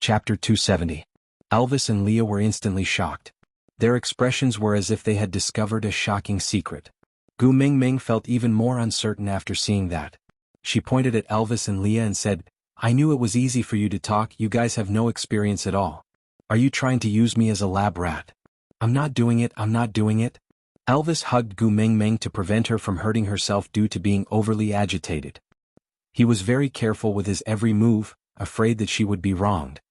Chapter 270. Elvis and Leah were instantly shocked. Their expressions were as if they had discovered a shocking secret. Gu Mingming felt even more uncertain after seeing that. She pointed at Elvis and Leah and said, "I knew it was easy for you to talk, you guys have no experience at all. Are you trying to use me as a lab rat?" I'm not doing it. Elvis hugged Gu Mingming to prevent her from hurting herself due to being overly agitated. He was very careful with his every move, afraid that she would be wronged.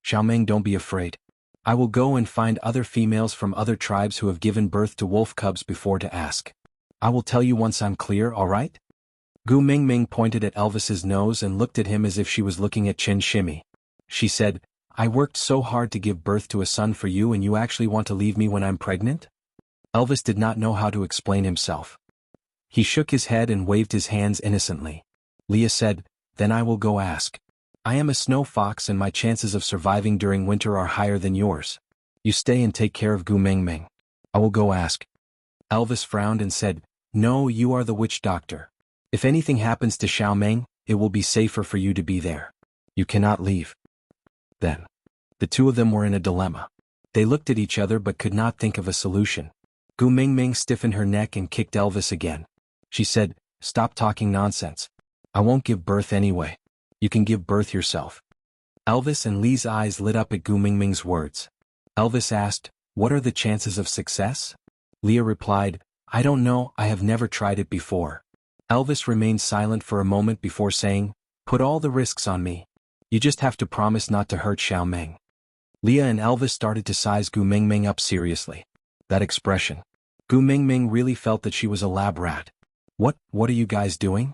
"Xiaoming, don't be afraid. I will go and find other females from other tribes who have given birth to wolf cubs before to ask. I will tell you once I'm clear, alright?" Gu Mingming pointed at Elvis's nose and looked at him as if she was looking at Chin Shimmy. She said, "I worked so hard to give birth to a son for you and you actually want to leave me when I'm pregnant?" Elvis did not know how to explain himself. He shook his head and waved his hands innocently. Leah said, "Then I will go ask. I am a snow fox and my chances of surviving during winter are higher than yours. You stay and take care of Gu Mingming. I will go ask." Elvis frowned and said, "No, you are the witch doctor. If anything happens to Xiaoming, it will be safer for you to be there. You cannot leave." Then, the two of them were in a dilemma. They looked at each other but could not think of a solution. Gu Mingming stiffened her neck and kicked Elvis again. She said, "Stop talking nonsense. I won't give birth anyway. You can give birth yourself." Elvis and Lee's eyes lit up at Gu Mingming's words. Elvis asked, "What are the chances of success?" Leah replied, "I don't know, I have never tried it before." Elvis remained silent for a moment before saying, "Put all the risks on me. You just have to promise not to hurt Xiaoming." Leah and Elvis started to size Gu Mingming up seriously. That expression. Gu Mingming really felt that she was a lab rat. What are you guys doing?"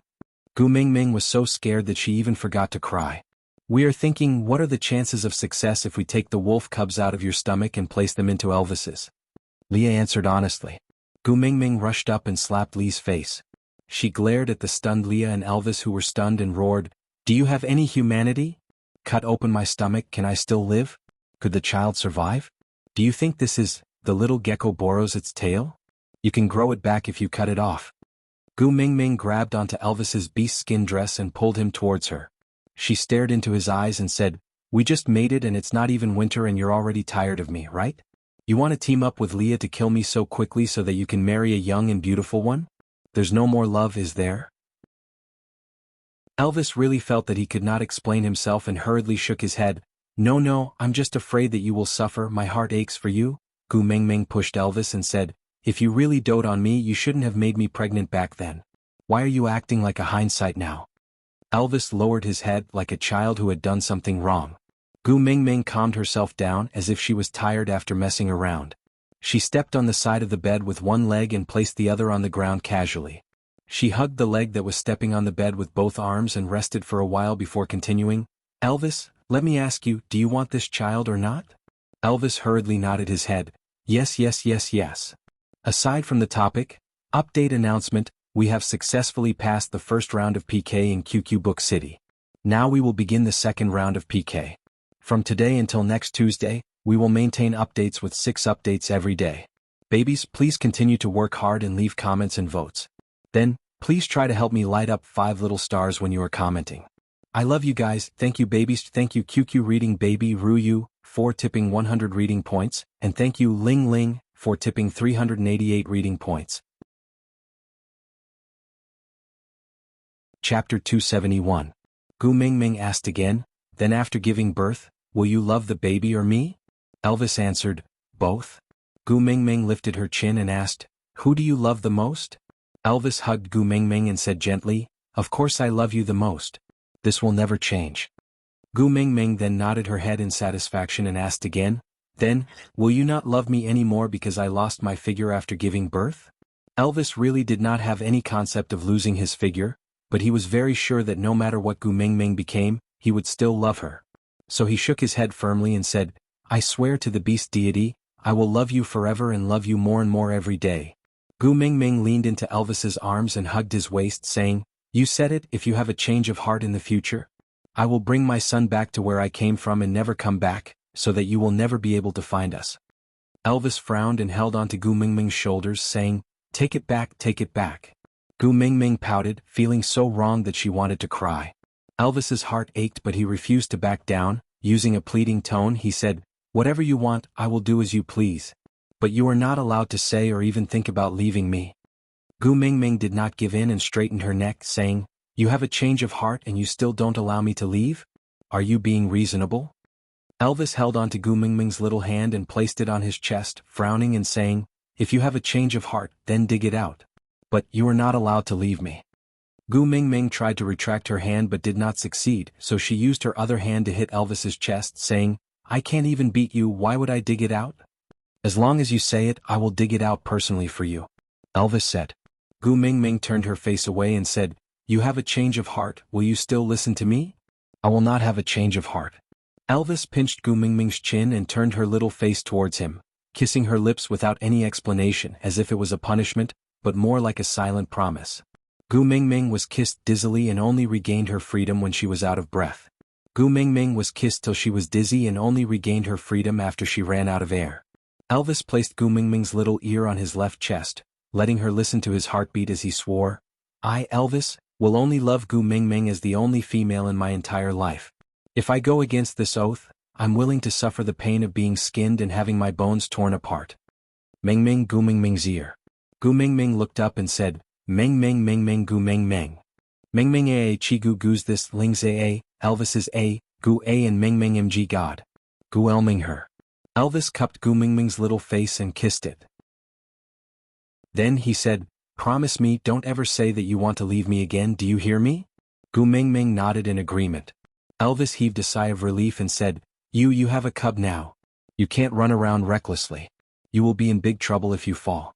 Gu Mingming was so scared that she even forgot to cry. "We are thinking, what are the chances of success if we take the wolf cubs out of your stomach and place them into Elvis's?" Leah answered honestly. Gu Mingming rushed up and slapped Lee's face. She glared at the stunned Leah and Elvis who were stunned and roared, "Do you have any humanity? Cut open my stomach, can I still live? Could the child survive? Do you think this is, the little gecko borrows its tail? You can grow it back if you cut it off." Gu Mingming grabbed onto Elvis's beast skin dress and pulled him towards her. She stared into his eyes and said, "We just made it and it's not even winter and you're already tired of me, right? You want to team up with Leah to kill me so quickly so that you can marry a young and beautiful one? There's no more love, is there?" Elvis really felt that he could not explain himself and hurriedly shook his head. No, I'm just afraid that you will suffer, my heart aches for you." Gu Mingming pushed Elvis and said, "If you really dote on me you shouldn't have made me pregnant back then. Why are you acting like a hindsight now?" Elvis lowered his head like a child who had done something wrong. Gu Mingming calmed herself down as if she was tired after messing around. She stepped on the side of the bed with one leg and placed the other on the ground casually. She hugged the leg that was stepping on the bed with both arms and rested for a while before continuing, "Elvis, let me ask you, do you want this child or not?" Elvis hurriedly nodded his head. Yes. Aside from the topic, update announcement, we have successfully passed the first round of PK in QQ Book City. Now we will begin the second round of PK. From today until next Tuesday, we will maintain updates with 6 updates every day. Babies, please continue to work hard and leave comments and votes. Then, please try to help me light up 5 little stars when you are commenting. I love you guys, thank you babies, thank you QQ Reading Baby Ruyu, for tipping 100 reading points, and thank you Ling Ling, for tipping 388 reading points. Chapter 271. Gu Mingming asked again, "Then after giving birth, will you love the baby or me?" Elvis answered, "Both." Gu Mingming lifted her chin and asked, "Who do you love the most?" Elvis hugged Gu Mingming and said gently, "Of course I love you the most. This will never change." Gu Mingming then nodded her head in satisfaction and asked again, "Then, will you not love me anymore because I lost my figure after giving birth?" Elvis really did not have any concept of losing his figure, but he was very sure that no matter what Gu Mingming became, he would still love her. So he shook his head firmly and said, "I swear to the beast deity, I will love you forever and love you more and more every day." Gu Mingming leaned into Elvis's arms and hugged his waist saying, "You said it, if you have a change of heart in the future, I will bring my son back to where I came from and never come back, so that you will never be able to find us." Elvis frowned and held onto Gu Mingming's shoulders saying, "Take it back, take it back." Gu Mingming pouted, feeling so wrong that she wanted to cry. Elvis's heart ached but he refused to back down, Using a pleading tone, he said, "Whatever you want, I will do as you please. But you are not allowed to say or even think about leaving me." Gu Mingming did not give in and straightened her neck, saying, "You have a change of heart and you still don't allow me to leave? Are you being reasonable?" Elvis held onto Gu Mingming's little hand and placed it on his chest, frowning and saying, "If you have a change of heart, then dig it out. But you are not allowed to leave me." Gu Mingming tried to retract her hand but did not succeed, so she used her other hand to hit Elvis's chest, saying, "I can't even beat you, why would I dig it out? As long as you say it, I will dig it out personally for you," Elvis said. Gu Mingming turned her face away and said, "You have a change of heart, will you still listen to me?" "I will not have a change of heart." Elvis pinched Gu Mingming's chin and turned her little face towards him, kissing her lips without any explanation as if it was a punishment, but more like a silent promise. Gu Mingming was kissed dizzily and only regained her freedom when she was out of breath. Gu Mingming was kissed till she was dizzy and only regained her freedom after she ran out of air. Elvis placed Gu Mingming's little ear on his left chest, letting her listen to his heartbeat as he swore, "I, Elvis, will only love Gu Mingming as the only female in my entire life. If I go against this oath, I'm willing to suffer the pain of being skinned and having my bones torn apart." Mingming Gu Mingming's ear. Gu Mingming looked up and said, "Mingming Mingming Gu Mingming. Mingming a chi gu gu's this ling's a, Elvis's a, Gu a and Mingming mg God. Gu Elming her." Elvis cupped Gu Mingming's little face and kissed it. Then he said, "Promise me, don't ever say that you want to leave me again, do you hear me?" Gu Mingming nodded in agreement. Elvis heaved a sigh of relief and said, You have a cub now. You can't run around recklessly. You will be in big trouble if you fall."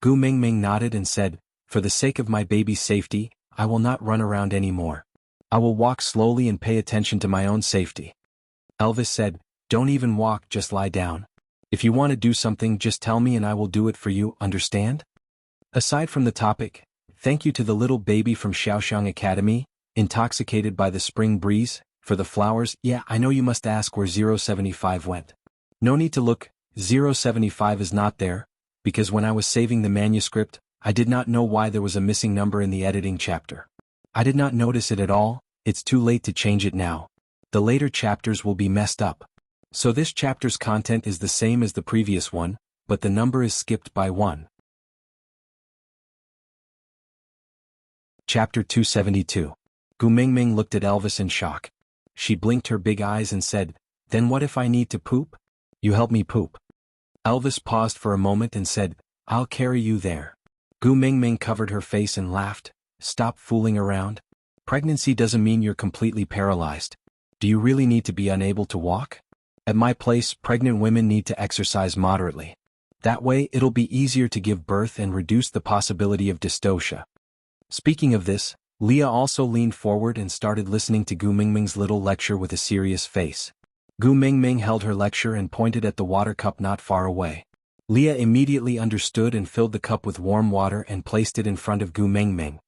Gu Mingming nodded and said, "For the sake of my baby's safety, I will not run around anymore. I will walk slowly and pay attention to my own safety." Elvis said, "Don't even walk, just lie down. If you want to do something, just tell me and I will do it for you, understand?" Aside from the topic, thank you to the little baby from Xiaoxiang Academy, intoxicated by the spring breeze, for the flowers. Yeah, I know you must ask where 075 went. No need to look, 075 is not there, because when I was saving the manuscript, I did not know why there was a missing number in the editing chapter. I did not notice it at all, it's too late to change it now. The later chapters will be messed up. So this chapter's content is the same as the previous one, but the number is skipped by 1. Chapter 272. Gu Mingming looked at Elvis in shock. She blinked her big eyes and said, "Then what if I need to poop? You help me poop." Elvis paused for a moment and said, "I'll carry you there." Gu Mingming covered her face and laughed. "Stop fooling around. Pregnancy doesn't mean you're completely paralyzed. Do you really need to be unable to walk? At my place, pregnant women need to exercise moderately. That way it'll be easier to give birth and reduce the possibility of dystocia." Speaking of this, Leah also leaned forward and started listening to Gu Mingming's little lecture with a serious face. Gu Mingming held her lecture and pointed at the water cup not far away. Leah immediately understood and filled the cup with warm water and placed it in front of Gu Mingming.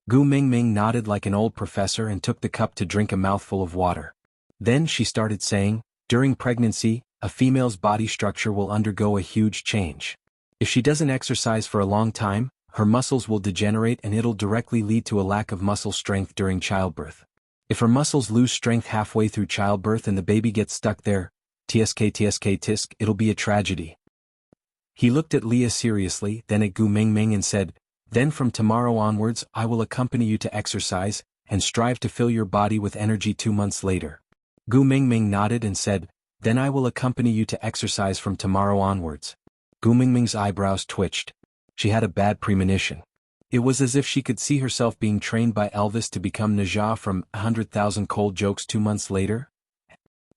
Gu Mingming nodded like an old professor and took the cup to drink a mouthful of water. Then she started saying, "During pregnancy, a female's body structure will undergo a huge change. If she doesn't exercise for a long time, her muscles will degenerate and it'll directly lead to a lack of muscle strength during childbirth. If her muscles lose strength halfway through childbirth and the baby gets stuck there, tisk, it'll be a tragedy." He looked at Leah seriously, then at Gu Mingming and said, "Then from tomorrow onwards I will accompany you to exercise, and strive to fill your body with energy 2 months later." Gu Mingming nodded and said, "Then I will accompany you to exercise from tomorrow onwards." Gu Mingming's eyebrows twitched. She had a bad premonition. It was as if she could see herself being trained by Elvis to become Naja from 100,000 Cold Jokes 2 months later.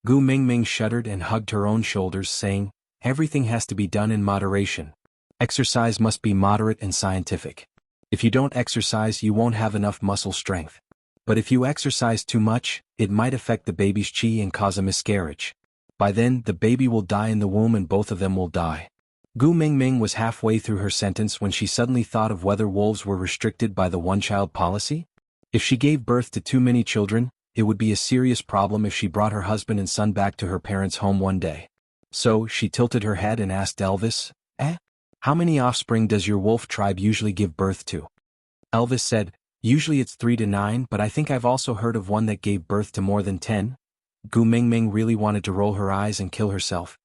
Gu Mingming shuddered and hugged her own shoulders, saying, "Everything has to be done in moderation. Exercise must be moderate and scientific. If you don't exercise, you won't have enough muscle strength. But if you exercise too much, it might affect the baby's chi and cause a miscarriage. By then, the baby will die in the womb and both of them will die." Gu Mingming was halfway through her sentence when she suddenly thought of whether wolves were restricted by the one-child policy. If she gave birth to too many children, it would be a serious problem if she brought her husband and son back to her parents' home one day. So, she tilted her head and asked Elvis, How many offspring does your wolf tribe usually give birth to?" Elvis said, "Usually it's 3 to 9, but I think I've also heard of one that gave birth to more than 10. Gu Mingming really wanted to roll her eyes and kill herself.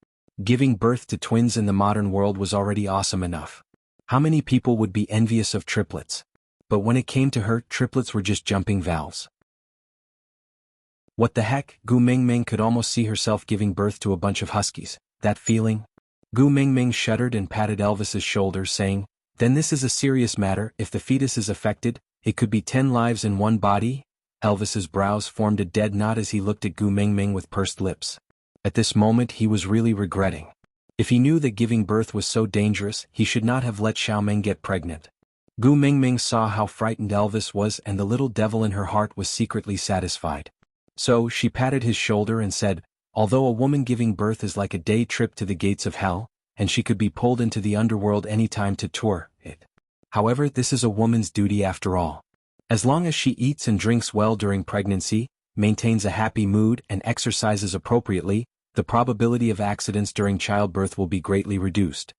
Giving birth to twins in the modern world was already awesome enough. How many people would be envious of triplets? But when it came to her, triplets were just jumping valves. What the heck? Gu Mingming could almost see herself giving birth to a bunch of huskies. That feeling? Gu Mingming shuddered and patted Elvis's shoulder, saying, "Then this is a serious matter. If the fetus is affected, it could be 10 lives in one body." Elvis's brows formed a dead knot as he looked at Gu Mingming with pursed lips. At this moment he was really regretting. If he knew that giving birth was so dangerous, he should not have let Xiaomeng get pregnant. Gu Mingming saw how frightened Elvis was, and the little devil in her heart was secretly satisfied. So she patted his shoulder and said, "Although a woman giving birth is like a day trip to the gates of hell, and she could be pulled into the underworld any time to tour it. However, this is a woman's duty after all. As long as she eats and drinks well during pregnancy, maintains a happy mood, and exercises appropriately, the probability of accidents during childbirth will be greatly reduced."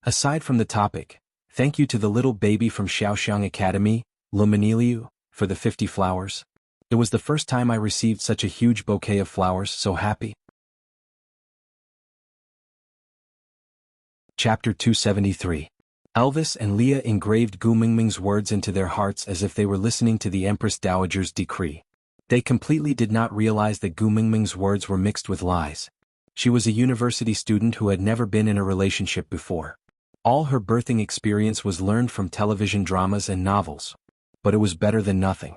Aside from the topic, thank you to the little baby from Xiaoxiang Academy, Luminiliu, for the 50 flowers. It was the first time I received such a huge bouquet of flowers. So happy. Chapter 273. Elvis and Leah engraved Gu Mingming's words into their hearts as if they were listening to the Empress Dowager's decree. They completely did not realize that Gu Mingming's words were mixed with lies. She was a university student who had never been in a relationship before. All her birthing experience was learned from television dramas and novels. But it was better than nothing.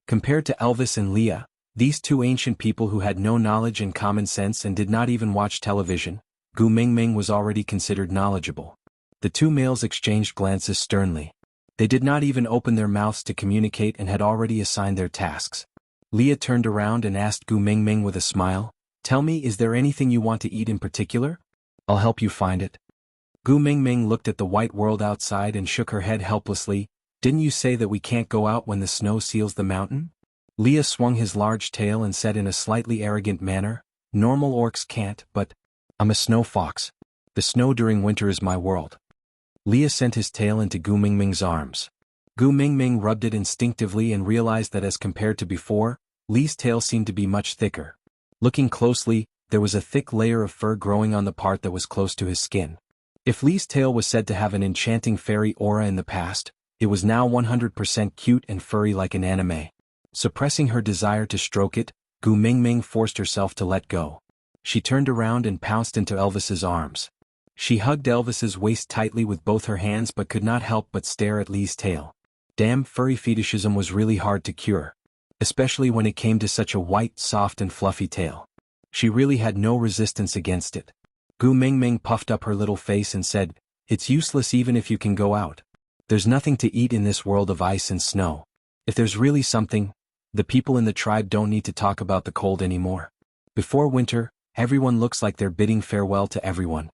Compared to Elvis and Leah, these two ancient people who had no knowledge and common sense and did not even watch television, Gu Mingming was already considered knowledgeable. The two males exchanged glances sternly. They did not even open their mouths to communicate and had already assigned their tasks. Leah turned around and asked Gu Mingming with a smile, "Tell me, is there anything you want to eat in particular? I'll help you find it." Gu Mingming looked at the white world outside and shook her head helplessly. "Didn't you say that we can't go out when the snow seals the mountain?" Leah swung his large tail and said in a slightly arrogant manner, "Normal orcs can't, but I'm a snow fox. The snow during winter is my world." Leah sent his tail into Gu Mingming's arms. Gu Mingming rubbed it instinctively and realized that as compared to before, Lee's tail seemed to be much thicker. Looking closely, there was a thick layer of fur growing on the part that was close to his skin. If Lee's tail was said to have an enchanting fairy aura in the past, it was now 100% cute and furry like an anime. Suppressing her desire to stroke it, Gu Mingming forced herself to let go. She turned around and pounced into Elvis's arms. She hugged Elvis's waist tightly with both her hands but could not help but stare at Lee's tail. Damn, furry fetishism was really hard to cure. Especially when it came to such a white, soft and fluffy tail. She really had no resistance against it. Gu Mingming puffed up her little face and said, "It's useless even if you can go out. There's nothing to eat in this world of ice and snow. If there's really something, the people in the tribe don't need to talk about the cold anymore. Before winter, everyone looks like they're bidding farewell to everyone."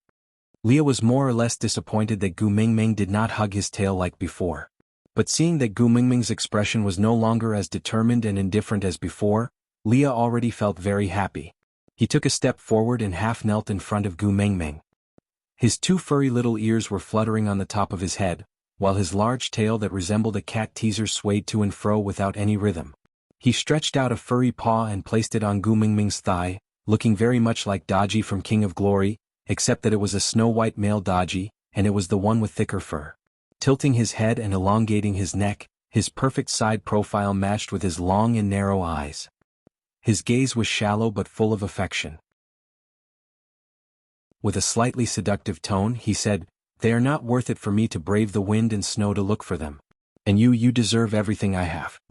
Leah was more or less disappointed that Gu Mingming did not hug his tail like before. But seeing that Gu Mingming's expression was no longer as determined and indifferent as before, Leah already felt very happy. He took a step forward and half knelt in front of Gu Mingming. His two furry little ears were fluttering on the top of his head, while his large tail that resembled a cat teaser swayed to and fro without any rhythm. He stretched out a furry paw and placed it on Gu Mingming's thigh, looking very much like Daji from King of Glory, except that it was a snow-white male Daji, and it was the one with thicker fur. Tilting his head and elongating his neck, his perfect side profile matched with his long and narrow eyes. His gaze was shallow but full of affection. With a slightly seductive tone, he said, "They are not worth it for me to brave the wind and snow to look for them. And you deserve everything I have."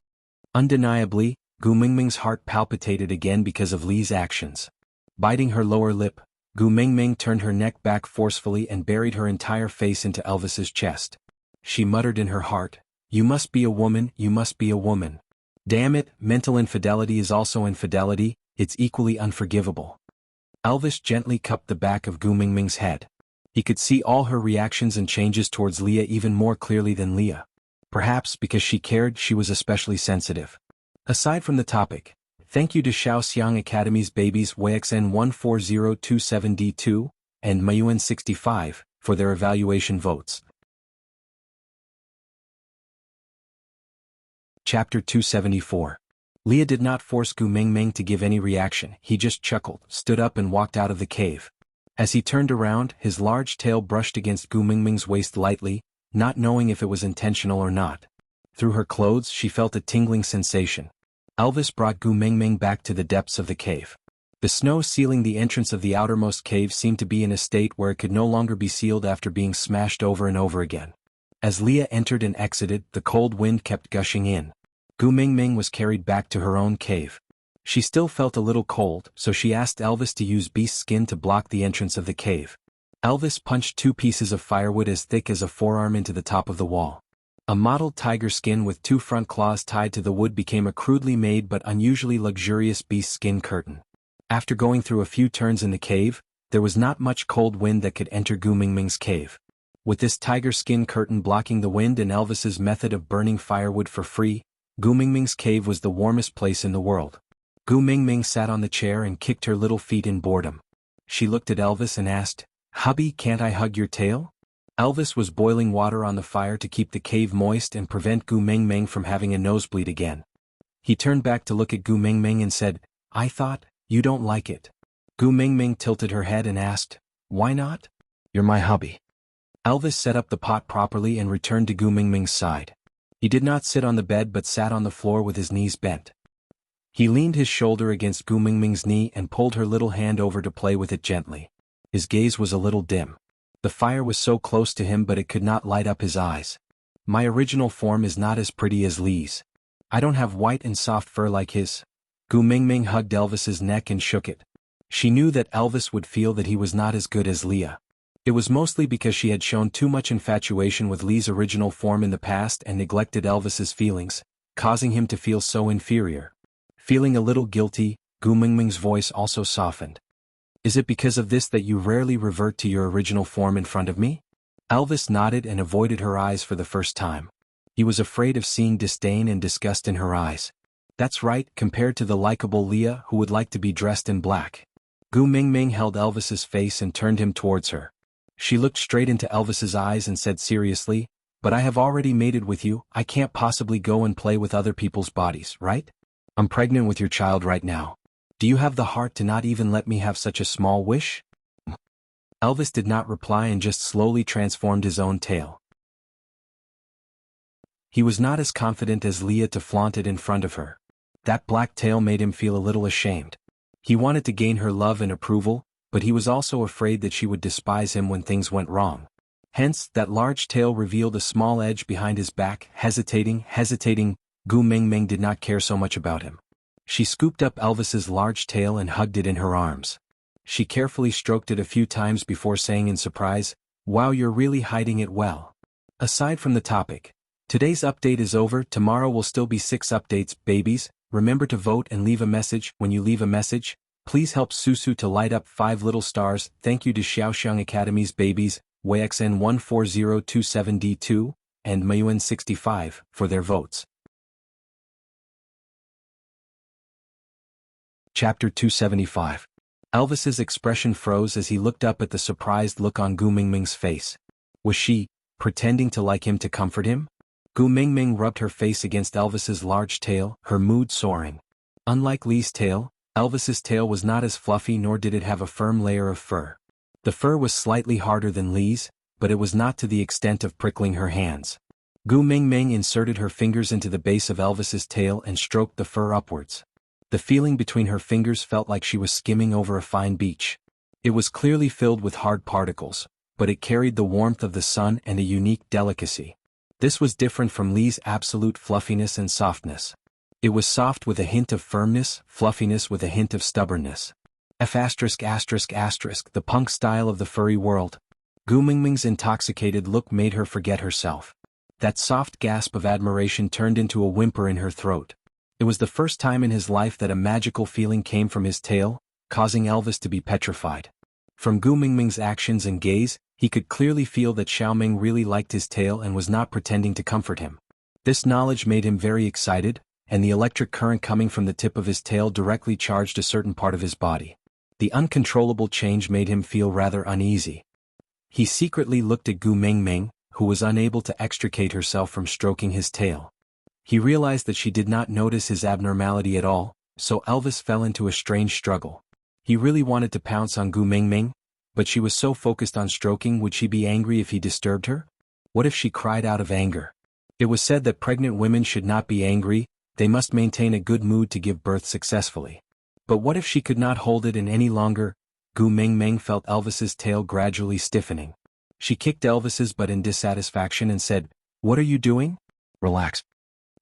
Undeniably, Gu Mingming's heart palpitated again because of Lee's actions. Biting her lower lip, Gu Mingming turned her neck back forcefully and buried her entire face into Elvis's chest. She muttered in her heart, "You must be a woman, you must be a woman. Damn it, mental infidelity is also infidelity, it's equally unforgivable." Elvis gently cupped the back of Gu Mingming's head. He could see all her reactions and changes towards Leah even more clearly than Leah. Perhaps because she cared, she was especially sensitive. Aside from the topic, thank you to Xiaoxiang Academy's babies WXN14027D2 and Mayuan65 for their evaluation votes. Chapter 274. Leah did not force Gu Mingming to give any reaction, he just chuckled, stood up and walked out of the cave. As he turned around, his large tail brushed against Gu Mingming's waist lightly, not knowing if it was intentional or not. Through her clothes she felt a tingling sensation. Elvis brought Gu Mingming back to the depths of the cave. The snow sealing the entrance of the outermost cave seemed to be in a state where it could no longer be sealed after being smashed over and over again. As Leah entered and exited, the cold wind kept gushing in. Gu Mingming was carried back to her own cave. She still felt a little cold, so she asked Elvis to use beast skin to block the entrance of the cave. Elvis punched 2 pieces of firewood as thick as a forearm into the top of the wall. A mottled tiger skin with 2 front claws tied to the wood became a crudely made but unusually luxurious beast skin curtain. After going through a few turns in the cave, there was not much cold wind that could enter Gu Mingming's cave. With this tiger skin curtain blocking the wind and Elvis's method of burning firewood for free, Gu Mingming's cave was the warmest place in the world. Gu Mingming sat on the chair and kicked her little feet in boredom. She looked at Elvis and asked, "Hubby, can't I hug your tail?" Elvis was boiling water on the fire to keep the cave moist and prevent Gu Mingming from having a nosebleed again. He turned back to look at Gu Mingming and said, "I thought, you don't like it." Gu Mingming tilted her head and asked, "Why not?" "You're my hubby." Elvis set up the pot properly and returned to Gu Mingming's side. He did not sit on the bed but sat on the floor with his knees bent. He leaned his shoulder against Gu Mingming's knee and pulled her little hand over to play with it gently. His gaze was a little dim. The fire was so close to him but it could not light up his eyes. "My original form is not as pretty as Lee's. I don't have white and soft fur like his." Gu Mingming hugged Elvis's neck and shook it. She knew that Elvis would feel that he was not as good as Leah. It was mostly because she had shown too much infatuation with Lee's original form in the past and neglected Elvis's feelings, causing him to feel so inferior. Feeling a little guilty, Gu Mingming's voice also softened. "Is it because of this that you rarely revert to your original form in front of me?" Elvis nodded and avoided her eyes for the first time. He was afraid of seeing disdain and disgust in her eyes. "That's right, compared to the likable Leah who would like to be dressed in black." Gu Mingming held Elvis's face and turned him towards her. She looked straight into Elvis's eyes and said seriously, "But I have already mated with you, I can't possibly go and play with other people's bodies, right? I'm pregnant with your child right now. Do you have the heart to not even let me have such a small wish?" Elvis did not reply and just slowly transformed his own tail. He was not as confident as Leah to flaunt it in front of her. That black tail made him feel a little ashamed. He wanted to gain her love and approval, but he was also afraid that she would despise him when things went wrong. Hence, that large tail revealed a small edge behind his back. Hesitating, Gu Mingming did not care so much about him. She scooped up Elvis's large tail and hugged it in her arms. She carefully stroked it a few times before saying in surprise, "Wow, you're really hiding it well." Aside from the topic, today's update is over. Tomorrow will still be 6 updates, babies. Remember to vote and leave a message. When you leave a message, please help Susu to light up 5 little stars. Thank you to Xiaoxiang Academy's babies, WeiXN14027D2, and Mayuan65, for their votes. Chapter 275. Elvis's expression froze as he looked up at the surprised look on Gu Mingming's face. Was she pretending to like him to comfort him? Gu Mingming rubbed her face against Elvis's large tail, her mood soaring. Unlike Lee's tail, Elvis's tail was not as fluffy nor did it have a firm layer of fur. The fur was slightly harder than Lee's, but it was not to the extent of prickling her hands. Gu Mingming inserted her fingers into the base of Elvis's tail and stroked the fur upwards. The feeling between her fingers felt like she was skimming over a fine beach. It was clearly filled with hard particles, but it carried the warmth of the sun and a unique delicacy. This was different from Lee's absolute fluffiness and softness. It was soft with a hint of firmness, fluffiness with a hint of stubbornness. The punk style of the furry world. Gu Mingming's intoxicated look made her forget herself. That soft gasp of admiration turned into a whimper in her throat. It was the first time in his life that a magical feeling came from his tail, causing Elvis to be petrified. From Gu Mingming's actions and gaze, he could clearly feel that Xiaoming really liked his tail and was not pretending to comfort him. This knowledge made him very excited, and the electric current coming from the tip of his tail directly charged a certain part of his body. The uncontrollable change made him feel rather uneasy. He secretly looked at Gu Mingming, who was unable to extricate herself from stroking his tail. He realized that she did not notice his abnormality at all, so Elvis fell into a strange struggle. He really wanted to pounce on Gu Mingming, but she was so focused on stroking. Would she be angry if he disturbed her? What if she cried out of anger? It was said that pregnant women should not be angry, they must maintain a good mood to give birth successfully. But what if she could not hold it in any longer? Gu Mingming felt Elvis's tail gradually stiffening. She kicked Elvis's butt in dissatisfaction and said, "What are you doing? Relax."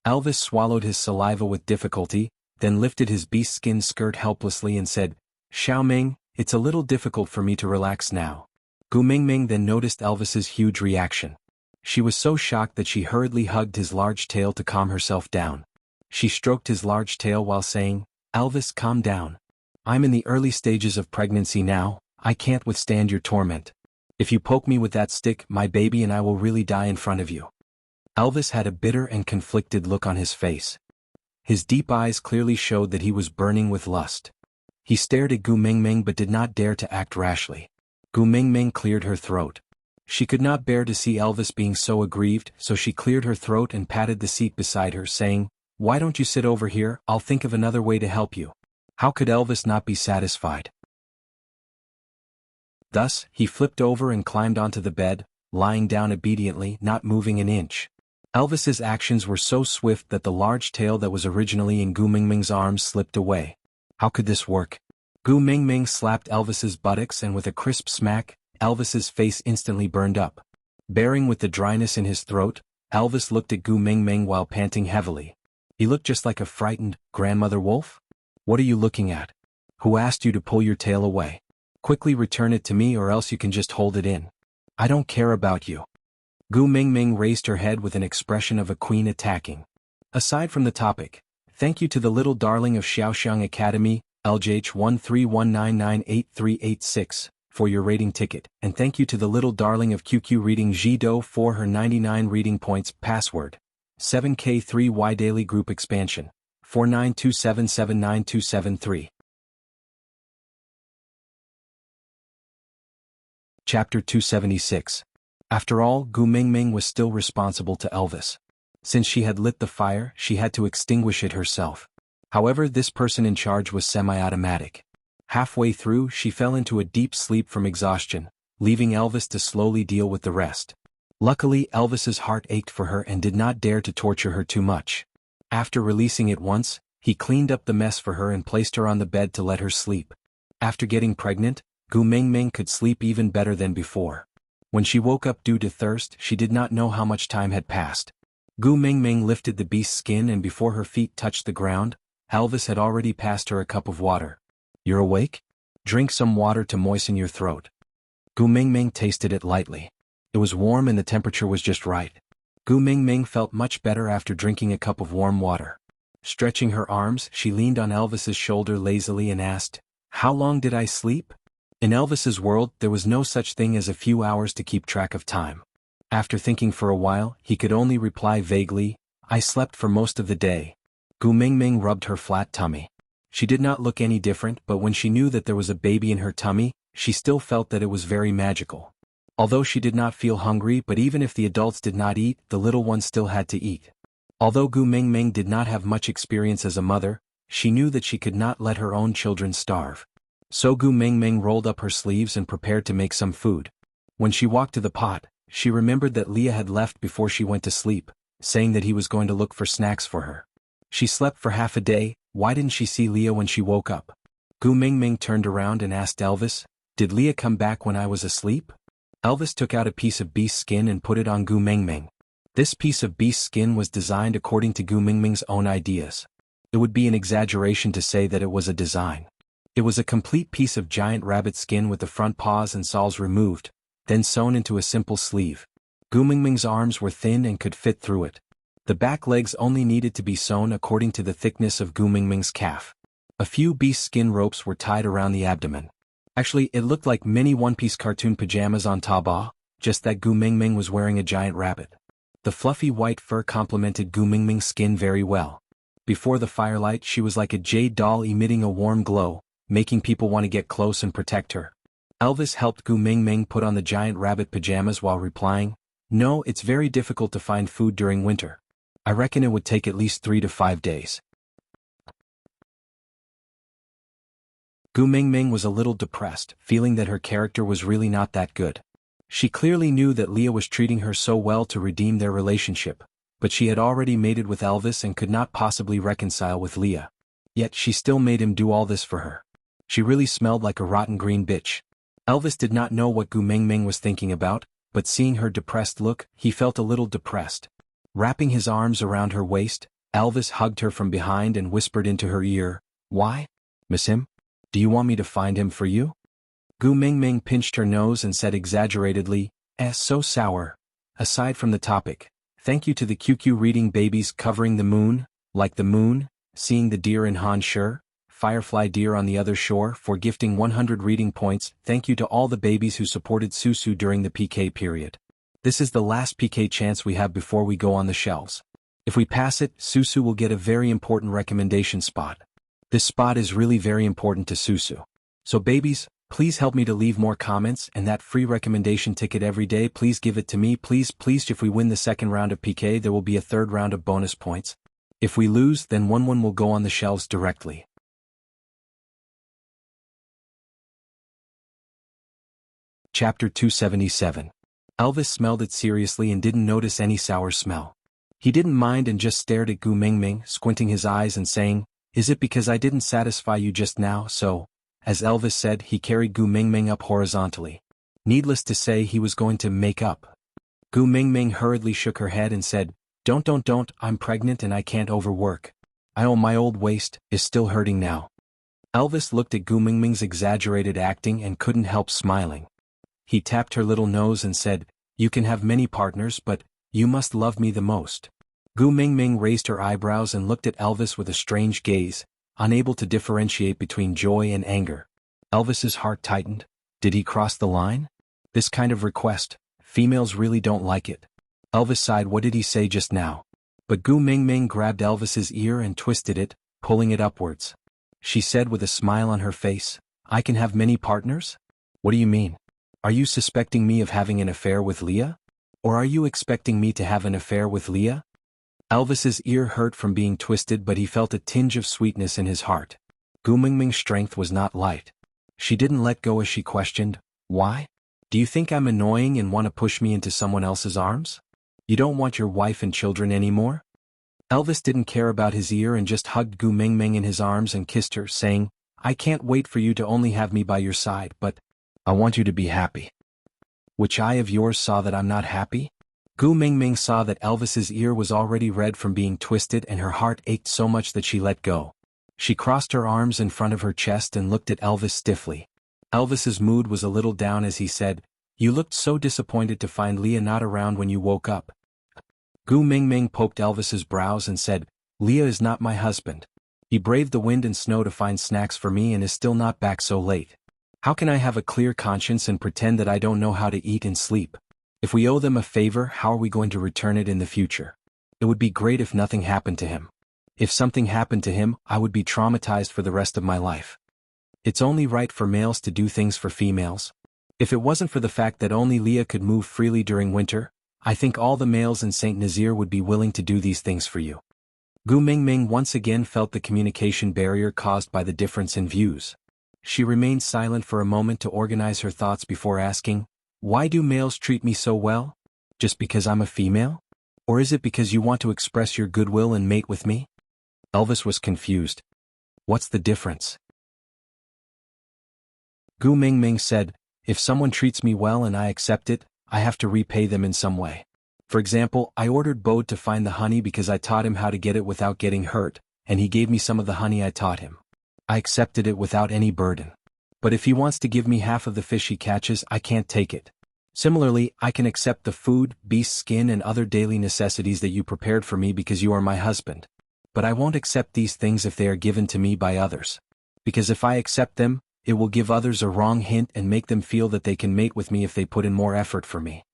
Elvis swallowed his saliva with difficulty, then lifted his beast-skin skirt helplessly and said, "Xiaoming, it's a little difficult for me to relax now." Gu Mingming then noticed Elvis's huge reaction. She was so shocked that she hurriedly hugged his large tail to calm herself down. She stroked his large tail while saying, "Elvis, calm down. I'm in the early stages of pregnancy now, I can't withstand your torment. If you poke me with that stick, my baby and I will really die in front of you." Elvis had a bitter and conflicted look on his face. His deep eyes clearly showed that he was burning with lust. He stared at Gu Mingming but did not dare to act rashly. Gu Mingming cleared her throat. She could not bear to see Elvis being so aggrieved, so she cleared her throat and patted the seat beside her, saying, "Why don't you sit over here? I'll think of another way to help you." How could Elvis not be satisfied? Thus, he flipped over and climbed onto the bed, lying down obediently, not moving an inch. Elvis's actions were so swift that the large tail that was originally in Gu Mingming's arms slipped away. How could this work? Gu Mingming slapped Elvis's buttocks and with a crisp smack, Elvis's face instantly burned up. Bearing with the dryness in his throat, Elvis looked at Gu Mingming while panting heavily. He looked just like a frightened grandmother wolf. "What are you looking at? Who asked you to pull your tail away? Quickly return it to me or else you can just hold it in. I don't care about you." Gu Mingming raised her head with an expression of a queen attacking. Aside from the topic, thank you to the little darling of Xiaoxiang Academy, LJH 1319983886, for your rating ticket, and thank you to the little darling of QQ Reading Jido for her 99 reading points. Password 7K3Y Daily Group Expansion 4927799273. Chapter 276. After all, Gu Mingming was still responsible to Elvis. Since she had lit the fire, she had to extinguish it herself. However, this person in charge was semi-automatic. Halfway through, she fell into a deep sleep from exhaustion, leaving Elvis to slowly deal with the rest. Luckily, Elvis's heart ached for her and did not dare to torture her too much. After releasing it once, he cleaned up the mess for her and placed her on the bed to let her sleep. After getting pregnant, Gu Mingming could sleep even better than before. When she woke up due to thirst, she did not know how much time had passed. Gu Mingming lifted the beast's skin and before her feet touched the ground, Elvis had already passed her a cup of water. "You're awake? Drink some water to moisten your throat." Gu Mingming tasted it lightly. It was warm and the temperature was just right. Gu Mingming felt much better after drinking a cup of warm water. Stretching her arms, she leaned on Elvis's shoulder lazily and asked, "How long did I sleep?" In Elvis's world, there was no such thing as a few hours to keep track of time. After thinking for a while, he could only reply vaguely, "I slept for most of the day." Gu Mingming rubbed her flat tummy. She did not look any different, but when she knew that there was a baby in her tummy, she still felt that it was very magical. Although she did not feel hungry, but even if the adults did not eat, the little one still had to eat. Although Gu Mingming did not have much experience as a mother, she knew that she could not let her own children starve. So Gu Mingming rolled up her sleeves and prepared to make some food. When she walked to the pot, she remembered that Leah had left before she went to sleep, saying that he was going to look for snacks for her. She slept for half a day, why didn't she see Leah when she woke up? Gu Mingming turned around and asked Elvis, "Did Leah come back when I was asleep?" Elvis took out a piece of beast skin and put it on Gu Mingming. This piece of beast skin was designed according to Gu Mingming's own ideas. It would be an exaggeration to say that it was a design. It was a complete piece of giant rabbit skin with the front paws and soles removed, then sewn into a simple sleeve. Gu Mingming's arms were thin and could fit through it. The back legs only needed to be sewn according to the thickness of Gu Mingming's calf. A few beast skin ropes were tied around the abdomen. Actually, it looked like mini one-piece cartoon pajamas on Taobao, just that Gu Mingming was wearing a giant rabbit. The fluffy white fur complemented Gu Mingming's skin very well. Before the firelight, she was like a jade doll emitting a warm glow, making people want to get close and protect her. Elvis helped Gu Mingming put on the giant rabbit pajamas while replying, "No, it's very difficult to find food during winter. I reckon it would take at least 3 to 5 days. Gu Mingming was a little depressed, feeling that her character was really not that good. She clearly knew that Leah was treating her so well to redeem their relationship, but she had already mated with Elvis and could not possibly reconcile with Leah. Yet she still made him do all this for her. She really smelled like a rotten green bitch. Elvis did not know what Gu Mingming was thinking about, but seeing her depressed look, he felt a little depressed. Wrapping his arms around her waist, Elvis hugged her from behind and whispered into her ear, "Why? Miss him? Do you want me to find him for you?" Gu Mingming pinched her nose and said exaggeratedly, "So sour." Aside from the topic, thank you to the QQ reading babies covering the moon, like the moon, seeing the deer in Han Shi, Firefly Deer on the Other Shore for gifting 100 reading points. Thank you to all the babies who supported Susu during the PK period. This is the last PK chance we have before we go on the shelves. If we pass it, Susu will get a very important recommendation spot. This spot is really very important to Susu. So babies, please help me to leave more comments, and that free recommendation ticket every day, please give it to me, please. If we win the second round of PK, there will be a third round of bonus points. If we lose, then one will go on the shelves directly. Chapter 277. Elvis smelled it seriously and didn't notice any sour smell. He didn't mind and just stared at Gu Mingming, squinting his eyes and saying, "Is it because I didn't satisfy you just now?" So, as Elvis said, he carried Gu Mingming up horizontally. Needless to say, he was going to make up. Gu Mingming hurriedly shook her head and said, Don't, I'm pregnant and I can't overwork. My old waist is still hurting now." Elvis looked at Gu Mingming's exaggerated acting and couldn't help smiling. He tapped her little nose and said, "You can have many partners, but you must love me the most." Gu Mingming raised her eyebrows and looked at Elvis with a strange gaze, unable to differentiate between joy and anger. Elvis's heart tightened. Did he cross the line? This kind of request, females really don't like it. Elvis sighed. What did he say just now? But Gu Mingming grabbed Elvis's ear and twisted it, pulling it upwards. She said with a smile on her face, "I can have many partners? What do you mean? Are you suspecting me of having an affair with Leah? Or are you expecting me to have an affair with Leah?" Elvis's ear hurt from being twisted, but he felt a tinge of sweetness in his heart. Gu Mingming's strength was not light. She didn't let go as she questioned, "Why? Do you think I'm annoying and want to push me into someone else's arms? You don't want your wife and children anymore?" Elvis didn't care about his ear and just hugged Gu Mingming in his arms and kissed her, saying, "I can't wait for you to only have me by your side, but I want you to be happy." Which eye of yours saw that I'm not happy? Gu Mingming saw that Elvis's ear was already red from being twisted and her heart ached so much that she let go. She crossed her arms in front of her chest and looked at Elvis stiffly. Elvis's mood was a little down as he said, "You looked so disappointed to find Leah not around when you woke up." Gu Mingming poked Elvis's brows and said, "Leah is not my husband. He braved the wind and snow to find snacks for me and is still not back so late. How can I have a clear conscience and pretend that I don't know how to eat and sleep? If we owe them a favor, how are we going to return it in the future? It would be great if nothing happened to him. If something happened to him, I would be traumatized for the rest of my life. It's only right for males to do things for females. If it wasn't for the fact that only Leah could move freely during winter, I think all the males in St. Nazaire would be willing to do these things for you." Gu Mingming once again felt the communication barrier caused by the difference in views. She remained silent for a moment to organize her thoughts before asking, "Why do males treat me so well? Just because I'm a female? Or is it because you want to express your goodwill and mate with me?" Elvis was confused. "What's the difference?" Gu Mingming said, "If someone treats me well and I accept it, I have to repay them in some way. For example, I ordered Bode to find the honey because I taught him how to get it without getting hurt, and he gave me some of the honey I taught him. I accepted it without any burden. But if he wants to give me half of the fish he catches, I can't take it. Similarly, I can accept the food, beast skin and other daily necessities that you prepared for me because you are my husband. But I won't accept these things if they are given to me by others. Because if I accept them, it will give others a wrong hint and make them feel that they can mate with me if they put in more effort for me."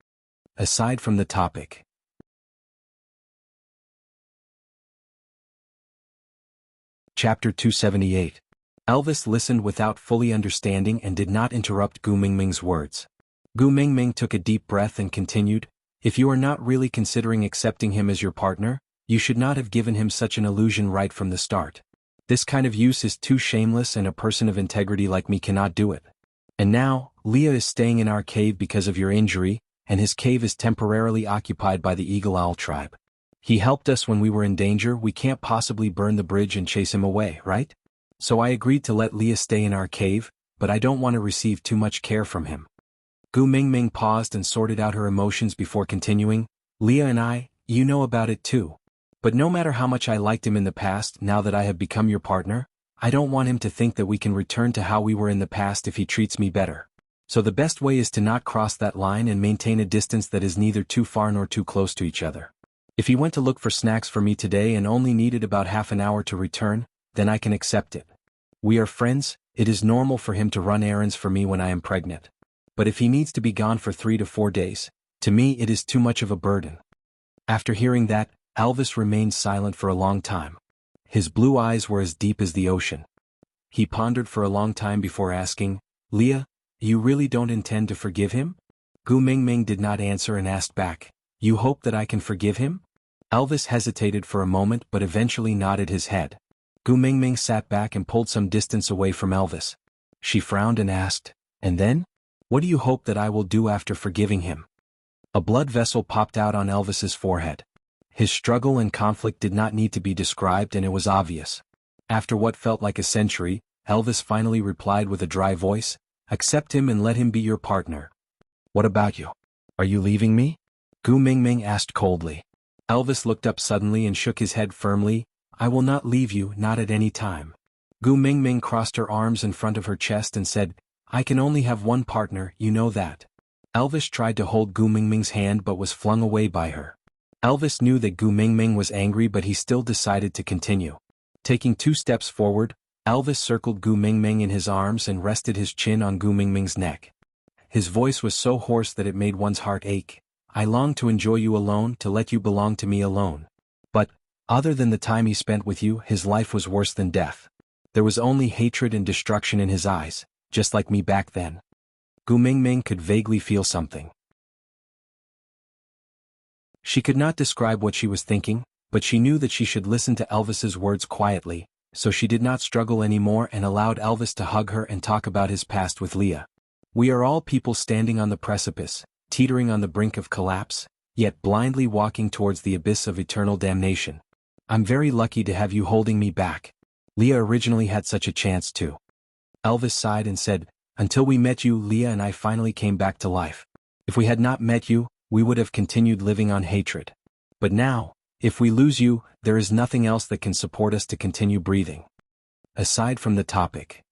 Aside from the topic. Chapter 278. Elvis listened without fully understanding and did not interrupt Gu Mingming's words. Gu Mingming took a deep breath and continued, "If you are not really considering accepting him as your partner, You should not have given him such an illusion right from the start. This kind of use is too shameless and a person of integrity like me cannot do it. And now, Leah is staying in our cave because of your injury, and his cave is temporarily occupied by the Eagle Owl tribe. He helped us when we were in danger, we can't possibly burn the bridge and chase him away, right? So I agreed to let Leah stay in our cave, but I don't want to receive too much care from him. Gu Mingming paused and sorted out her emotions before continuing, Leah and I, you know about it too. But no matter how much I liked him in the past, now that I have become your partner, I don't want him to think that we can return to how we were in the past if he treats me better. So the best way is to not cross that line and maintain a distance that is neither too far nor too close to each other. If he went to look for snacks for me today and only needed about half an hour to return, then I can accept it. We are friends, it is normal for him to run errands for me when I am pregnant. But if he needs to be gone for 3 to 4 days, to me it is too much of a burden. After hearing that, Elvis remained silent for a long time. His blue eyes were as deep as the ocean. He pondered for a long time before asking, Leah, you really don't intend to forgive him? Gu Mingming did not answer and asked back, you hope that I can forgive him? Elvis hesitated for a moment but eventually nodded his head. Gu Mingming sat back and pulled some distance away from Elvis. She frowned and asked, and then? What do you hope that I will do after forgiving him? A blood vessel popped out on Elvis's forehead. His struggle and conflict did not need to be described and it was obvious. After what felt like a century, Elvis finally replied with a dry voice, accept him and let him be your partner. What about you? Are you leaving me? Gu Mingming asked coldly. Elvis looked up suddenly and shook his head firmly, I will not leave you, not at any time. Gu Mingming crossed her arms in front of her chest and said, I can only have one partner, you know that. Elvis tried to hold Gu Mingming's hand but was flung away by her. Elvis knew that Gu Mingming was angry but he still decided to continue. Taking 2 steps forward, Elvis circled Gu Mingming in his arms and rested his chin on Gu Mingming's neck. His voice was so hoarse that it made one's heart ache. I long to enjoy you alone, to let you belong to me alone. But, other than the time he spent with you, his life was worse than death. There was only hatred and destruction in his eyes, just like me back then. Gu Mingming could vaguely feel something. She could not describe what she was thinking, but she knew that she should listen to Elvis's words quietly, so she did not struggle anymore and allowed Elvis to hug her and talk about his past with Leah. We are all people standing on the precipice, teetering on the brink of collapse, yet blindly walking towards the abyss of eternal damnation. I'm very lucky to have you holding me back. Leah originally had such a chance too. Elvis sighed and said, until we met you, Leah and I finally came back to life. If we had not met you, we would have continued living on hatred. But now, if we lose you, there is nothing else that can support us to continue breathing. Aside from the topic.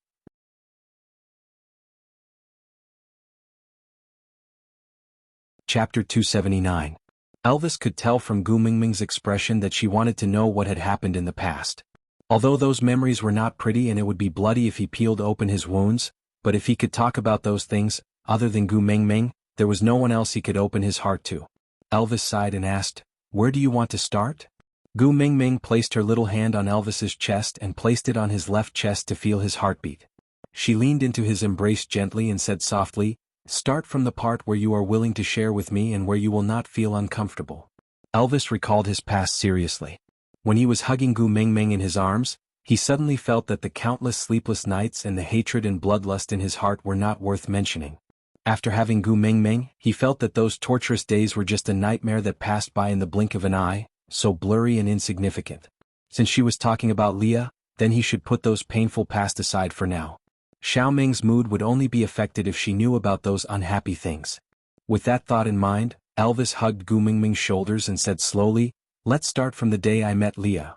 Chapter 279. Elvis could tell from Gu Mingming's expression that she wanted to know what had happened in the past. Although those memories were not pretty and it would be bloody if he peeled open his wounds, but if he could talk about those things, other than Gu Mingming, there was no one else he could open his heart to. Elvis sighed and asked, where do you want to start? Gu Mingming placed her little hand on Elvis's chest and placed it on his left chest to feel his heartbeat. She leaned into his embrace gently and said softly, start from the part where you are willing to share with me and where you will not feel uncomfortable. Elvis recalled his past seriously. When he was hugging Gu Mingming in his arms, he suddenly felt that the countless sleepless nights and the hatred and bloodlust in his heart were not worth mentioning. After having Gu Mingming, he felt that those torturous days were just a nightmare that passed by in the blink of an eye, so blurry and insignificant. Since she was talking about Leah, then he should put those painful past aside for now. Xiao Ming's mood would only be affected if she knew about those unhappy things. With that thought in mind, Elvis hugged Gu Mingming's shoulders and said slowly, let's start from the day I met Leah.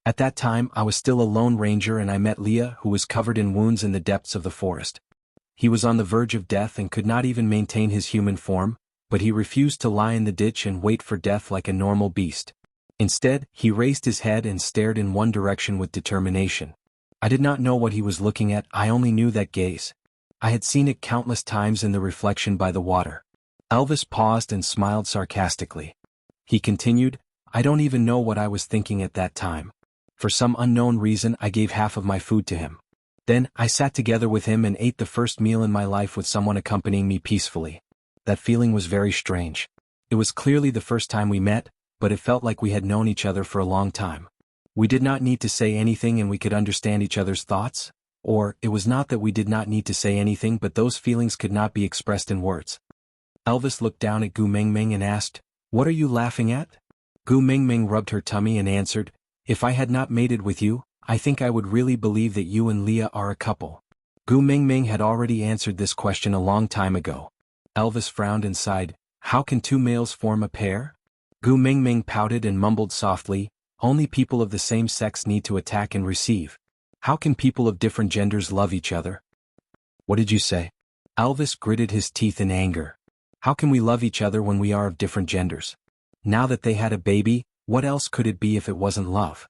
At that time I was still a lone ranger and I met Leah who was covered in wounds in the depths of the forest. He was on the verge of death and could not even maintain his human form, but he refused to lie in the ditch and wait for death like a normal beast. Instead, he raised his head and stared in one direction with determination. I did not know what he was looking at, I only knew that gaze. I had seen it countless times in the reflection by the water. Elvis paused and smiled sarcastically. He continued, I don't even know what I was thinking at that time. For some unknown reason I gave half of my food to him. Then, I sat together with him and ate the first meal in my life with someone accompanying me peacefully. That feeling was very strange. It was clearly the first time we met, but it felt like we had known each other for a long time. We did not need to say anything and we could understand each other's thoughts, or, it was not that we did not need to say anything but those feelings could not be expressed in words. Elvis looked down at Gu Mingming and asked, "What are you laughing at?" Gu Mingming rubbed her tummy and answered, "If I had not mated with you, I think I would really believe that you and Leah are a couple." Gu Mingming had already answered this question a long time ago. Elvis frowned and sighed, "How can two males form a pair?" Gu Mingming pouted and mumbled softly, "Only people of the same sex need to attack and receive. How can people of different genders love each other?" "What did you say?" Elvis gritted his teeth in anger. "How can we love each other when we are of different genders? Now that they had a baby, what else could it be if it wasn't love?"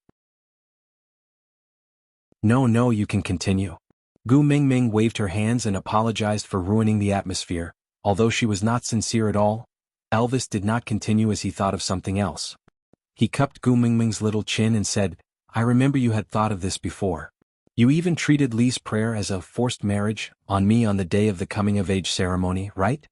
No, you can continue." Gu Mingming waved her hands and apologized for ruining the atmosphere. Although she was not sincere at all, Elvis did not continue as he thought of something else. He cupped Gu Mingming's little chin and said, "I remember you had thought of this before. You even treated Lee's prayer as a forced marriage on me on the day of the coming-of-age ceremony, right?"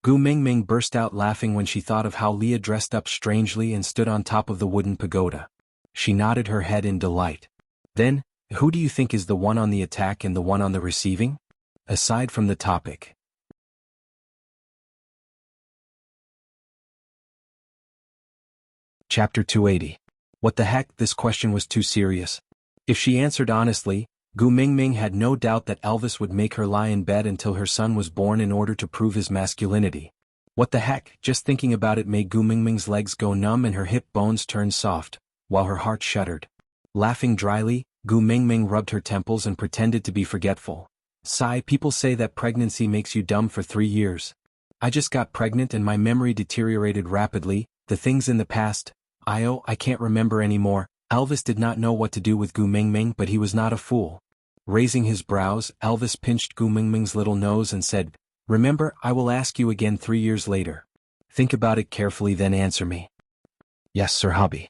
Gu Mingming burst out laughing when she thought of how Leah dressed up strangely and stood on top of the wooden pagoda. She nodded her head in delight. "Then, who do you think is the one on the attack and the one on the receiving? Aside from the topic." Chapter 280. What the heck, this question was too serious. If she answered honestly, Gu Mingming had no doubt that Elvis would make her lie in bed until her son was born in order to prove his masculinity. What the heck, just thinking about it made Gu Mingming's legs go numb and her hip bones turn soft, while her heart shuddered. Laughing dryly, Gu Mingming rubbed her temples and pretended to be forgetful. "Sigh, people say that pregnancy makes you dumb for 3 years. I just got pregnant and my memory deteriorated rapidly, the things in the past, I can't remember anymore." Elvis did not know what to do with Gu Mingming, but he was not a fool. Raising his brows, Elvis pinched Gu Mingming's little nose and said, "Remember, I will ask you again 3 years later. Think about it carefully then answer me." "Yes, Sir Hubby."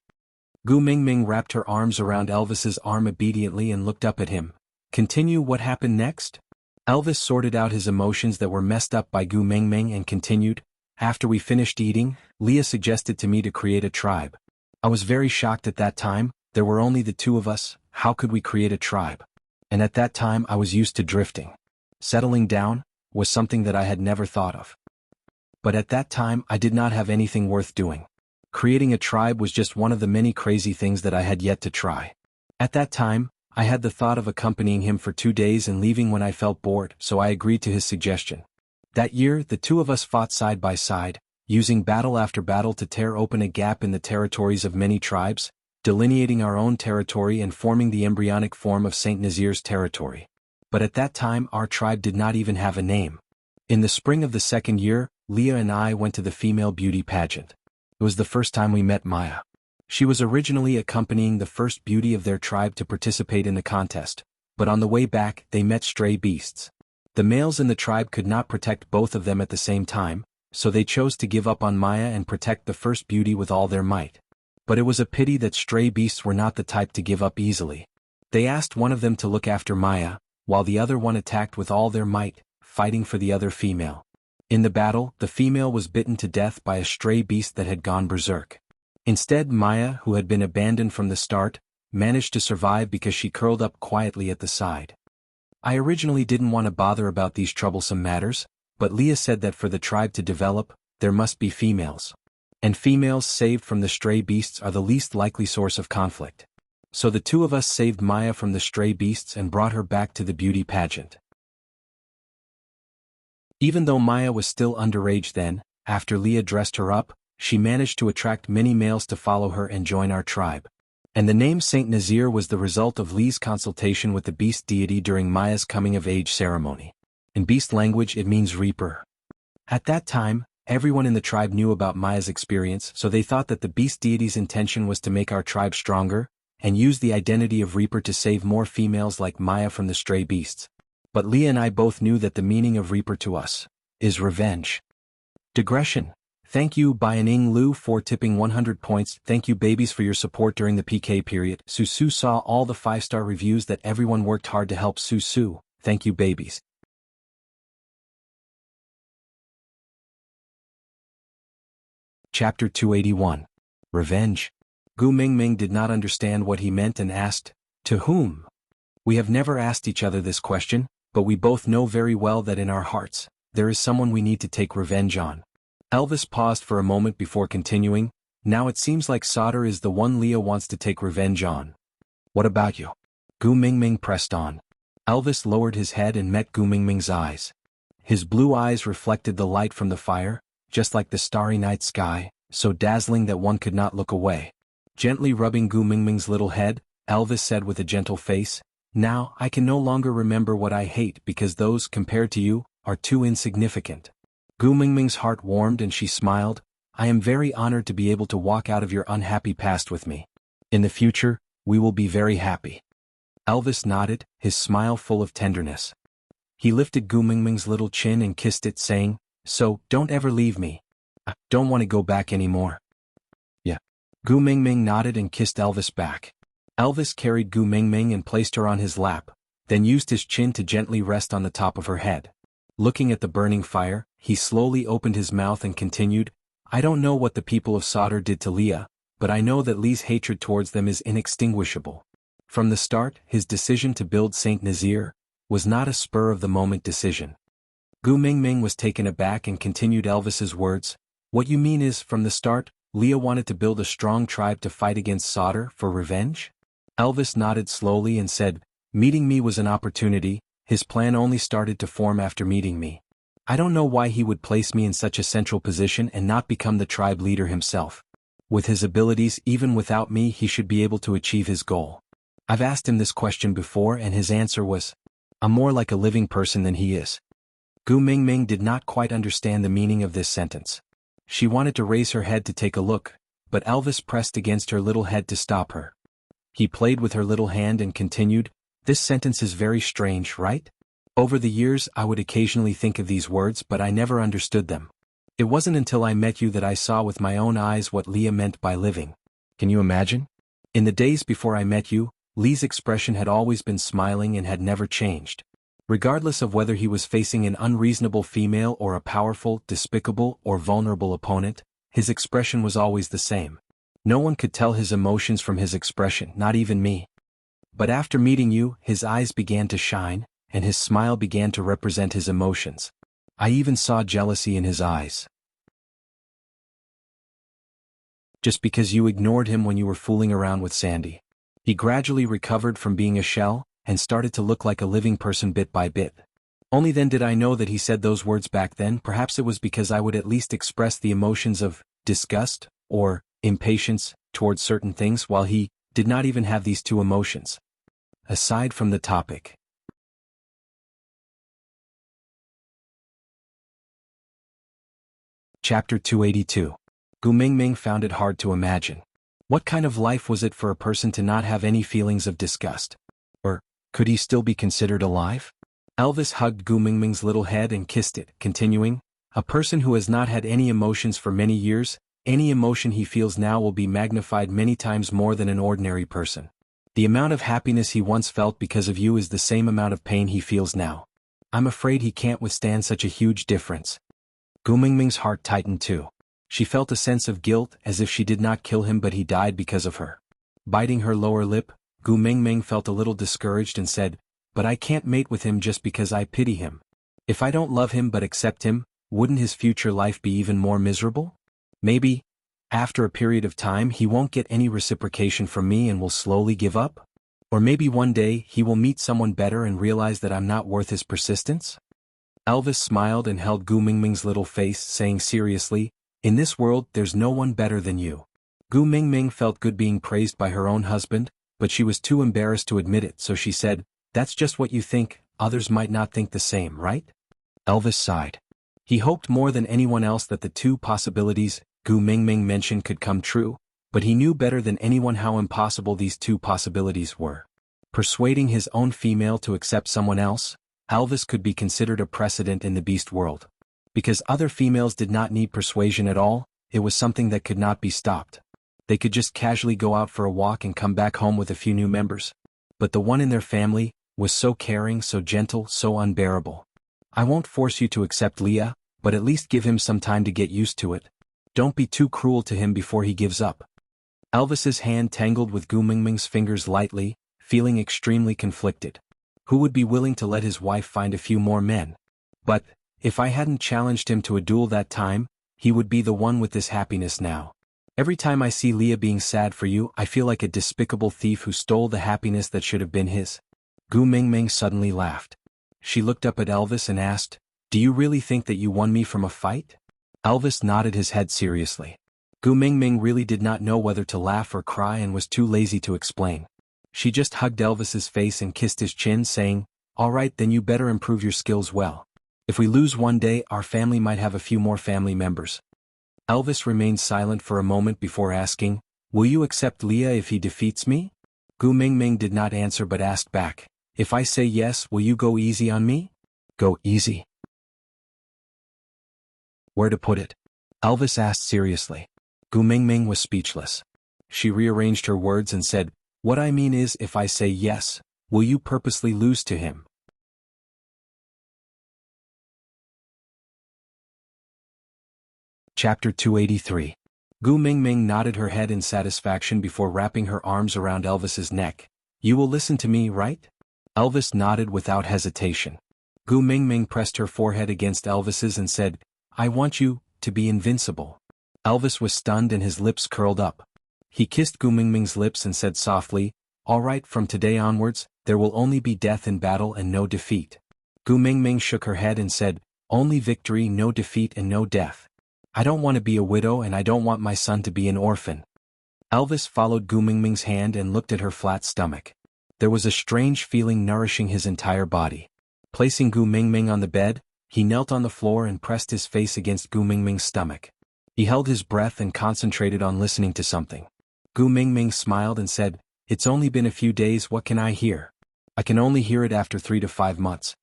Gu Mingming wrapped her arms around Elvis's arm obediently and looked up at him. "Continue, what happened next?" Elvis sorted out his emotions that were messed up by Gu Mingming and continued, "After we finished eating, Leah suggested to me to create a tribe. I was very shocked at that time, there were only the two of us, how could we create a tribe? And at that time I was used to drifting. Settling down was something that I had never thought of. But at that time I did not have anything worth doing. Creating a tribe was just one of the many crazy things that I had yet to try. At that time, I had the thought of accompanying him for 2 days and leaving when I felt bored, so I agreed to his suggestion. That year, the two of us fought side by side, using battle after battle to tear open a gap in the territories of many tribes, delineating our own territory and forming the embryonic form of Saint Nazir's territory. But at that time our tribe did not even have a name. In the spring of the 2nd year, Leah and I went to the female beauty pageant. It was the first time we met Maya. She was originally accompanying the first beauty of their tribe to participate in the contest, but on the way back they met stray beasts. The males in the tribe could not protect both of them at the same time, so they chose to give up on Maya and protect the first beauty with all their might. But it was a pity that stray beasts were not the type to give up easily. They asked one of them to look after Maya, while the other one attacked with all their might, fighting for the other female. In the battle, the female was bitten to death by a stray beast that had gone berserk. Instead, Maya, who had been abandoned from the start, managed to survive because she curled up quietly at the side. I originally didn't want to bother about these troublesome matters, but Leah said that for the tribe to develop, there must be females. And females saved from the stray beasts are the least likely source of conflict. So the two of us saved Maya from the stray beasts and brought her back to the beauty pageant. Even though Maya was still underage then, after Leah dressed her up, she managed to attract many males to follow her and join our tribe. And the name Saint Nazir was the result of Lee's consultation with the beast deity during Maya's coming-of-age ceremony. In beast language it means reaper. At that time, everyone in the tribe knew about Maya's experience, so they thought that the beast deity's intention was to make our tribe stronger, and use the identity of reaper to save more females like Maya from the stray beasts. But Leah and I both knew that the meaning of reaper to us is revenge. Digression. Thank you Bianing Lu for tipping 100 points. Thank you babies for your support during the PK period. Susu saw all the 5-star reviews that everyone worked hard to help Susu. Thank you babies. Chapter 281. Revenge? Gu Mingming did not understand what he meant and asked, to whom? We have never asked each other this question, but we both know very well that in our hearts, there is someone we need to take revenge on. Elvis paused for a moment before continuing, now it seems like Sauter is the one Leah wants to take revenge on. What about you? Gu Mingming pressed on. Elvis lowered his head and met Gu Mingming's eyes. His blue eyes reflected the light from the fire, just like the starry night sky, so dazzling that one could not look away. Gently rubbing Gu Mingming's little head, Elvis said with a gentle face, now I can no longer remember what I hate because those, compared to you, are too insignificant. Gu Mingming's heart warmed and she smiled, I am very honored to be able to walk out of your unhappy past with me. In the future, we will be very happy. Elvis nodded, his smile full of tenderness. He lifted Gu Mingming's little chin and kissed it, saying, so, don't ever leave me. I don't want to go back anymore. Yeah. Gu Mingming nodded and kissed Elvis back. Elvis carried Gu Mingming and placed her on his lap, then used his chin to gently rest on the top of her head. Looking at the burning fire, he slowly opened his mouth and continued, I don't know what the people of Sauter did to Leah, but I know that Lee's hatred towards them is inextinguishable. From the start, his decision to build Saint Nazir was not a spur-of-the-moment decision. Gu Mingming was taken aback and continued Elvis's words, what you mean is, from the start, Leah wanted to build a strong tribe to fight against Sauter for revenge? Elvis nodded slowly and said, meeting me was an opportunity, his plan only started to form after meeting me. I don't know why he would place me in such a central position and not become the tribe leader himself. With his abilities, even without me, he should be able to achieve his goal. I've asked him this question before and his answer was, I'm more like a living person than he is. Gu Mingming did not quite understand the meaning of this sentence. She wanted to raise her head to take a look, but Elvis pressed against her little head to stop her. He played with her little hand and continued, this sentence is very strange, right? Over the years I would occasionally think of these words but I never understood them. It wasn't until I met you that I saw with my own eyes what Leah meant by living. Can you imagine? In the days before I met you, Lee's expression had always been smiling and had never changed. Regardless of whether he was facing an unreasonable female or a powerful, despicable, or vulnerable opponent, his expression was always the same. No one could tell his emotions from his expression, not even me. But after meeting you, his eyes began to shine, and his smile began to represent his emotions. I even saw jealousy in his eyes. Just because you ignored him when you were fooling around with Sandy. He gradually recovered from being a shell, and started to look like a living person bit by bit. Only then did I know that he said those words back then. Perhaps it was because I would at least express the emotions of disgust, or impatience, towards certain things while he did not even have these two emotions. Aside from the topic. Chapter 282. Gu Mingming found it hard to imagine. What kind of life was it for a person to not have any feelings of disgust? Or, could he still be considered alive? Elvis hugged Gu Mingming's little head and kissed it, continuing, a person who has not had any emotions for many years, any emotion he feels now will be magnified many times more than an ordinary person. The amount of happiness he once felt because of you is the same amount of pain he feels now. I'm afraid he can't withstand such a huge difference. Gu Mingming's heart tightened too. She felt a sense of guilt as if she did not kill him but he died because of her. Biting her lower lip, Gu Mingming felt a little discouraged and said, but I can't mate with him just because I pity him. If I don't love him but accept him, wouldn't his future life be even more miserable? Maybe, after a period of time he won't get any reciprocation from me and will slowly give up? Or maybe one day he will meet someone better and realize that I'm not worth his persistence? Elvis smiled and held Gu Mingming's little face, saying seriously, in this world there's no one better than you. Gu Mingming felt good being praised by her own husband, but she was too embarrassed to admit it, so she said, that's just what you think, others might not think the same, right? Elvis sighed. He hoped more than anyone else that the two possibilities Gu Mingming mentioned could come true, but he knew better than anyone how impossible these two possibilities were. Persuading his own female to accept someone else, Elvis could be considered a precedent in the beast world. Because other females did not need persuasion at all, it was something that could not be stopped. They could just casually go out for a walk and come back home with a few new members. But the one in their family was so caring, so gentle, so unbearable. I won't force you to accept Leah, but at least give him some time to get used to it. Don't be too cruel to him before he gives up. Elvis's hand tangled with Gu Mingming's fingers lightly, feeling extremely conflicted. Who would be willing to let his wife find a few more men? But, if I hadn't challenged him to a duel that time, he would be the one with this happiness now. Every time I see Leah being sad for you, I feel like a despicable thief who stole the happiness that should have been his. Gu Mingming suddenly laughed. She looked up at Elvis and asked, "Do you really think that you won me from a fight?" Elvis nodded his head seriously. Gu Mingming really did not know whether to laugh or cry and was too lazy to explain. She just hugged Elvis's face and kissed his chin, saying, "All right, then you better improve your skills well. If we lose one day, our family might have a few more family members." Elvis remained silent for a moment before asking, "Will you accept Leah if he defeats me?" Gu Mingming did not answer but asked back, "If I say yes, will you go easy on me?" "Go easy?" Where to put it? Elvis asked seriously. Gu Mingming was speechless. She rearranged her words and said, "What I mean is, if I say yes, will you purposely lose to him?" Chapter 283. Gu Mingming nodded her head in satisfaction before wrapping her arms around Elvis's neck. "You will listen to me, right?" Elvis nodded without hesitation. Gu Mingming pressed her forehead against Elvis's and said, "I want you to be invincible." Elvis was stunned and his lips curled up. He kissed Gu Mingming's lips and said softly, "All right, from today onwards, there will only be death in battle and no defeat." Gu Mingming shook her head and said, "Only victory, no defeat and no death. I don't want to be a widow and I don't want my son to be an orphan." Elvis followed Gu Mingming's hand and looked at her flat stomach. There was a strange feeling nourishing his entire body. Placing Gu Mingming on the bed, he knelt on the floor and pressed his face against Gu Mingming's stomach. He held his breath and concentrated on listening to something. Gu Mingming smiled and said, "It's only been a few days, what can I hear? I can only hear it after 3 to 5 months.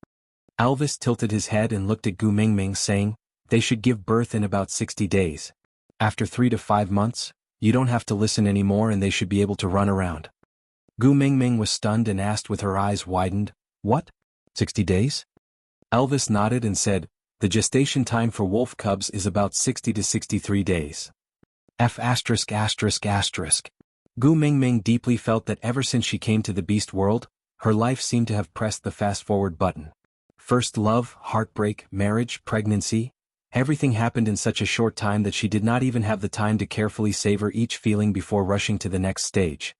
Elvis tilted his head and looked at Gu Mingming, saying, "They should give birth in about 60 days. After 3 to 5 months, you don't have to listen anymore and they should be able to run around." Gu Mingming was stunned and asked with her eyes widened, "What? 60 days?" Elvis nodded and said, "The gestation time for wolf cubs is about 60 to 63 days. F******. Gu Mingming deeply felt that ever since she came to the beast world, her life seemed to have pressed the fast-forward button. First love, heartbreak, marriage, pregnancy. Everything happened in such a short time that she did not even have the time to carefully savor each feeling before rushing to the next stage.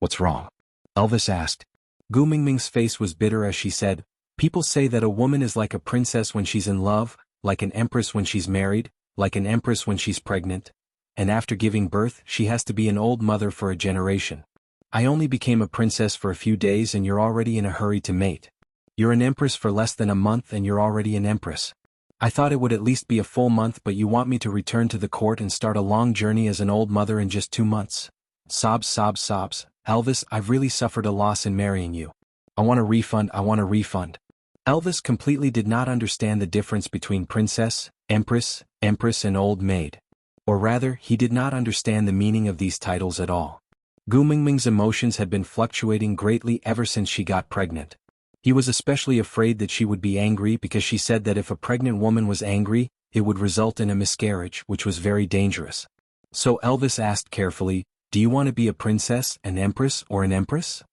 "What's wrong?" Elvis asked. Gu Mingming's face was bitter as she said, "People say that a woman is like a princess when she's in love, like an empress when she's married, like an empress when she's pregnant. And after giving birth, she has to be an old mother for a generation. I only became a princess for a few days and you're already in a hurry to mate. You're an empress for less than a month and you're already an empress. I thought it would at least be a full month, but you want me to return to the court and start a long journey as an old mother in just 2 months. Sobs, sobs, sobs. Elvis, I've really suffered a loss in marrying you. I want a refund, I want a refund." Elvis completely did not understand the difference between princess, empress, and old maid. Or rather, he did not understand the meaning of these titles at all. Gu Mingming's emotions had been fluctuating greatly ever since she got pregnant. He was especially afraid that she would be angry because she said that if a pregnant woman was angry, it would result in a miscarriage, which was very dangerous. So Elvis asked carefully, "Do you want to be a princess, an empress, or an empress?"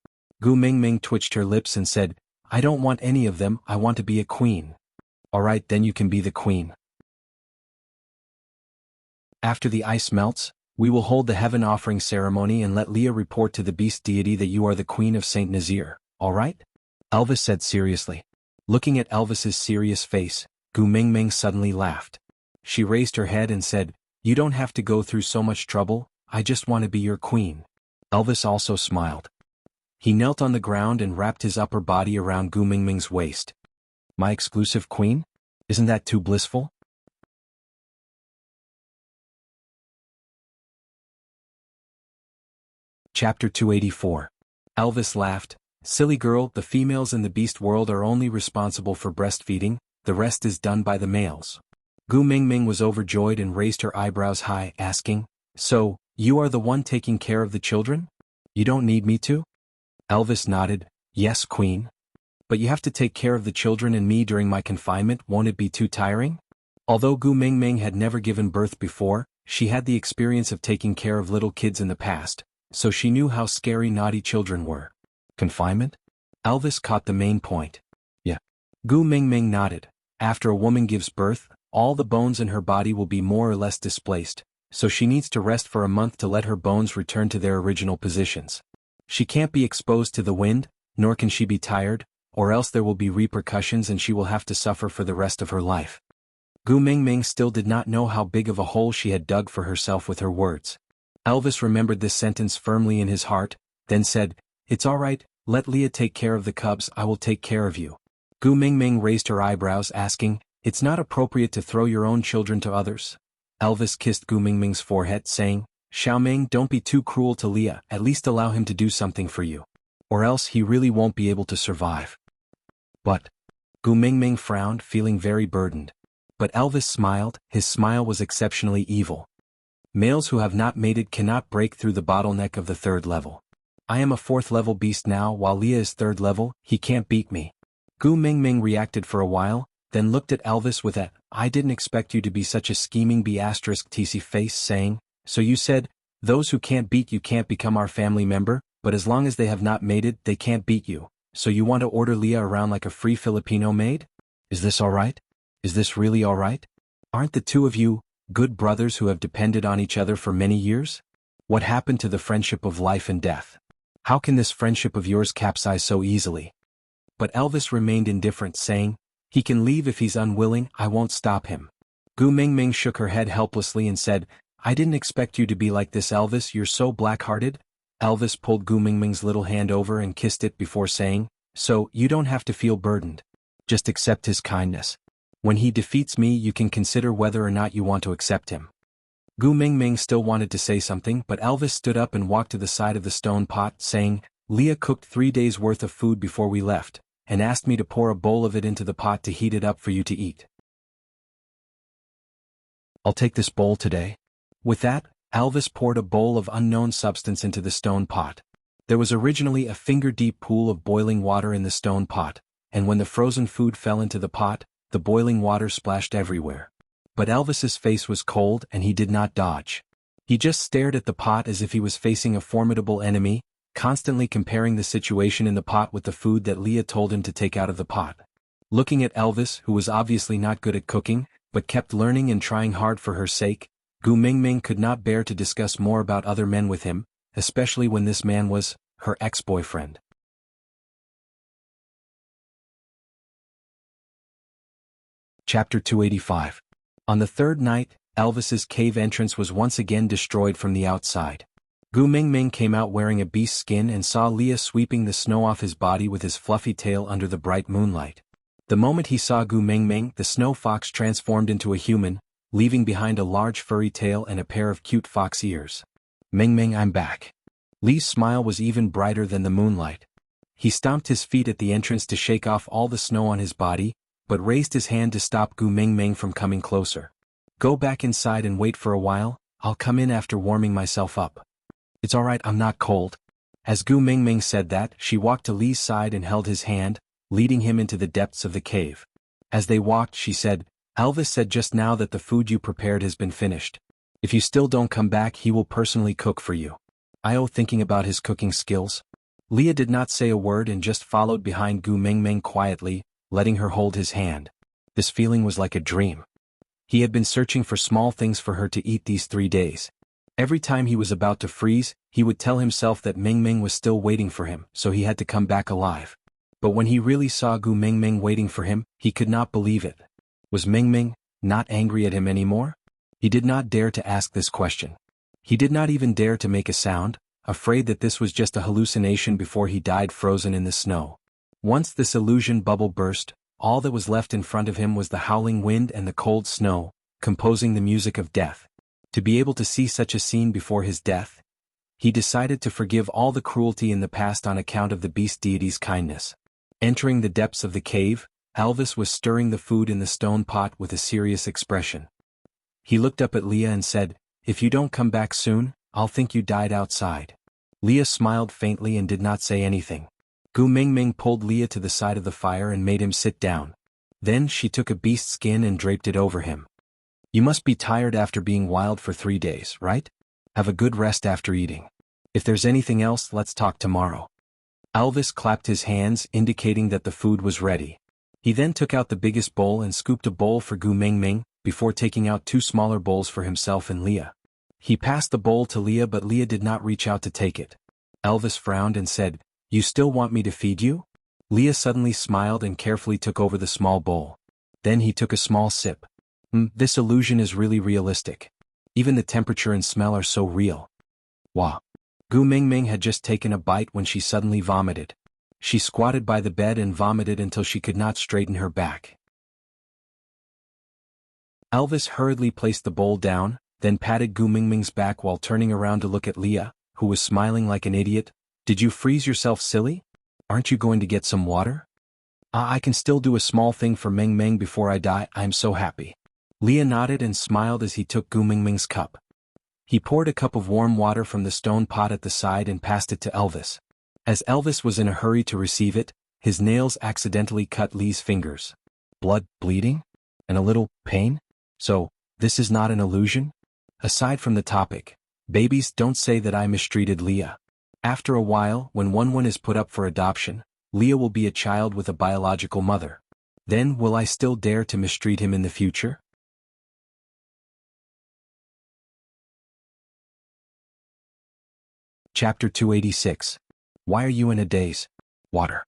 Gu Mingming twitched her lips and said, "I don't want any of them, I want to be a queen." "All right, then you can be the queen. After the ice melts, we will hold the heaven offering ceremony and let Leah report to the beast deity that you are the queen of Saint Nazir, all right?" Elvis said seriously. Looking at Elvis's serious face, Gu Mingming suddenly laughed. She raised her head and said, "You don't have to go through so much trouble, I just want to be your queen." Elvis also smiled. He knelt on the ground and wrapped his upper body around Gu Mingming's waist. "My exclusive queen? Isn't that too blissful?" Chapter 284. Elvis laughed. "Silly girl, the females in the beast world are only responsible for breastfeeding, the rest is done by the males." Gu Mingming was overjoyed and raised her eyebrows high, asking, "So, you are the one taking care of the children? You don't need me to?" Elvis nodded, "Yes, queen. But you have to take care of the children and me during my confinement, won't it be too tiring?" Although Gu Mingming had never given birth before, She had the experience of taking care of little kids in the past, so she knew how scary naughty children were. Confinement? Elvis caught the main point. Yeah. Gu Mingming nodded. After a woman gives birth, all the bones in her body will be more or less displaced, so she needs to rest for a month to let her bones return to their original positions. She can't be exposed to the wind, nor can she be tired, or else there will be repercussions and she will have to suffer for the rest of her life. Gu Mingming still did not know how big of a hole she had dug for herself with her words. Elvis remembered this sentence firmly in his heart, then said, "It's all right, let Leah take care of the cubs, I will take care of you." Gu Mingming raised her eyebrows asking, "It's not appropriate to throw your own children to others?" Elvis kissed Gu Mingming's forehead saying, "Xiaoming, don't be too cruel to Leah, at least allow him to do something for you. Or else he really won't be able to survive." But Gu Mingming frowned, feeling very burdened. But Elvis smiled, his smile was exceptionally evil. "Males who have not mated cannot break through the bottleneck of the 3rd level. I am a 4th level beast now while Leah is 3rd level, he can't beat me." Gu Mingming reacted for a while, then looked at Elvis with a, "I didn't expect you to be such a scheming B*TC face," saying, "So you said, those who can't beat you can't become our family member, but as long as they have not mated, they can't beat you. So you want to order Leah around like a free Filipino maid? Is this alright? Is this really alright? Aren't the two of you good brothers who have depended on each other for many years? What happened to the friendship of life and death? How can this friendship of yours capsize so easily?" But Elvis remained indifferent, saying, "He can leave if he's unwilling, I won't stop him." Gu Mingming shook her head helplessly and said, "I didn't expect you to be like this, Elvis, you're so black-hearted." Elvis pulled Gu Mingming's little hand over and kissed it before saying, "So, you don't have to feel burdened. Just accept his kindness. When he defeats me you can consider whether or not you want to accept him." Gu Mingming still wanted to say something, but Elvis stood up and walked to the side of the stone pot, saying, "Leah cooked 3 days' worth of food before we left, and asked me to pour a bowl of it into the pot to heat it up for you to eat. I'll take this bowl today." With that, Elvis poured a bowl of unknown substance into the stone pot. There was originally a finger-deep pool of boiling water in the stone pot, and when the frozen food fell into the pot, the boiling water splashed everywhere. But Elvis's face was cold and he did not dodge. He just stared at the pot as if he was facing a formidable enemy, constantly comparing the situation in the pot with the food that Leah told him to take out of the pot. Looking at Elvis, who was obviously not good at cooking, but kept learning and trying hard for her sake, Gu Mingming could not bear to discuss more about other men with him, especially when this man was her ex-boyfriend. Chapter 285. On the 3rd night, Elvis's cave entrance was once again destroyed from the outside. Gu Mingming came out wearing a beast skin and saw Leah sweeping the snow off his body with his fluffy tail under the bright moonlight. The moment he saw Gu Mingming, the snow fox transformed into a human, leaving behind a large furry tail and a pair of cute fox ears. "Mingming, I'm back." Lee's smile was even brighter than the moonlight. He stomped his feet at the entrance to shake off all the snow on his body, but raised his hand to stop Gu Mingming from coming closer. "Go back inside and wait for a while, I'll come in after warming myself up." "It's alright, I'm not cold." As Gu Mingming said that, she walked to Lee's side and held his hand, leading him into the depths of the cave. As they walked, she said, "Elvis said just now that the food you prepared has been finished. If you still don't come back, he will personally cook for you." Io thinking about his cooking skills. Leah did not say a word and just followed behind Gu Mingming quietly, letting her hold his hand. This feeling was like a dream. He had been searching for small things for her to eat these 3 days. Every time he was about to freeze, he would tell himself that Mingming was still waiting for him, so he had to come back alive. But when he really saw Gu Mingming waiting for him, he could not believe it. Was Mingming not angry at him anymore? He did not dare to ask this question. He did not even dare to make a sound, afraid that this was just a hallucination before he died frozen in the snow. Once this illusion bubble burst, all that was left in front of him was the howling wind and the cold snow, composing the music of death. To be able to see such a scene before his death, he decided to forgive all the cruelty in the past on account of the beast deity's kindness. Entering the depths of the cave, Elvis was stirring the food in the stone pot with a serious expression. He looked up at Leah and said, "If you don't come back soon, I'll think you died outside." Leah smiled faintly and did not say anything. Gu Mingming pulled Leah to the side of the fire and made him sit down. Then she took a beast skin and draped it over him. You must be tired after being wild for 3 days, right? Have a good rest after eating. If there's anything else, let's talk tomorrow. Elvis clapped his hands, indicating that the food was ready. He then took out the biggest bowl and scooped a bowl for Gu Mingming, before taking out 2 smaller bowls for himself and Leah. He passed the bowl to Leah, but Leah did not reach out to take it. Elvis frowned and said, "You still want me to feed you?" Leah suddenly smiled and carefully took over the small bowl. Then he took a small sip. This illusion is really realistic. Even the temperature and smell are so real. Wow. Gu Mingming had just taken a bite when she suddenly vomited. She squatted by the bed and vomited until she could not straighten her back. Elvis hurriedly placed the bowl down, then patted Gu Mingming's back while turning around to look at Leah, who was smiling like an idiot. "Did you freeze yourself, silly? Aren't you going to get some water?" I can still do a small thing for Ming Ming before I die. I'm so happy." Leah nodded and smiled as he took Gu Mingming's cup. He poured a cup of warm water from the stone pot at the side and passed it to Elvis. As Elvis was in a hurry to receive it, his nails accidentally cut Lee's fingers. Blood, bleeding? And a little pain? So, this is not an illusion? Aside from the topic, babies, don't say that I mistreated Leah. After a while, when one is put up for adoption, Leah will be a child with a biological mother. Then will I still dare to mistreat him in the future? Chapter 286. Why are you in a daze? Water.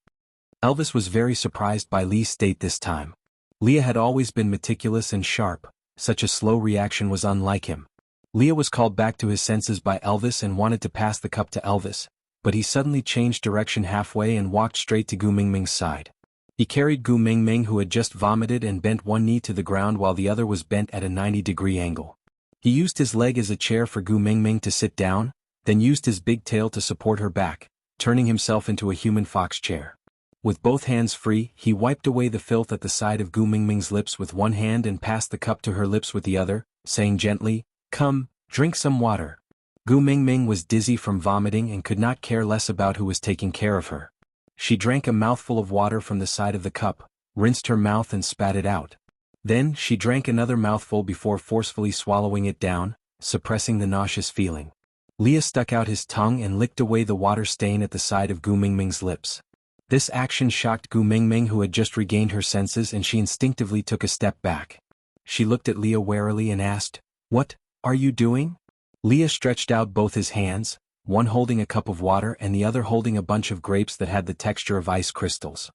Elvis was very surprised by Lee's state this time. Leah had always been meticulous and sharp. Such a slow reaction was unlike him. Leah was called back to his senses by Elvis and wanted to pass the cup to Elvis, but he suddenly changed direction halfway and walked straight to Gu Mingming's side. He carried Gu Mingming, who had just vomited, and bent one knee to the ground while the other was bent at a 90-degree angle. He used his leg as a chair for Gu Mingming to sit down, then used his big tail to support her back, turning himself into a human fox chair. With both hands free, he wiped away the filth at the side of Gu Mingming's lips with one hand and passed the cup to her lips with the other, saying gently, "Come, drink some water." Gu Mingming was dizzy from vomiting and could not care less about who was taking care of her. She drank a mouthful of water from the side of the cup, rinsed her mouth and spat it out. Then she drank another mouthful before forcefully swallowing it down, suppressing the nauseous feeling. Leah stuck out his tongue and licked away the water stain at the side of Gu Mingming's lips. This action shocked Gu Mingming, who had just regained her senses, and she instinctively took a step back. She looked at Leah warily and asked, "What are you doing?" Leah stretched out both his hands, one holding a cup of water and the other holding a bunch of grapes that had the texture of ice crystals.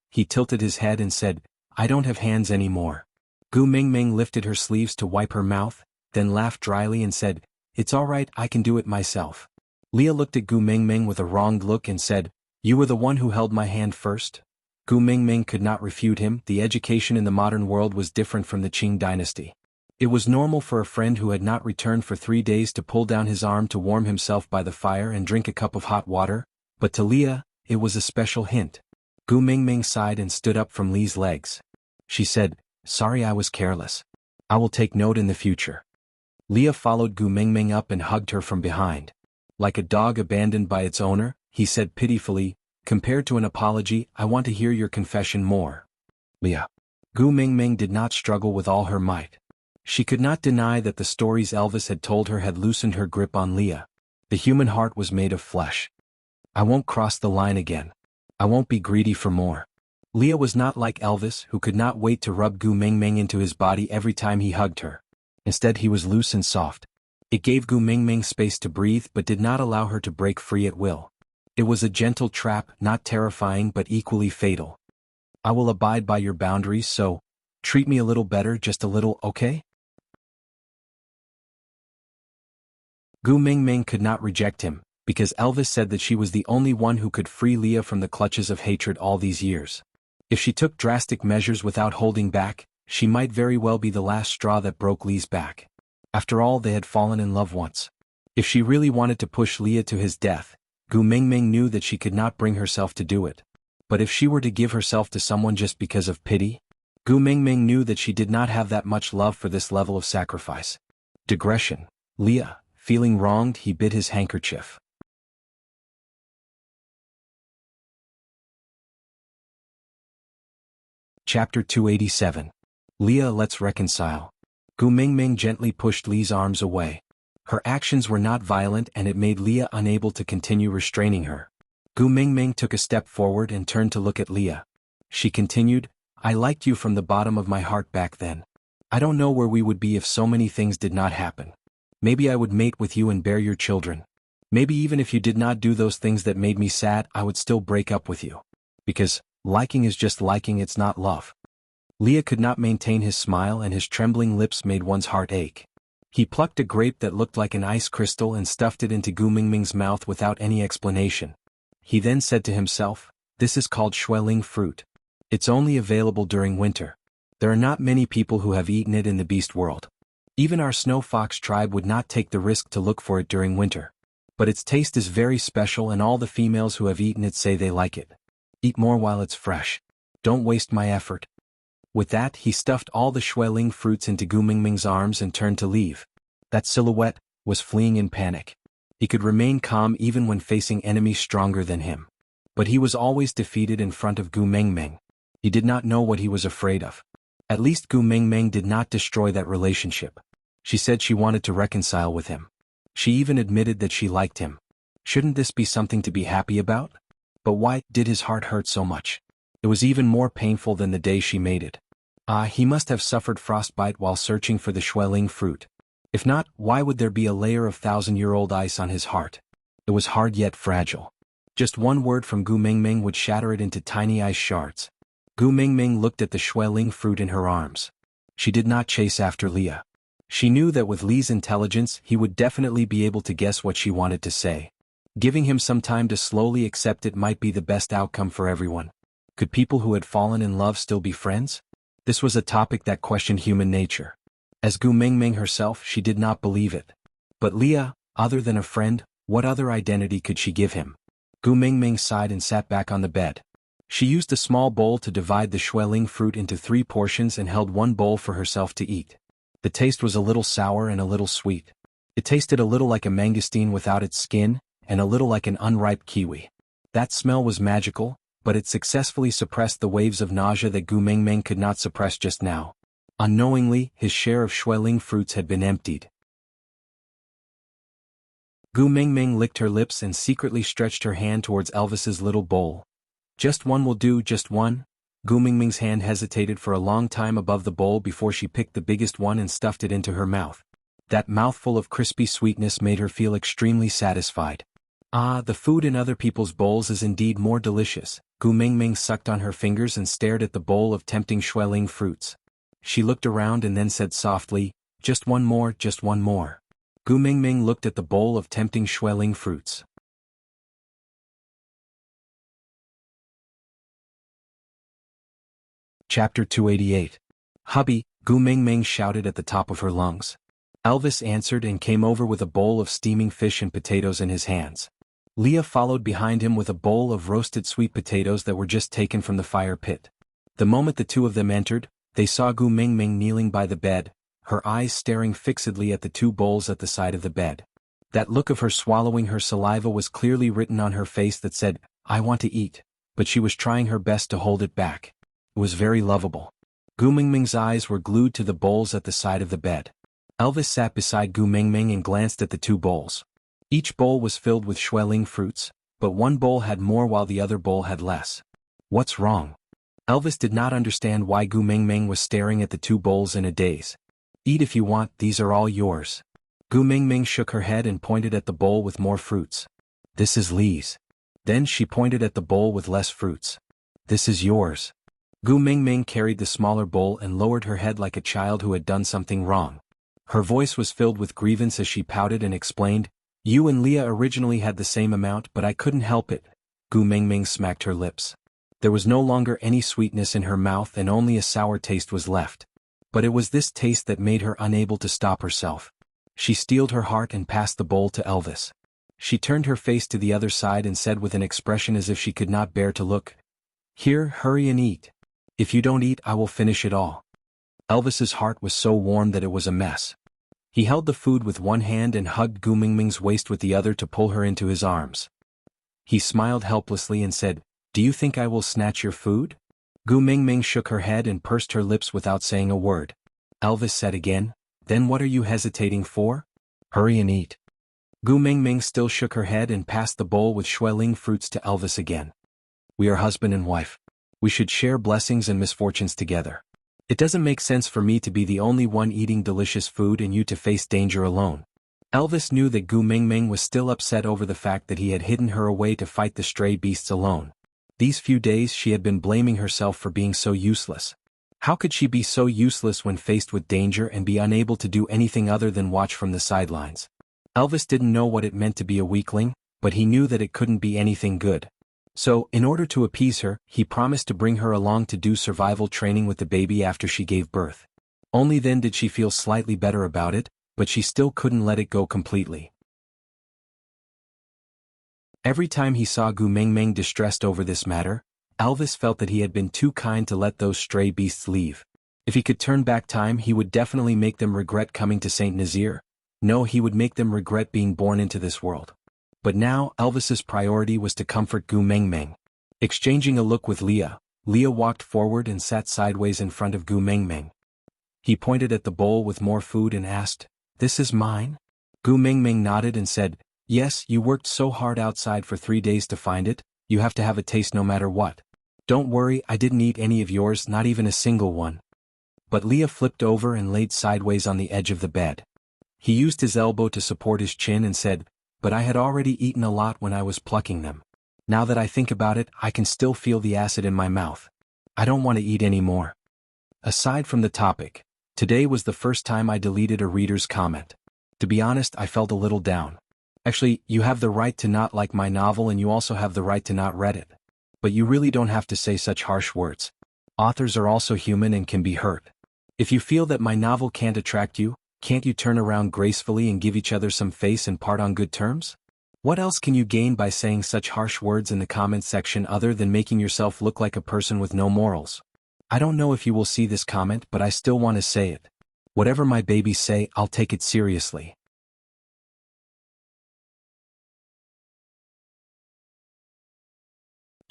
He tilted his head and said, "I don't have hands anymore." Gu Mingming lifted her sleeves to wipe her mouth, then laughed dryly and said, "It's all right, I can do it myself." Leah looked at Gu Mingming with a wronged look and said, "You were the one who held my hand first?" Gu Mingming could not refute him. The education in the modern world was different from the Qing dynasty. It was normal for a friend who had not returned for 3 days to pull down his arm to warm himself by the fire and drink a cup of hot water, but to Leah, it was a special hint. Gu Mingming sighed and stood up from Lee's legs. She said, "Sorry, I was careless. I will take note in the future." Leah followed Gu Mingming up and hugged her from behind. Like a dog abandoned by its owner, he said pitifully, "Compared to an apology, I want to hear your confession more." Leah. Gu Mingming did not struggle with all her might. She could not deny that the stories Elvis had told her had loosened her grip on Leah. The human heart was made of flesh. "I won't cross the line again. I won't be greedy for more." Leah was not like Elvis, who could not wait to rub Gu Mingming into his body every time he hugged her. Instead, he was loose and soft. It gave Gu Mingming space to breathe but did not allow her to break free at will. It was a gentle trap, not terrifying but equally fatal. "I will abide by your boundaries, so treat me a little better, just a little, okay?" Gu Mingming could not reject him, because Elvis said that she was the only one who could free Leah from the clutches of hatred all these years. If she took drastic measures without holding back, she might very well be the last straw that broke Lee's back. After all, they had fallen in love once. If she really wanted to push Leah to his death, Gu Mingming knew that she could not bring herself to do it. But if she were to give herself to someone just because of pity, Gu Mingming knew that she did not have that much love for this level of sacrifice. Digression. Leah. Feeling wronged, he bit his handkerchief. Chapter 287. Leah, let's reconcile. Gu Mingming gently pushed Li's arms away. Her actions were not violent and it made Leah unable to continue restraining her. Gu Mingming took a step forward and turned to look at Leah. She continued, I liked you from the bottom of my heart back then. I don't know where we would be if so many things did not happen. Maybe I would mate with you and bear your children. Maybe even if you did not do those things that made me sad, I would still break up with you. Because, liking is just liking, it's not love. Leah could not maintain his smile and his trembling lips made one's heart ache. He plucked a grape that looked like an ice crystal and stuffed it into Gu Mingming's mouth without any explanation. He then said to himself, this is called Xueling fruit. It's only available during winter. There are not many people who have eaten it in the beast world. Even our snow fox tribe would not take the risk to look for it during winter. But its taste is very special and all the females who have eaten it say they like it. Eat more while it's fresh. Don't waste my effort. With that, he stuffed all the Xueling fruits into Gu Mingming's arms and turned to leave. That silhouette was fleeing in panic. He could remain calm even when facing enemies stronger than him. But he was always defeated in front of Gu Mingming. He did not know what he was afraid of. At least Gu Mingming did not destroy that relationship. She said she wanted to reconcile with him. She even admitted that she liked him. Shouldn't this be something to be happy about? But why did his heart hurt so much? It was even more painful than the day she made it. He must have suffered frostbite while searching for the Xueling fruit. If not, why would there be a layer of 1,000-year-old ice on his heart? It was hard yet fragile. Just one word from Gu Mingming would shatter it into tiny ice shards. Gu Mingming looked at the Xueling fruit in her arms. She did not chase after Leah. She knew that with Li's intelligence he would definitely be able to guess what she wanted to say. Giving him some time to slowly accept it might be the best outcome for everyone. Could people who had fallen in love still be friends? This was a topic that questioned human nature. As Gu Mingming herself, she did not believe it. But Leah, other than a friend, what other identity could she give him? Gu Mingming sighed and sat back on the bed. She used a small bowl to divide the Xueling fruit into 3 portions and held one bowl for herself to eat. The taste was a little sour and a little sweet. It tasted a little like a mangosteen without its skin, and a little like an unripe kiwi. That smell was magical, but it successfully suppressed the waves of nausea that Gu Mingming could not suppress just now. Unknowingly, his share of Xueling fruits had been emptied. Gu Mingming licked her lips and secretly stretched her hand towards Elvis's little bowl. Just one will do, just one. Gu Mingming's hand hesitated for a long time above the bowl before she picked the biggest one and stuffed it into her mouth. That mouthful of crispy sweetness made her feel extremely satisfied. The food in other people's bowls is indeed more delicious. Gu Mingming sucked on her fingers and stared at the bowl of tempting Xueling fruits. She looked around and then said softly, just one more, just one more. Gu Mingming looked at the bowl of tempting Xueling fruits. Chapter 288. Hubby, Gu Mingming shouted at the top of her lungs. Elvis answered and came over with a bowl of steaming fish and potatoes in his hands. Leah followed behind him with a bowl of roasted sweet potatoes that were just taken from the fire pit. The moment the two of them entered, they saw Gu Mingming kneeling by the bed, her eyes staring fixedly at the 2 bowls at the side of the bed. That look of her swallowing her saliva was clearly written on her face that said, I want to eat, but she was trying her best to hold it back. It was very lovable. Gu Mingming's eyes were glued to the bowls at the side of the bed. Elvis sat beside Gu Mingming and glanced at the 2 bowls. Each bowl was filled with Xueling fruits, but one bowl had more while the other bowl had less. What's wrong? Elvis did not understand why Gu Mingming was staring at the 2 bowls in a daze. Eat if you want, these are all yours. Gu Mingming shook her head and pointed at the bowl with more fruits. This is Li's. Then she pointed at the bowl with less fruits. This is yours. Gu Mingming carried the smaller bowl and lowered her head like a child who had done something wrong. Her voice was filled with grievance as she pouted and explained, You and Leah originally had the same amount but I couldn't help it. Gu Mingming smacked her lips. There was no longer any sweetness in her mouth and only a sour taste was left. But it was this taste that made her unable to stop herself. She steeled her heart and passed the bowl to Elvis. She turned her face to the other side and said with an expression as if she could not bear to look, Here, hurry and eat. If you don't eat, I will finish it all. Elvis's heart was so warm that it was a mess. He held the food with one hand and hugged Gu Mingming's waist with the other to pull her into his arms. He smiled helplessly and said, Do you think I will snatch your food? Gu Mingming shook her head and pursed her lips without saying a word. Elvis said again, Then what are you hesitating for? Hurry and eat. Gu Mingming still shook her head and passed the bowl with Xueling fruits to Elvis again. We are husband and wife. We should share blessings and misfortunes together. It doesn't make sense for me to be the only one eating delicious food and you to face danger alone. Elvis knew that Gu Mingming was still upset over the fact that he had hidden her away to fight the stray beasts alone. These few days she had been blaming herself for being so useless. How could she be so useless when faced with danger and be unable to do anything other than watch from the sidelines? Elvis didn't know what it meant to be a weakling, but he knew that it couldn't be anything good. So, in order to appease her, he promised to bring her along to do survival training with the baby after she gave birth. Only then did she feel slightly better about it, but she still couldn't let it go completely. Every time he saw Gu Mingming distressed over this matter, Elvis felt that he had been too kind to let those stray beasts leave. If he could turn back time, he would definitely make them regret coming to Saint Nazaire. No, he would make them regret being born into this world. But now, Elvis's priority was to comfort Gu Mingming. Exchanging a look with Leah, Leah walked forward and sat sideways in front of Gu Mingming. He pointed at the bowl with more food and asked, "This is mine?" Gu Mingming nodded and said, "Yes, you worked so hard outside for 3 days to find it, you have to have a taste no matter what. Don't worry, I didn't eat any of yours, not even a single one." But Leah flipped over and laid sideways on the edge of the bed. He used his elbow to support his chin and said, "But I had already eaten a lot when I was plucking them. Now that I think about it, I can still feel the acid in my mouth. I don't want to eat any more." Aside from the topic, today was the first time I deleted a reader's comment. To be honest, I felt a little down. Actually, you have the right to not like my novel and you also have the right to not read it. But you really don't have to say such harsh words. Authors are also human and can be hurt. If you feel that my novel can't attract you, can't you turn around gracefully and give each other some face and part on good terms? What else can you gain by saying such harsh words in the comments section other than making yourself look like a person with no morals? I don't know if you will see this comment, but I still want to say it. Whatever my babies say, I'll take it seriously.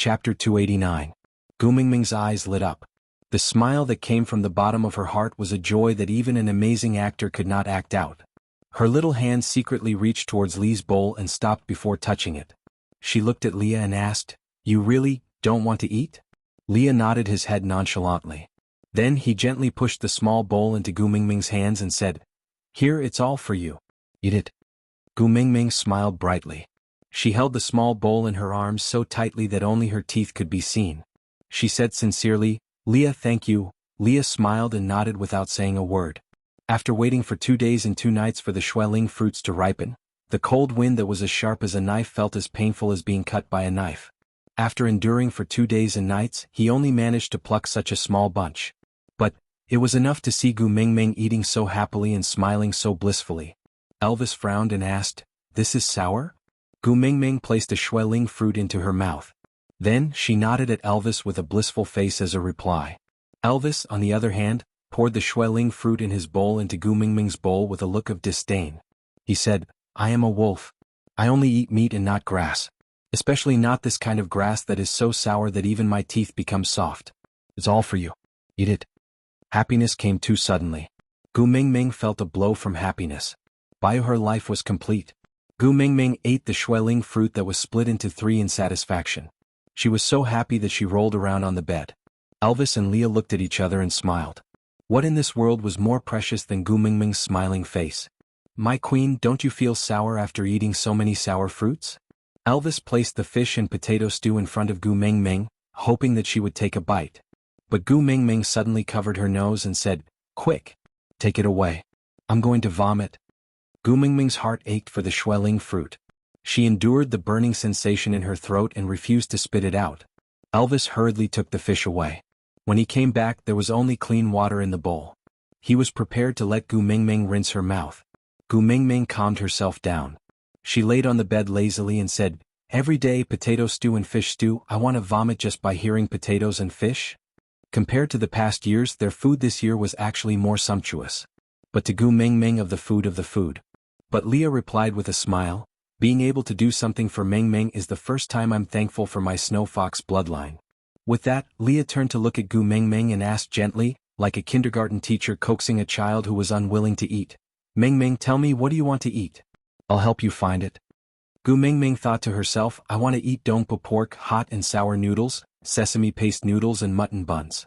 Chapter 289. Gu Mingming's eyes lit up. The smile that came from the bottom of her heart was a joy that even an amazing actor could not act out. Her little hand secretly reached towards Lee's bowl and stopped before touching it. She looked at Leah and asked, "You really don't want to eat?" Leah nodded his head nonchalantly. Then he gently pushed the small bowl into Gu Mingming's hands and said, "Here, it's all for you. Eat it." Gu Mingming smiled brightly. She held the small bowl in her arms so tightly that only her teeth could be seen. She said sincerely, "Leah, thank you." Leah smiled and nodded without saying a word. After waiting for 2 days and 2 nights for the Xueling fruits to ripen, the cold wind that was as sharp as a knife felt as painful as being cut by a knife. After enduring for 2 days and nights, he only managed to pluck such a small bunch. But it was enough to see Gu Mingming eating so happily and smiling so blissfully. Elvis frowned and asked, "This is sour?" Gu Mingming placed a Xueling fruit into her mouth. Then she nodded at Elvis with a blissful face as a reply. Elvis, on the other hand, poured the Xueling fruit in his bowl into Gu Mingming's bowl with a look of disdain. He said, "I am a wolf. I only eat meat and not grass. Especially not this kind of grass that is so sour that even my teeth become soft. It's all for you. Eat it." Happiness came too suddenly. Gu Mingming felt a blow from happiness. Her life was complete. Gu Mingming ate the Xueling fruit that was split into 3 in satisfaction. She was so happy that she rolled around on the bed. Elvis and Leah looked at each other and smiled. What in this world was more precious than Gu Mingming's smiling face? "My queen, don't you feel sour after eating so many sour fruits?" Elvis placed the fish and potato stew in front of Gu Mingming, hoping that she would take a bite. But Gu Mingming suddenly covered her nose and said, "Quick! Take it away. I'm going to vomit." Gu Mingming's heart ached for the Xueling fruit. She endured the burning sensation in her throat and refused to spit it out. Elvis hurriedly took the fish away. When he came back, there was only clean water in the bowl. He was prepared to let Gu Mingming rinse her mouth. Gu Mingming calmed herself down. She laid on the bed lazily and said, "Every day potato stew and fish stew, I want to vomit just by hearing potatoes and fish." Compared to the past years, their food this year was actually more sumptuous. But to Gu Mingming of the food. But Leah replied with a smile, "Being able to do something for Mingming is the first time I'm thankful for my snow fox bloodline." With that, Leah turned to look at Gu Mingming and asked gently, like a kindergarten teacher coaxing a child who was unwilling to eat. Ming Ming, tell me, what do you want to eat? I'll help you find it. Gu Ming Ming thought to herself, I want to eat dongpo pork, hot and sour noodles, sesame paste noodles and mutton buns.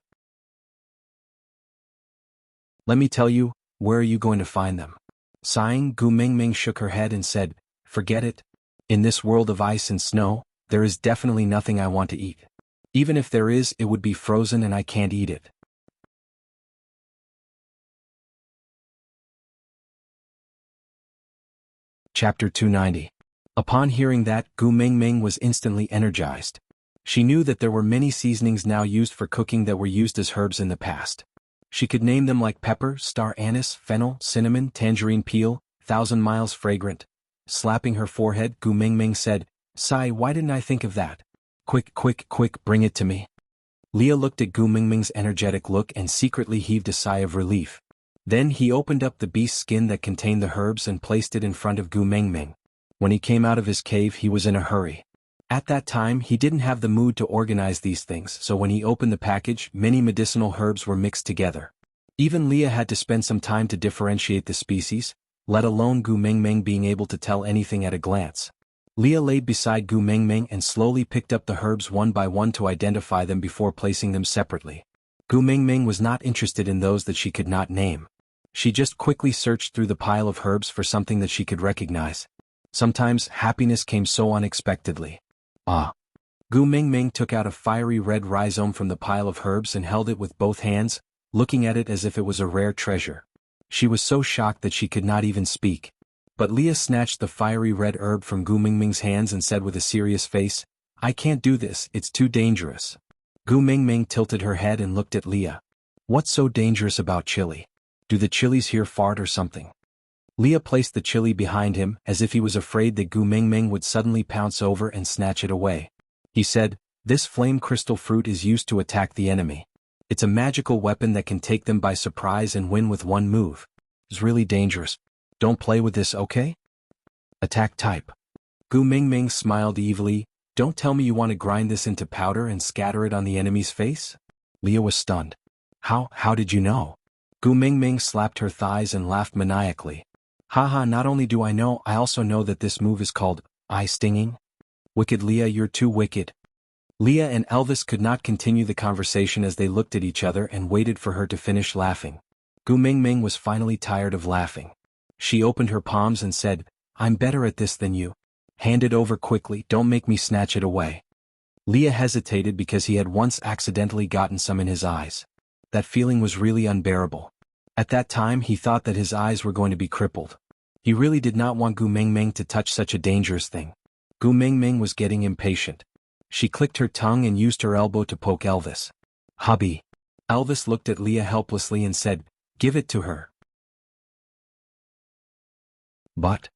Let me tell you, where are you going to find them? Sighing, Gu Ming Ming shook her head and said, forget it. In this world of ice and snow, there is definitely nothing I want to eat. Even if there is, it would be frozen and I can't eat it. Chapter 290. Upon hearing that, Gu Ming Ming was instantly energized. She knew that there were many seasonings now used for cooking that were used as herbs in the past. She could name them like pepper, star anise, fennel, cinnamon, tangerine peel, 1,000 miles fragrant. Slapping her forehead, Gu Ming Ming said, Sai, why didn't I think of that? Quick, quick, quick, bring it to me. Leah looked at Gu Ming Ming's energetic look and secretly heaved a sigh of relief. Then he opened up the beast's skin that contained the herbs and placed it in front of Gu Ming Ming. When he came out of his cave, he was in a hurry. At that time, he didn't have the mood to organize these things, so when he opened the package, many medicinal herbs were mixed together. Even Leah had to spend some time to differentiate the species, let alone Gu Ming Ming being able to tell anything at a glance. Leah laid beside Gu Ming Ming and slowly picked up the herbs one by one to identify them before placing them separately. Gu Ming Ming was not interested in those that she could not name. She just quickly searched through the pile of herbs for something that she could recognize. Sometimes, happiness came so unexpectedly. Ah! Gu Ming Ming took out a fiery red rhizome from the pile of herbs and held it with both hands, looking at it as if it was a rare treasure. She was so shocked that she could not even speak. But Leah snatched the fiery red herb from Gu Ming Ming's hands and said with a serious face, I can't do this, it's too dangerous. Gu Ming Ming tilted her head and looked at Leah. What's so dangerous about chili? Do the chilies here fart or something? Leah placed the chili behind him, as if he was afraid that Gu Ming Ming would suddenly pounce over and snatch it away. He said, this flame crystal fruit is used to attack the enemy. It's a magical weapon that can take them by surprise and win with one move. It's really dangerous. Don't play with this, okay? Attack type. Gu Ming Ming smiled evilly. Don't tell me you want to grind this into powder and scatter it on the enemy's face? Leah was stunned. How did you know? Gu Ming Ming slapped her thighs and laughed maniacally. Haha, not only do I know, I also know that this move is called eye stinging. Wicked Leah, you're too wicked. Leah and Elvis could not continue the conversation as they looked at each other and waited for her to finish laughing. Gu Ming Ming was finally tired of laughing. She opened her palms and said, I'm better at this than you. Hand it over quickly, don't make me snatch it away. Leah hesitated because he had once accidentally gotten some in his eyes. That feeling was really unbearable. At that time he thought that his eyes were going to be crippled. He really did not want Gu Ming Ming to touch such a dangerous thing. Gu Ming Ming was getting impatient. She clicked her tongue and used her elbow to poke Elvis. Hubby. Elvis looked at Leah helplessly and said, give it to her. But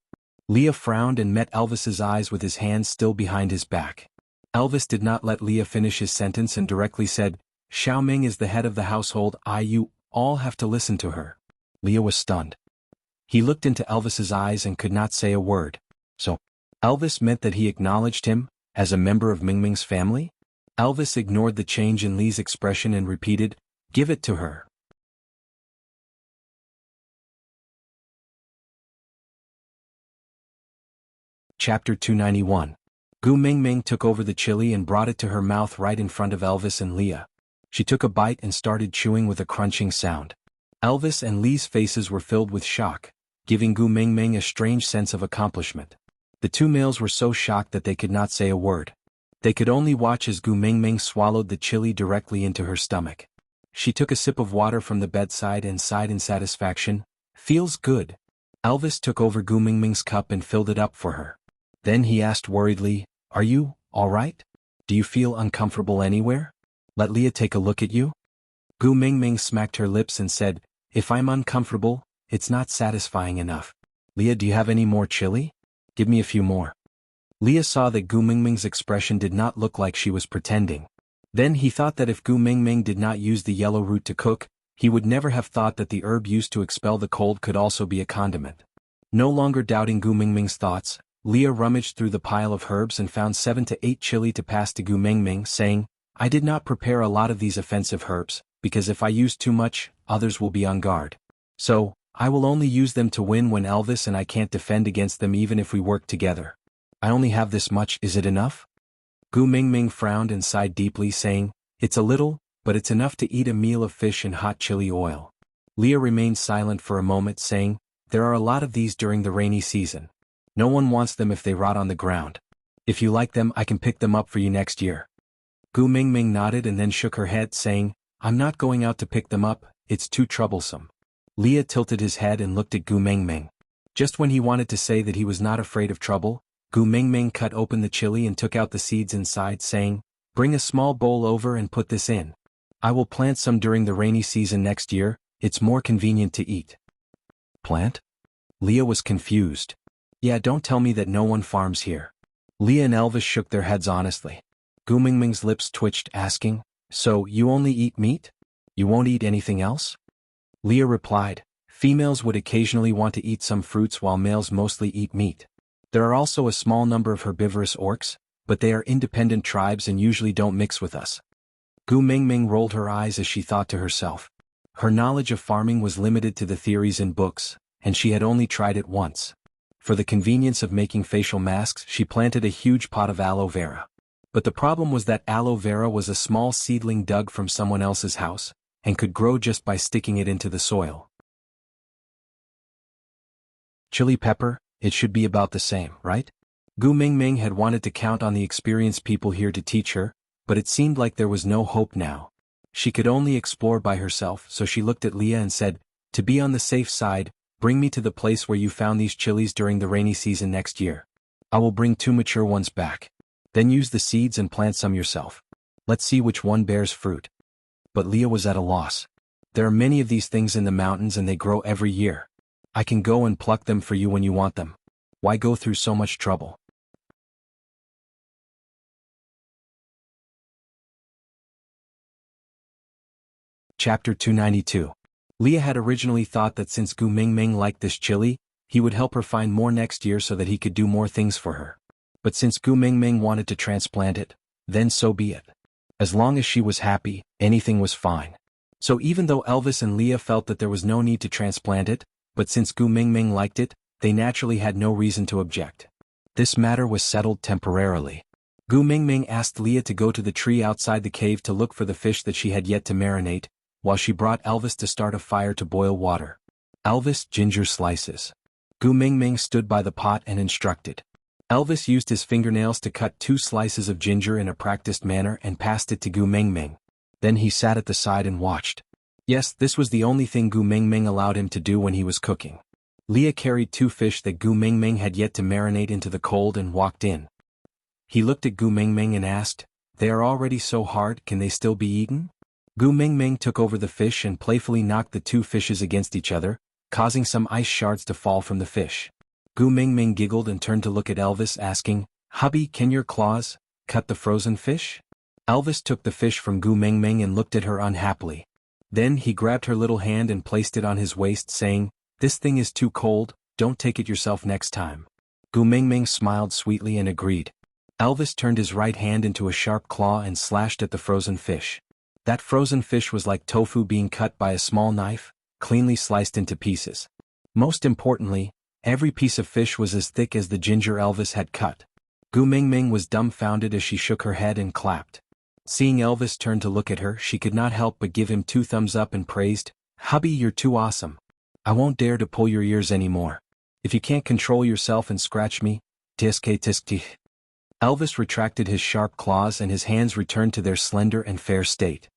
Leah frowned and met Elvis's eyes with his hands still behind his back. Elvis did not let Leah finish his sentence and directly said, Xiao Ming is the head of the household, you all have to listen to her. Leah was stunned. He looked into Elvis's eyes and could not say a word. So, Elvis meant that he acknowledged him, as a member of Ming Ming's family? Elvis ignored the change in Lee's expression and repeated, give it to her. Chapter 291. Gu Ming Ming took over the chili and brought it to her mouth right in front of Elvis and Leah. She took a bite and started chewing with a crunching sound. Elvis and Lee's faces were filled with shock, giving Gu Ming Ming a strange sense of accomplishment. The two males were so shocked that they could not say a word. They could only watch as Gu Ming Ming swallowed the chili directly into her stomach. She took a sip of water from the bedside and sighed in satisfaction. Feels good. Elvis took over Gu Ming Ming's cup and filled it up for her. Then he asked worriedly, are you all right? Do you feel uncomfortable anywhere? Let Leah take a look at you? Gu Ming Ming smacked her lips and said, if I'm uncomfortable, it's not satisfying enough. Leah, do you have any more chili? Give me a few more. Leah saw that Gu Ming Ming's expression did not look like she was pretending. Then he thought that if Gu Ming Ming did not use the yellow root to cook, he would never have thought that the herb used to expel the cold could also be a condiment. No longer doubting Gu Ming Ming's thoughts, Leah rummaged through the pile of herbs and found 7 to 8 chili to pass to Gu Ming Ming, saying, I did not prepare a lot of these offensive herbs, because if I use too much, others will be on guard. So, I will only use them to win when Elvis and I can't defend against them even if we work together. I only have this much, is it enough? Gu Mingming frowned and sighed deeply, saying, It's a little, but it's enough to eat a meal of fish and hot chili oil. Leah remained silent for a moment, saying, There are a lot of these during the rainy season. No one wants them if they rot on the ground. If you like them, I can pick them up for you next year. Gu Mingming nodded and then shook her head, saying, I'm not going out to pick them up, it's too troublesome. Leah tilted his head and looked at Gu Mingming. Just when he wanted to say that he was not afraid of trouble, Gu Mingming cut open the chili and took out the seeds inside, saying, Bring a small bowl over and put this in. I will plant some during the rainy season next year, it's more convenient to eat. Plant? Leah was confused. Yeah, don't tell me that no one farms here. Leah and Elvis shook their heads honestly. Gu Mingming's lips twitched, asking, So, you only eat meat? You won't eat anything else? Leah replied, Females would occasionally want to eat some fruits while males mostly eat meat. There are also a small number of herbivorous orcs, but they are independent tribes and usually don't mix with us. Gu Mingming rolled her eyes as she thought to herself. Her knowledge of farming was limited to the theories in books, and she had only tried it once. For the convenience of making facial masks, she planted a huge pot of aloe vera. But the problem was that aloe vera was a small seedling dug from someone else's house, and could grow just by sticking it into the soil. Chili pepper, it should be about the same, right? Gu Mingming had wanted to count on the experienced people here to teach her, but it seemed like there was no hope now. She could only explore by herself, so she looked at Leah and said, To be on the safe side, bring me to the place where you found these chilies during the rainy season next year. I will bring 2 mature ones back. Then use the seeds and plant some yourself. Let's see which one bears fruit. But Leah was at a loss. There are many of these things in the mountains and they grow every year. I can go and pluck them for you when you want them. Why go through so much trouble? Chapter 292. Leah had originally thought that since Gu Mingming liked this chili, he would help her find more next year so that he could do more things for her. But since Gu Mingming wanted to transplant it, then so be it. As long as she was happy, anything was fine. So even though Elvis and Leah felt that there was no need to transplant it, but since Gu Mingming liked it, they naturally had no reason to object. This matter was settled temporarily. Gu Mingming asked Leah to go to the tree outside the cave to look for the fish that she had yet to marinate, while she brought Elvis to start a fire to boil water. Elvis, ginger slices. Gu Mingming stood by the pot and instructed. Elvis used his fingernails to cut 2 slices of ginger in a practiced manner and passed it to Gu Mingming. Then he sat at the side and watched. Yes, this was the only thing Gu Mingming allowed him to do when he was cooking. Leah carried 2 fish that Gu Mingming had yet to marinate into the cold and walked in. He looked at Gu Mingming and asked, They are already so hard, can they still be eaten? Gu Mingming took over the fish and playfully knocked the 2 fishes against each other, causing some ice shards to fall from the fish. Gu Mingming giggled and turned to look at Elvis, asking, Hubby, can your claws cut the frozen fish? Elvis took the fish from Gu Mingming and looked at her unhappily. Then he grabbed her little hand and placed it on his waist, saying, This thing is too cold, don't take it yourself next time. Gu Mingming smiled sweetly and agreed. Elvis turned his right hand into a sharp claw and slashed at the frozen fish. That frozen fish was like tofu being cut by a small knife, cleanly sliced into pieces. Most importantly, every piece of fish was as thick as the ginger Elvis had cut. Gu Mingming was dumbfounded as she shook her head and clapped. Seeing Elvis turn to look at her, she could not help but give him 2 thumbs up and praised, Hubby, you're too awesome. I won't dare to pull your ears anymore. If you can't control yourself and scratch me, tiske tiske. Elvis retracted his sharp claws and his hands returned to their slender and fair state.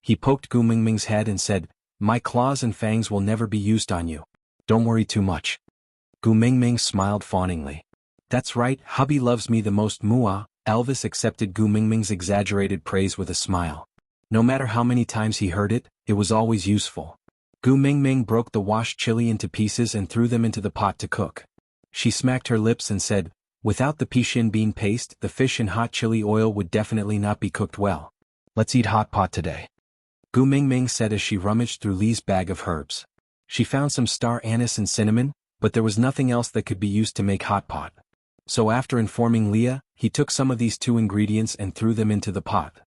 He poked Gu Mingming's head and said, My claws and fangs will never be used on you. Don't worry too much. Gu Mingming smiled fawningly. That's right, Hubby loves me the most, Mua. Elvis accepted Gu Mingming's exaggerated praise with a smile. No matter how many times he heard it, it was always useful. Gu Mingming broke the washed chili into pieces and threw them into the pot to cook. She smacked her lips and said, Without the Pishin bean paste, the fish in hot chili oil would definitely not be cooked well. Let's eat hot pot today. Gu Mingming said as she rummaged through Lee's bag of herbs. She found some star anise and cinnamon, but there was nothing else that could be used to make hot pot. So after informing Leah, he took some of these 2 ingredients and threw them into the pot.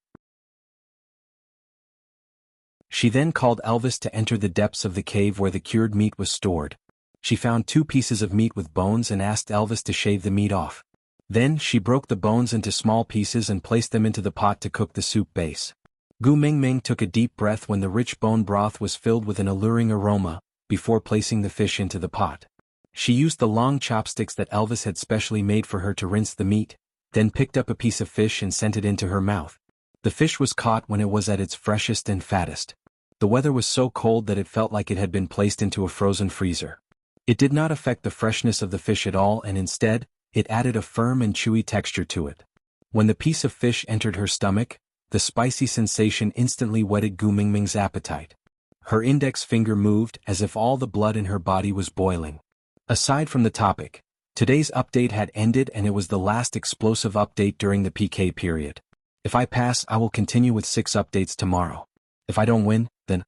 She then called Elvis to enter the depths of the cave where the cured meat was stored. She found 2 pieces of meat with bones and asked Elvis to shave the meat off. Then she broke the bones into small pieces and placed them into the pot to cook the soup base. Gu Mingming took a deep breath when the rich bone broth was filled with an alluring aroma, before placing the fish into the pot. She used the long chopsticks that Elvis had specially made for her to rinse the meat, then picked up a piece of fish and sent it into her mouth. The fish was caught when it was at its freshest and fattest. The weather was so cold that it felt like it had been placed into a frozen freezer. It did not affect the freshness of the fish at all, and instead, it added a firm and chewy texture to it. When the piece of fish entered her stomach, the spicy sensation instantly whetted Gu Mingming's appetite. Her index finger moved as if all the blood in her body was boiling. Aside from the topic, today's update had ended and it was the last explosive update during the PK period. If I pass, I will continue with 6 updates tomorrow. If I don't win, then,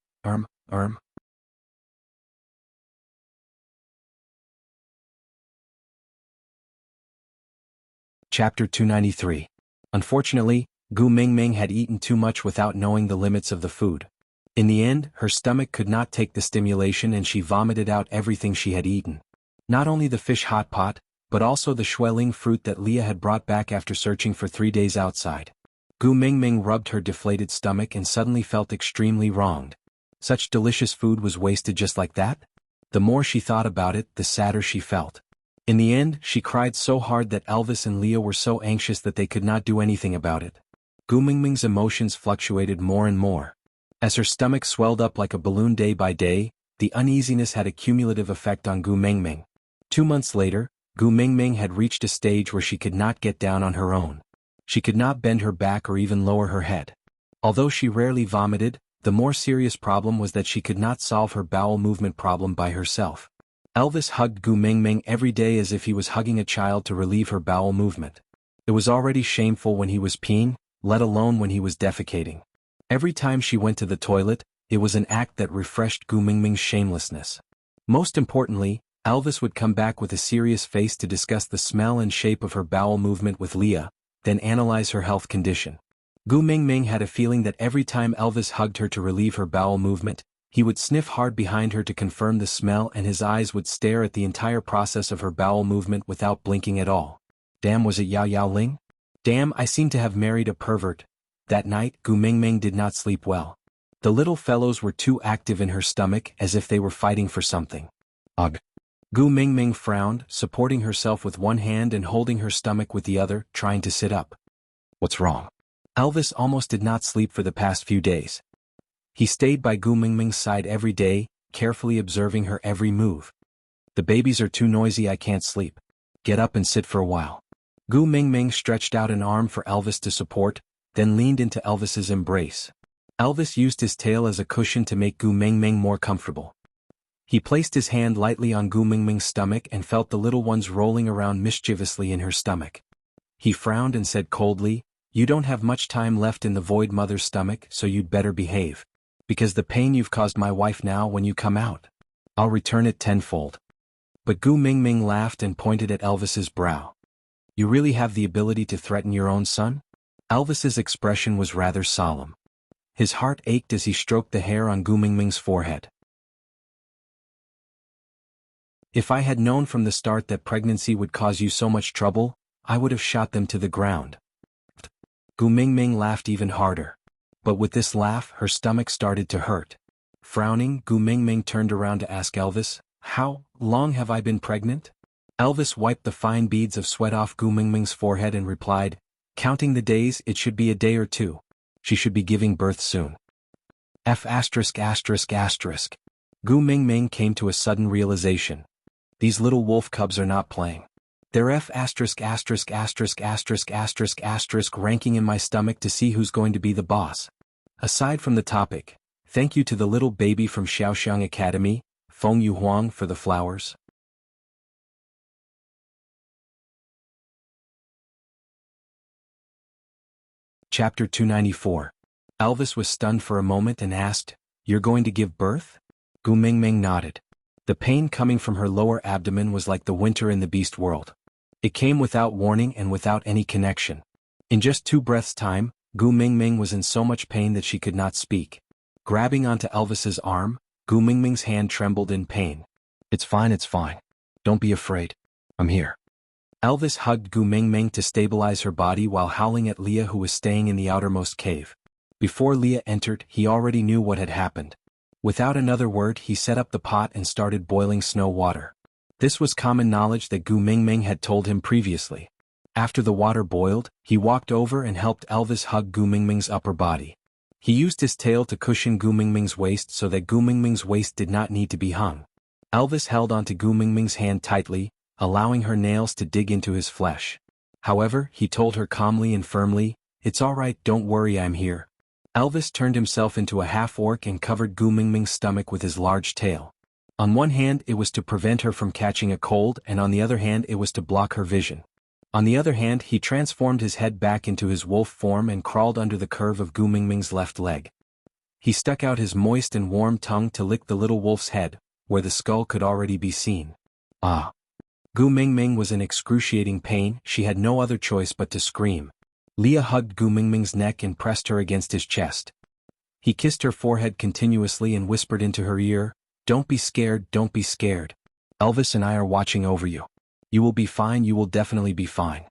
Chapter 293. Unfortunately, Gu Mingming had eaten too much without knowing the limits of the food. In the end, her stomach could not take the stimulation and she vomited out everything she had eaten. Not only the fish hot pot, but also the Xueling fruit that Leah had brought back after searching for 3 days outside. Gu Mingming rubbed her deflated stomach and suddenly felt extremely wronged. Such delicious food was wasted just like that? The more she thought about it, the sadder she felt. In the end, she cried so hard that Elvis and Leah were so anxious that they could not do anything about it. Gu Mingming's emotions fluctuated more and more. As her stomach swelled up like a balloon day by day, the uneasiness had a cumulative effect on Gu Mingming. 2 months later, Gu Mingming had reached a stage where she could not get down on her own. She could not bend her back or even lower her head. Although she rarely vomited, the more serious problem was that she could not solve her bowel movement problem by herself. Elvis hugged Gu Mingming every day as if he was hugging a child to relieve her bowel movement. It was already shameful when he was peeing, let alone when he was defecating. Every time she went to the toilet, it was an act that refreshed Gu Mingming's shamelessness. Most importantly, Elvis would come back with a serious face to discuss the smell and shape of her bowel movement with Leah, then analyze her health condition. Gu Mingming had a feeling that every time Elvis hugged her to relieve her bowel movement, he would sniff hard behind her to confirm the smell and his eyes would stare at the entire process of her bowel movement without blinking at all. Damn, was it Yao Yao Ling? Damn, I seem to have married a pervert. That night, Gu Mingming did not sleep well. The little fellows were too active in her stomach as if they were fighting for something. Ugh. Gu Mingming frowned, supporting herself with one hand and holding her stomach with the other, trying to sit up. What's wrong? Elvis almost did not sleep for the past few days. He stayed by Gu Mingming's side every day, carefully observing her every move. The babies are too noisy, I can't sleep. Get up and sit for a while. Gu Mingming stretched out an arm for Elvis to support, then leaned into Elvis's embrace. Elvis used his tail as a cushion to make Gu Mingming more comfortable. He placed his hand lightly on Gu Mingming's stomach and felt the little ones rolling around mischievously in her stomach. He frowned and said coldly, "You don't have much time left in the void mother's stomach, so you'd better behave. Because the pain you've caused my wife now when you come out, I'll return it tenfold." But Gu Mingming laughed and pointed at Elvis's brow. "You really have the ability to threaten your own son?" Elvis's expression was rather solemn. His heart ached as he stroked the hair on Gu Mingming's forehead. "If I had known from the start that pregnancy would cause you so much trouble, I would have shot them to the ground." Gu Mingming laughed even harder. But with this laugh, her stomach started to hurt. Frowning, Gu Mingming turned around to ask Elvis, "How long have I been pregnant?" Elvis wiped the fine beads of sweat off Gu Mingming's forehead and replied, "Counting the days, it should be a day or 2. She should be giving birth soon." Gu Mingming came to a sudden realization. These little wolf cubs are not playing. They're ranking in my stomach to see who's going to be the boss. Aside from the topic, thank you to the little baby from Xiaoxiang Academy, Feng Yu Huang, for the flowers. Chapter 294. Elvis was stunned for a moment and asked, "You're going to give birth?" Gu Mingming nodded. The pain coming from her lower abdomen was like the winter in the beast world. It came without warning and without any connection. In just 2 breaths' time, Gu Mingming was in so much pain that she could not speak. Grabbing onto Elvis's arm, Gu Mingming's hand trembled in pain. It's fine, it's fine. Don't be afraid. I'm here. Elvis hugged Gu Mingming to stabilize her body while howling at Leah, who was staying in the outermost cave. Before Leah entered, he already knew what had happened. Without another word, he set up the pot and started boiling snow water. This was common knowledge that Gu Mingming had told him previously. After the water boiled, he walked over and helped Elvis hug Gu Mingming's upper body. He used his tail to cushion Gu Mingming's waist so that Gu Mingming's waist did not need to be hung. Elvis held onto Gu Mingming's hand tightly, allowing her nails to dig into his flesh. However, he told her calmly and firmly, "It's all right, don't worry, I'm here." Elvis turned himself into a half-orc and covered Gu Mingming's stomach with his large tail. On one hand it was to prevent her from catching a cold, and on the other hand it was to block her vision. On the other hand, he transformed his head back into his wolf form and crawled under the curve of Gu Mingming's left leg. He stuck out his moist and warm tongue to lick the little wolf's head, where the skull could already be seen. Ah! Gu Mingming was in excruciating pain. She had no other choice but to scream. Leah hugged Gu Mingming's neck and pressed her against his chest. He kissed her forehead continuously and whispered into her ear, "Don't be scared, don't be scared. Elvis and I are watching over you. You will be fine, you will definitely be fine."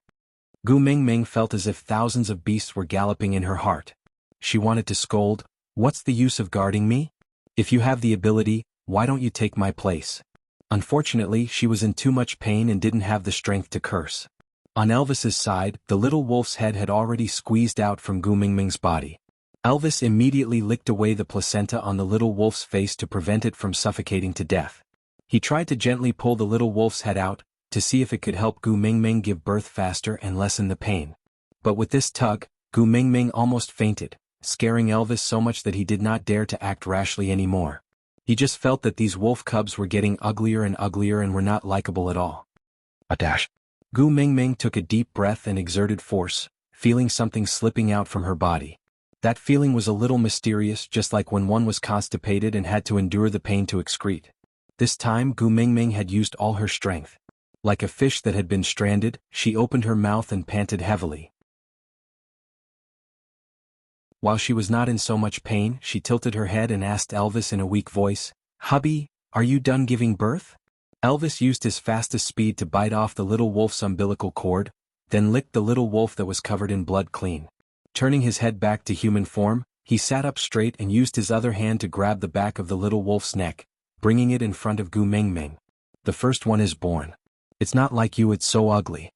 Gu Mingming felt as if thousands of beasts were galloping in her heart. She wanted to scold, "What's the use of guarding me? If you have the ability, why don't you take my place?" Unfortunately, she was in too much pain and didn't have the strength to curse. On Elvis's side, the little wolf's head had already squeezed out from Gu Mingming's body. Elvis immediately licked away the placenta on the little wolf's face to prevent it from suffocating to death. He tried to gently pull the little wolf's head out, to see if it could help Gu Mingming give birth faster and lessen the pain. But with this tug, Gu Mingming almost fainted, scaring Elvis so much that he did not dare to act rashly anymore. He just felt that these wolf cubs were getting uglier and were not likable at all. A dash. Gu Mingming took a deep breath and exerted force, feeling something slipping out from her body. That feeling was a little mysterious, just like when one was constipated and had to endure the pain to excrete. This time Gu Mingming had used all her strength. Like a fish that had been stranded, she opened her mouth and panted heavily. While she was not in so much pain, she tilted her head and asked Elvis in a weak voice, "Hubby, are you done giving birth?" Elvis used his fastest speed to bite off the little wolf's umbilical cord, then licked the little wolf that was covered in blood clean. Turning his head back to human form, he sat up straight and used his other hand to grab the back of the little wolf's neck, bringing it in front of Gu Mingming. "The first one is born. It's not like you, it's so ugly."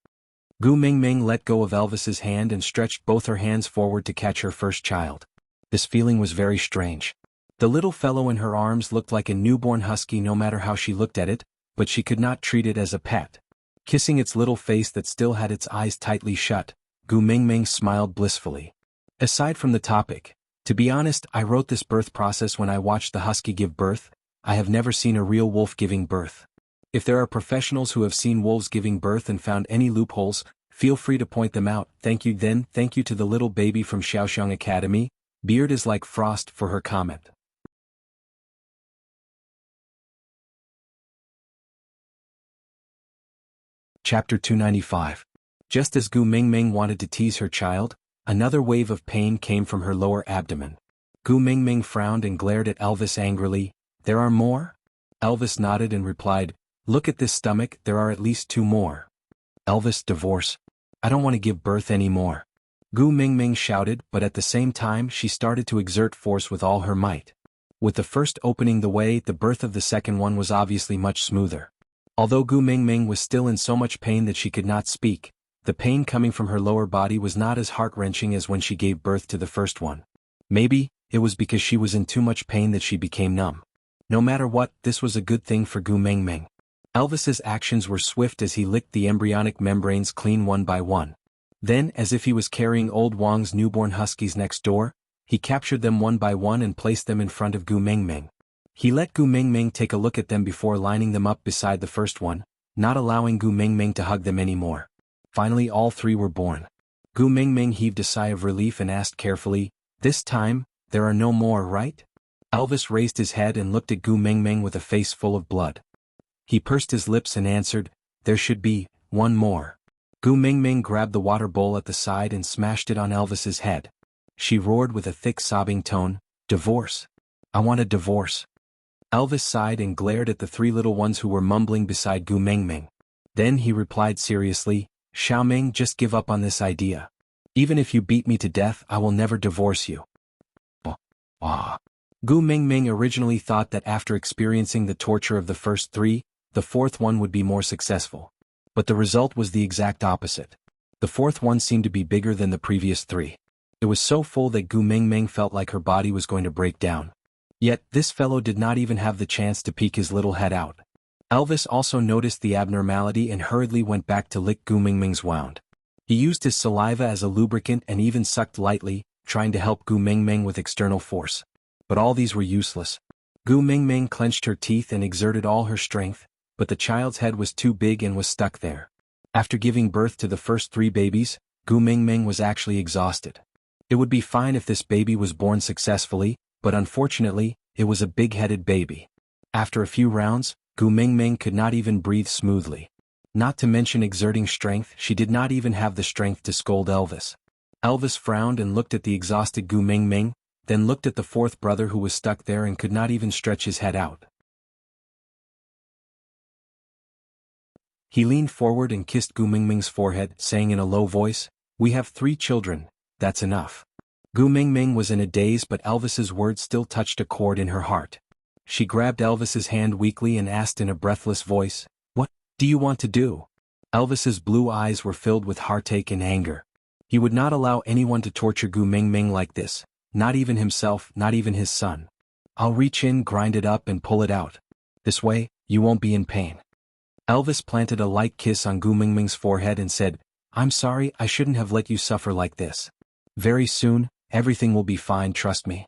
Gu Mingming let go of Elvis's hand and stretched both her hands forward to catch her first child. This feeling was very strange. The little fellow in her arms looked like a newborn husky no matter how she looked at it, but she could not treat it as a pet. Kissing its little face that still had its eyes tightly shut, Gu Mingming smiled blissfully. Aside from the topic, to be honest, I wrote this birth process when I watched the husky give birth. I have never seen a real wolf giving birth. If there are professionals who have seen wolves giving birth and found any loopholes, feel free to point them out. Thank you. Then, thank you to the little baby from Xiaoxiang Academy. Beard is like frost, for her comment. Chapter 295. Just as Gu Mingming wanted to tease her child, another wave of pain came from her lower abdomen. Gu Mingming frowned and glared at Elvis angrily. "There are more?" Elvis nodded and replied, "Look at this stomach, there are at least 2 more. Elvis, divorce. I don't want to give birth anymore." Gu Mingming shouted, but at the same time she started to exert force with all her might. With the first opening the way, the birth of the second one was obviously much smoother. Although Gu Mingming was still in so much pain that she could not speak, the pain coming from her lower body was not as heart-wrenching as when she gave birth to the first one. Maybe it was because she was in too much pain that she became numb. No matter what, this was a good thing for Gu Mingming. Elvis's actions were swift as he licked the embryonic membranes clean one by one. Then, as if he was carrying old Wang's newborn huskies next door, he captured them one by one and placed them in front of Gu Mingming. He let Gu Mingming take a look at them before lining them up beside the first one, not allowing Gu Mingming to hug them anymore. Finally all 3 were born. Gu Mingming heaved a sigh of relief and asked carefully, "This time, there are no more, right?" Elvis raised his head and looked at Gu Mingming with a face full of blood. He pursed his lips and answered, "There should be 1 more." Gu Mingming grabbed the water bowl at the side and smashed it on Elvis's head. She roared with a thick sobbing tone, "Divorce. I want a divorce. Elvis sighed and glared at the three little ones who were mumbling beside Gu Mingming. Then he replied seriously, Xiaoming, just give up on this idea. Even if you beat me to death, I will never divorce you. Ah. Gu Mingming originally thought that after experiencing the torture of the first three, the fourth one would be more successful. But the result was the exact opposite. The fourth one seemed to be bigger than the previous three. It was so full that Gu Mingming felt like her body was going to break down. Yet, this fellow did not even have the chance to peek his little head out. Elvis also noticed the abnormality and hurriedly went back to lick Gu Mingming's wound. He used his saliva as a lubricant and even sucked lightly, trying to help Gu Mingming with external force. But all these were useless. Gu Mingming clenched her teeth and exerted all her strength, but the child's head was too big and was stuck there. After giving birth to the first three babies, Gu Mingming was actually exhausted. It would be fine if this baby was born successfully, but unfortunately, it was a big-headed baby. After a few rounds, Gu Mingming could not even breathe smoothly. Not to mention exerting strength, she did not even have the strength to scold Elvis. Elvis frowned and looked at the exhausted Gu Mingming, then looked at the fourth brother who was stuck there and could not even stretch his head out. He leaned forward and kissed Gu Mingming's forehead, saying in a low voice, "We have 3 children, that's enough." Gu Mingming was in a daze, but Elvis's words still touched a chord in her heart. She grabbed Elvis's hand weakly and asked in a breathless voice, "What do you want to do?" Elvis's blue eyes were filled with heartache and anger. He would not allow anyone to torture Gu Mingming like this, not even himself, not even his son. "I'll reach in, grind it up and pull it out. This way, you won't be in pain." Elvis planted a light kiss on Gu Mingming's forehead and said, "I'm sorry, I shouldn't have let you suffer like this. Very soon, everything will be fine, trust me."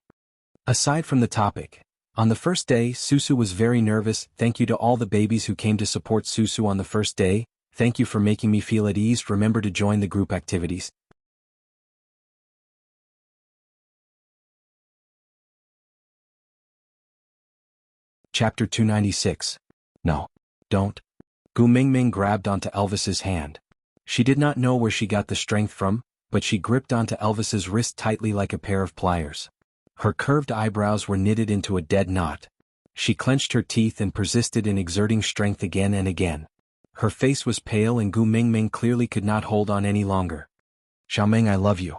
Aside from the topic, on the first day, Susu was very nervous. Thank you to all the babies who came to support Susu on the first day. Thank you for making me feel at ease. Remember to join the group activities. Chapter 296. No. Don't. Gu Mingming grabbed onto Elvis's hand. She did not know where she got the strength from, but she gripped onto Elvis's wrist tightly like a pair of pliers. Her curved eyebrows were knitted into a dead knot. She clenched her teeth and persisted in exerting strength again and again. Her face was pale and Gu Mingming clearly could not hold on any longer. "Xiaoming, I love you."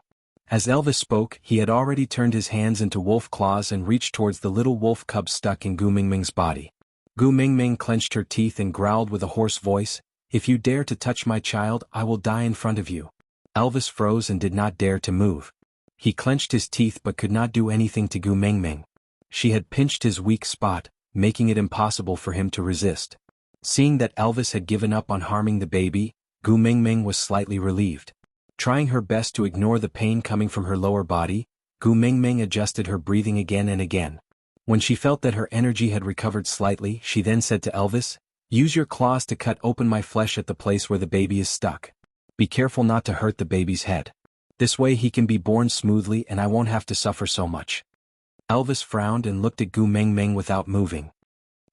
As Elvis spoke, he had already turned his hands into wolf claws and reached towards the little wolf cub stuck in Gu Mingming's body. Gu Mingming clenched her teeth and growled with a hoarse voice, "If you dare to touch my child, I will die in front of you." Elvis froze and did not dare to move. He clenched his teeth but could not do anything to Gu Mingming. She had pinched his weak spot, making it impossible for him to resist. Seeing that Elvis had given up on harming the baby, Gu Mingming was slightly relieved. Trying her best to ignore the pain coming from her lower body, Gu Mingming adjusted her breathing again and again. When she felt that her energy had recovered slightly, she then said to Elvis, "Use your claws to cut open my flesh at the place where the baby is stuck. Be careful not to hurt the baby's head. This way he can be born smoothly and I won't have to suffer so much." Elvis frowned and looked at Gu Mingming without moving.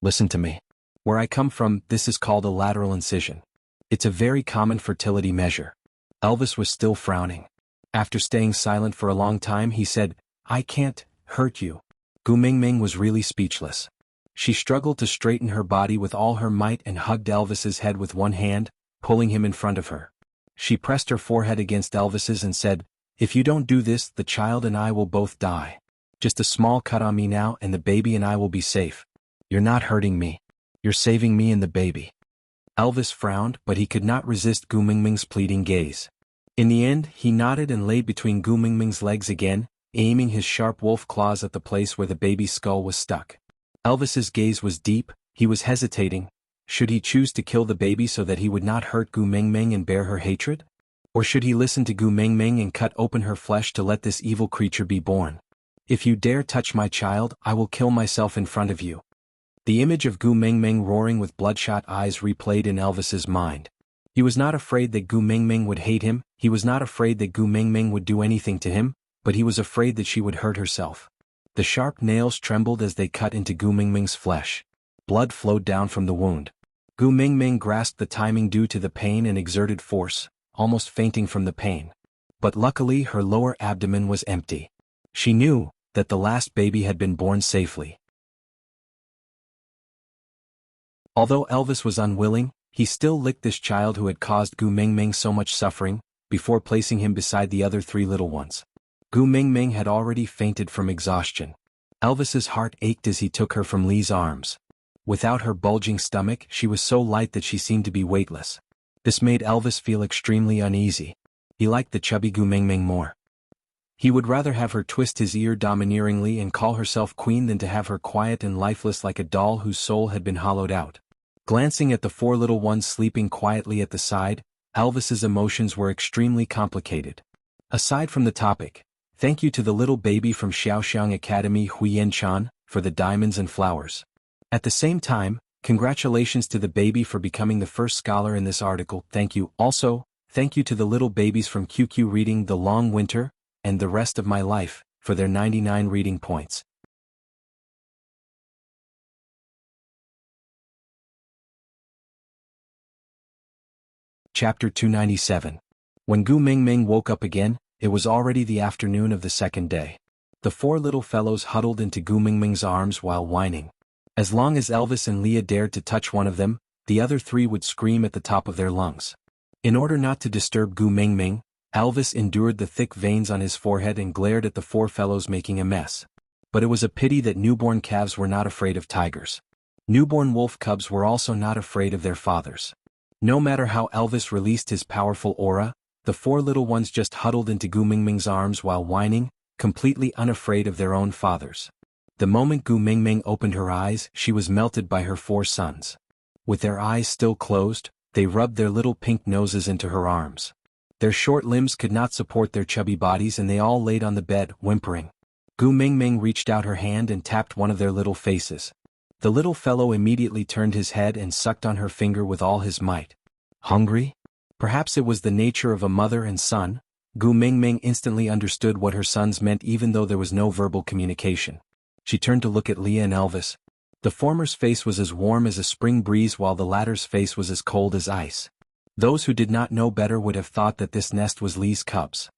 "Listen to me. Where I come from, this is called a lateral incision. It's a very common fertility measure." Elvis was still frowning. After staying silent for a long time, he said, "I can't hurt you." Gu Mingming was really speechless. She struggled to straighten her body with all her might and hugged Elvis's head with one hand, pulling him in front of her. She pressed her forehead against Elvis's and said, "If you don't do this, the child and I will both die. Just a small cut on me now and the baby and I will be safe. You're not hurting me. You're saving me and the baby." Elvis frowned, but he could not resist Gu Mingming's pleading gaze. In the end, he nodded and laid between Gu Mingming's legs again, aiming his sharp wolf claws at the place where the baby's skull was stuck. Elvis's gaze was deep. He was hesitating. Should he choose to kill the baby so that he would not hurt Gu Mingming and bear her hatred? Or should he listen to Gu Mingming and cut open her flesh to let this evil creature be born? "If you dare touch my child, I will kill myself in front of you." The image of Gu Mingming roaring with bloodshot eyes replayed in Elvis's mind. He was not afraid that Gu Mingming would hate him, he was not afraid that Gu Mingming would do anything to him, but he was afraid that she would hurt herself. The sharp nails trembled as they cut into Gu Mingming's flesh. Blood flowed down from the wound. Gu Mingming grasped the timing due to the pain and exerted force, almost fainting from the pain. But luckily her lower abdomen was empty. She knew, that the last baby had been born safely. Although Elvis was unwilling, he still licked this child who had caused Gu Mingming so much suffering, before placing him beside the other 3 little ones. Gu Mingming had already fainted from exhaustion. Elvis's heart ached as he took her from Li's arms. Without her bulging stomach, she was so light that she seemed to be weightless. This made Elvis feel extremely uneasy. He liked the chubby Gu Mingming more. He would rather have her twist his ear domineeringly and call herself queen than to have her quiet and lifeless like a doll whose soul had been hollowed out. Glancing at the 4 little ones sleeping quietly at the side, Elvis's emotions were extremely complicated. Aside from the topic, thank you to the little baby from Xiaoxiang Academy Huiyan-chan, for the diamonds and flowers. At the same time, congratulations to the baby for becoming the first scholar in this article, thank you. Also, thank you to the little babies from QQ reading The Long Winter, and The Rest of My Life, for their 99 reading points. Chapter 297. When Gu Mingming woke up again, it was already the afternoon of the second day. The 4 little fellows huddled into Gu Mingming's arms while whining. As long as Elvis and Leah dared to touch one of them, the other 3 would scream at the top of their lungs. In order not to disturb Gu Mingming, Elvis endured the thick veins on his forehead and glared at the 4 fellows making a mess. But it was a pity that newborn calves were not afraid of tigers. Newborn wolf cubs were also not afraid of their fathers. No matter how Elvis released his powerful aura, the 4 little ones just huddled into Gu Mingming's arms while whining, completely unafraid of their own fathers. The moment Gu Mingming opened her eyes, she was melted by her 4 sons. With their eyes still closed, they rubbed their little pink noses into her arms. Their short limbs could not support their chubby bodies and they all laid on the bed, whimpering. Gu Mingming reached out her hand and tapped one of their little faces. The little fellow immediately turned his head and sucked on her finger with all his might. Hungry? Perhaps it was the nature of a mother and son. Gu Mingming instantly understood what her sons meant even though there was no verbal communication. She turned to look at Leah and Elvis. The former's face was as warm as a spring breeze while the latter's face was as cold as ice. Those who did not know better would have thought that this nest was Li's cubs.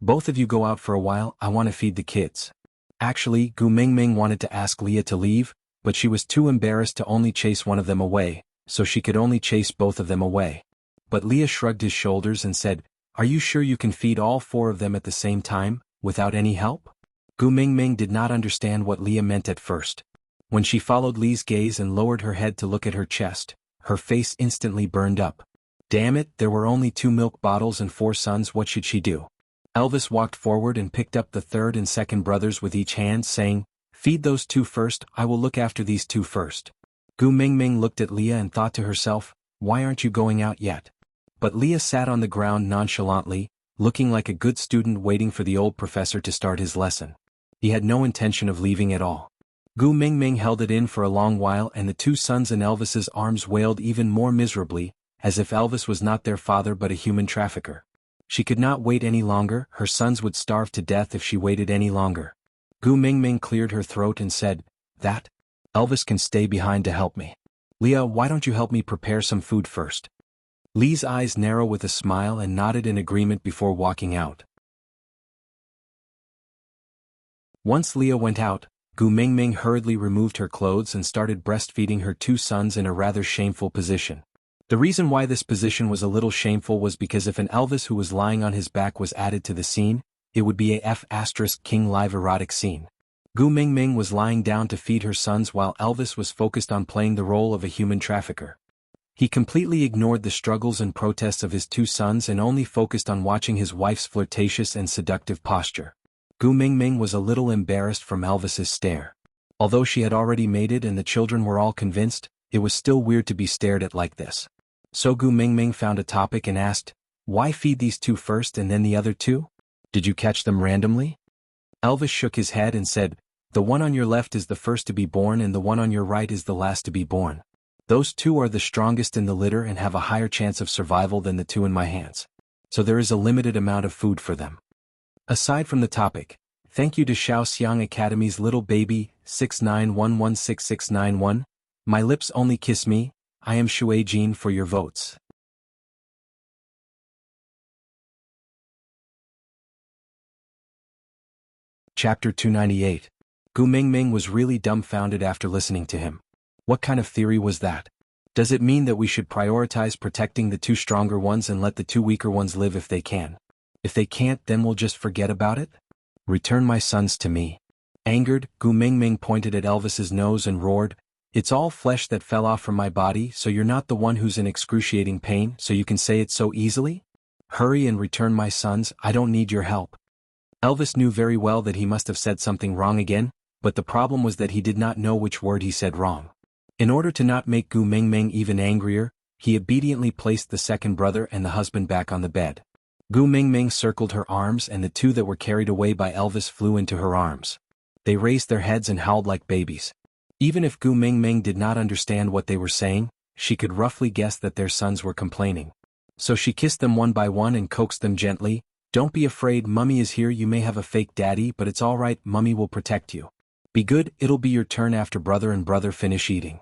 Both of you go out for a while, I want to feed the kids. Actually, Gu Mingming wanted to ask Leah to leave, but she was too embarrassed to only chase one of them away, so she could only chase both of them away. But Leah shrugged his shoulders and said, "Are you sure you can feed all 4 of them at the same time, without any help?" Gu Mingming did not understand what Leah meant at first. When she followed Li's gaze and lowered her head to look at her chest, her face instantly burned up. Damn it, there were only 2 milk bottles and 4 sons, what should she do? Elvis walked forward and picked up the 3rd and 2nd brothers with each hand, saying, "Feed those 2 first, I will look after these 2 first." Gu Mingming looked at Leah and thought to herself, why aren't you going out yet? But Leah sat on the ground nonchalantly, looking like a good student waiting for the old professor to start his lesson. He had no intention of leaving at all. Gu Mingming held it in for a long while and the 2 sons in Elvis's arms wailed even more miserably, as if Elvis was not their father but a human trafficker. She could not wait any longer, her sons would starve to death if she waited any longer. Gu Mingming cleared her throat and said, "That? Elvis can stay behind to help me. Leah, why don't you help me prepare some food first?" Li's eyes narrowed with a smile and nodded in agreement before walking out. Once Leah went out, Gu Mingming hurriedly removed her clothes and started breastfeeding her 2 sons in a rather shameful position. The reason why this position was a little shameful was because if an Elvis who was lying on his back was added to the scene, it would be a F***King live erotic scene. Gu Mingming was lying down to feed her sons while Elvis was focused on playing the role of a human trafficker. He completely ignored the struggles and protests of his 2 sons and only focused on watching his wife's flirtatious and seductive posture. Gu Mingming was a little embarrassed from Elvis's stare. Although she had already mated and the children were all convinced, it was still weird to be stared at like this. So Gu Mingming found a topic and asked, "Why feed these 2 first and then the other 2? Did you catch them randomly?" Elvis shook his head and said, "The one on your left is the first to be born and the one on your right is the last to be born. Those 2 are the strongest in the litter and have a higher chance of survival than the 2 in my hands. So there is a limited amount of food for them." Aside from the topic, thank you to Xiaoxiang Academy's little baby, 69116691. My lips only kiss me, I am Shui Jin for your votes. Chapter 298. Gu Mingming was really dumbfounded after listening to him. What kind of theory was that? Does it mean that we should prioritize protecting the two stronger ones and let the two weaker ones live if they can? If they can't, then we'll just forget about it? Return my sons to me. Angered, Gu Mingming pointed at Elvis's nose and roared, "It's all flesh that fell off from my body, so you're not the one who's in excruciating pain, so you can say it so easily? Hurry and return my sons, I don't need your help." Elvis knew very well that he must have said something wrong again, but the problem was that he did not know which word he said wrong. In order to not make Gu Mingming even angrier, he obediently placed the second brother and the husband back on the bed. Gu Mingming circled her arms and the two that were carried away by Elvis flew into her arms. They raised their heads and howled like babies. Even if Gu Mingming did not understand what they were saying, she could roughly guess that their sons were complaining. So she kissed them one by one and coaxed them gently, "Don't be afraid, Mummy is here. You may have a fake daddy, but it's all right, Mummy will protect you. Be good, it'll be your turn after brother and brother finish eating."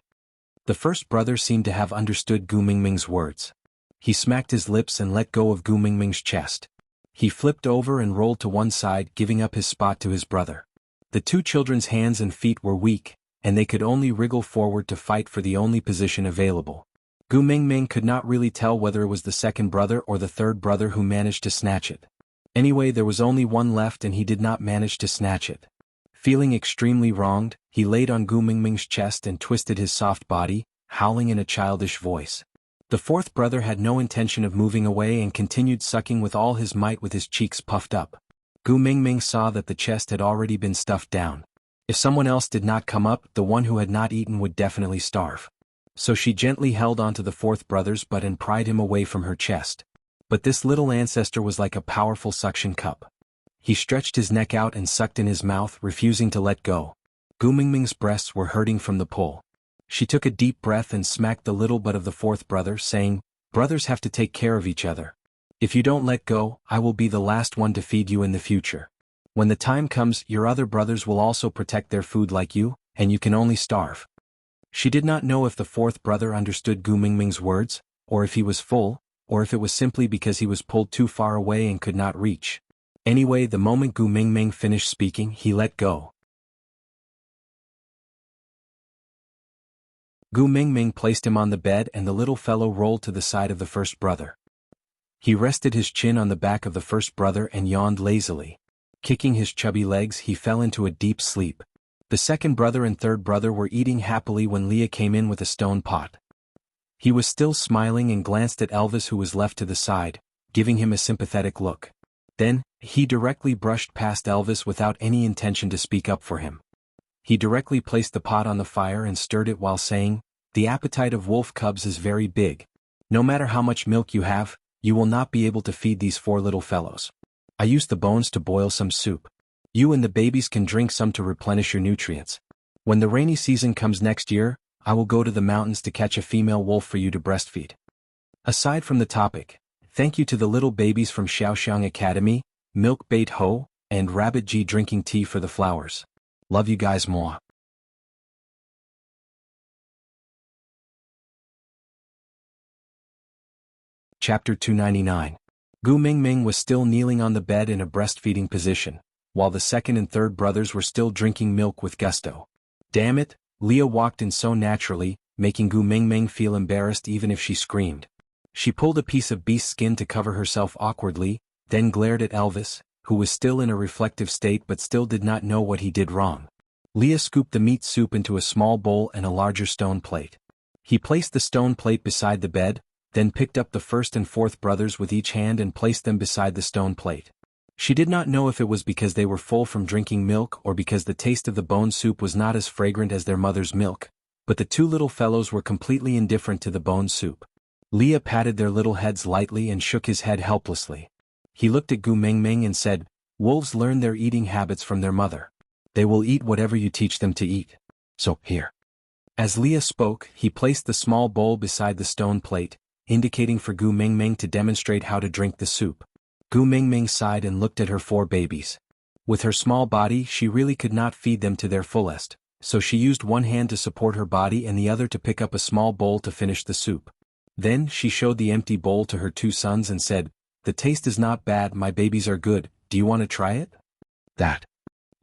The first brother seemed to have understood Gu Mingming's words. He smacked his lips and let go of Gu Mingming's chest. He flipped over and rolled to one side, giving up his spot to his brother. The two children's hands and feet were weak, and they could only wriggle forward to fight for the only position available. Gu Mingming could not really tell whether it was the second brother or the third brother who managed to snatch it. Anyway, there was only one left and he did not manage to snatch it. Feeling extremely wronged, he laid on Gu Mingming's chest and twisted his soft body, howling in a childish voice. The fourth brother had no intention of moving away and continued sucking with all his might with his cheeks puffed up. Gu Mingming saw that the chest had already been stuffed down. If someone else did not come up, the one who had not eaten would definitely starve. So she gently held onto the fourth brother's butt and pried him away from her chest. But this little ancestor was like a powerful suction cup. He stretched his neck out and sucked in his mouth, refusing to let go. Gu Mingming's breasts were hurting from the pull. She took a deep breath and smacked the little butt of the fourth brother, saying, "Brothers have to take care of each other. If you don't let go, I will be the last one to feed you in the future. When the time comes, your other brothers will also protect their food like you, and you can only starve." She did not know if the fourth brother understood Gu Mingming's words, or if he was full, or if it was simply because he was pulled too far away and could not reach. Anyway, the moment Gu Mingming finished speaking, he let go. Gu Mingming placed him on the bed and the little fellow rolled to the side of the first brother. He rested his chin on the back of the first brother and yawned lazily. Kicking his chubby legs, he fell into a deep sleep. The second brother and third brother were eating happily when Leah came in with a stone pot. He was still smiling and glanced at Elvis, who was left to the side, giving him a sympathetic look. Then, he directly brushed past Elvis without any intention to speak up for him. He directly placed the pot on the fire and stirred it while saying, "The appetite of wolf cubs is very big. No matter how much milk you have, you will not be able to feed these four little fellows. I used the bones to boil some soup. You and the babies can drink some to replenish your nutrients. When the rainy season comes next year, I will go to the mountains to catch a female wolf for you to breastfeed." Aside from the topic, thank you to the little babies from Xiaoxiang Academy, Milk Bait Ho, and Rabbit G drinking tea for the flowers. Love you guys more. Chapter 299. Gu Mingming was still kneeling on the bed in a breastfeeding position, while the second and third brothers were still drinking milk with gusto. Damn it, Leah walked in so naturally, making Gu Mingming feel embarrassed even if she screamed. She pulled a piece of beast skin to cover herself awkwardly, then glared at Elvis, who was still in a reflective state but still did not know what he did wrong. Leah scooped the meat soup into a small bowl and a larger stone plate. He placed the stone plate beside the bed, then picked up the first and fourth brothers with each hand and placed them beside the stone plate. She did not know if it was because they were full from drinking milk or because the taste of the bone soup was not as fragrant as their mother's milk, but the two little fellows were completely indifferent to the bone soup. Leah patted their little heads lightly and shook his head helplessly. He looked at Gu Mingming and said, "Wolves learn their eating habits from their mother. They will eat whatever you teach them to eat. So, here." As Leah spoke, he placed the small bowl beside the stone plate, indicating for Gu Mingming to demonstrate how to drink the soup. Gu Mingming sighed and looked at her four babies. With her small body, she really could not feed them to their fullest, so she used one hand to support her body and the other to pick up a small bowl to finish the soup. Then, she showed the empty bowl to her two sons and said, "The taste is not bad, my babies are good, do you want to try it?" That.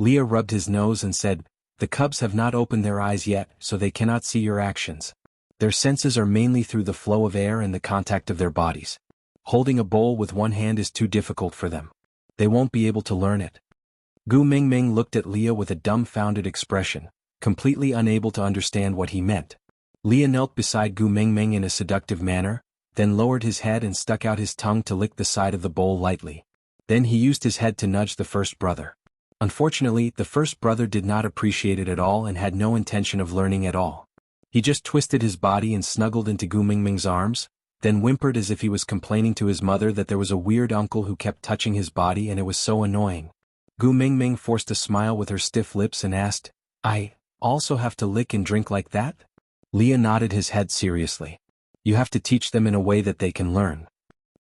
Leah rubbed his nose and said, "The cubs have not opened their eyes yet, so they cannot see your actions. Their senses are mainly through the flow of air and the contact of their bodies. Holding a bowl with one hand is too difficult for them. They won't be able to learn it." Gu Mingming looked at Leah with a dumbfounded expression, completely unable to understand what he meant. Leah knelt beside Gu Mingming in a seductive manner, then lowered his head and stuck out his tongue to lick the side of the bowl lightly. Then he used his head to nudge the first brother. Unfortunately, the first brother did not appreciate it at all and had no intention of learning at all. He just twisted his body and snuggled into Gu Mingming's arms, then whimpered as if he was complaining to his mother that there was a weird uncle who kept touching his body and it was so annoying. Gu Mingming forced a smile with her stiff lips and asked, "I also have to lick and drink like that?" Leah nodded his head seriously. "You have to teach them in a way that they can learn."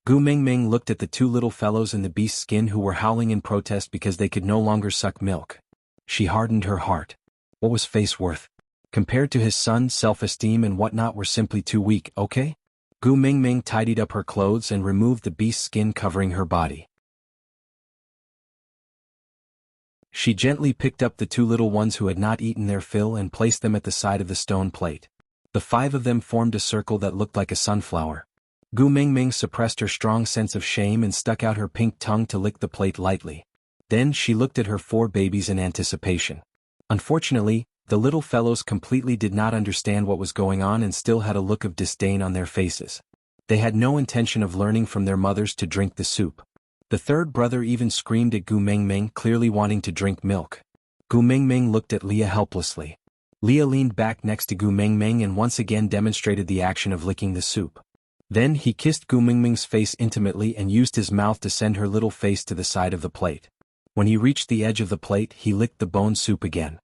Gu Mingming looked at the two little fellows in the beast's skin who were howling in protest because they could no longer suck milk. She hardened her heart. What was Face worth? Compared to his son, self-esteem and whatnot were simply too weak, okay? Gu Mingming tidied up her clothes and removed the beast's skin covering her body. She gently picked up the two little ones who had not eaten their fill and placed them at the side of the stone plate. The five of them formed a circle that looked like a sunflower. Gu Mingming suppressed her strong sense of shame and stuck out her pink tongue to lick the plate lightly. Then she looked at her four babies in anticipation. Unfortunately, the little fellows completely did not understand what was going on and still had a look of disdain on their faces. They had no intention of learning from their mothers to drink the soup. The third brother even screamed at Gu Mingming, clearly wanting to drink milk. Gu Mingming looked at Leah helplessly. Leah leaned back next to Gu Mingming and once again demonstrated the action of licking the soup. Then he kissed Gu Mingming's face intimately and used his mouth to send her little face to the side of the plate. When he reached the edge of the plate, he licked the bone soup again.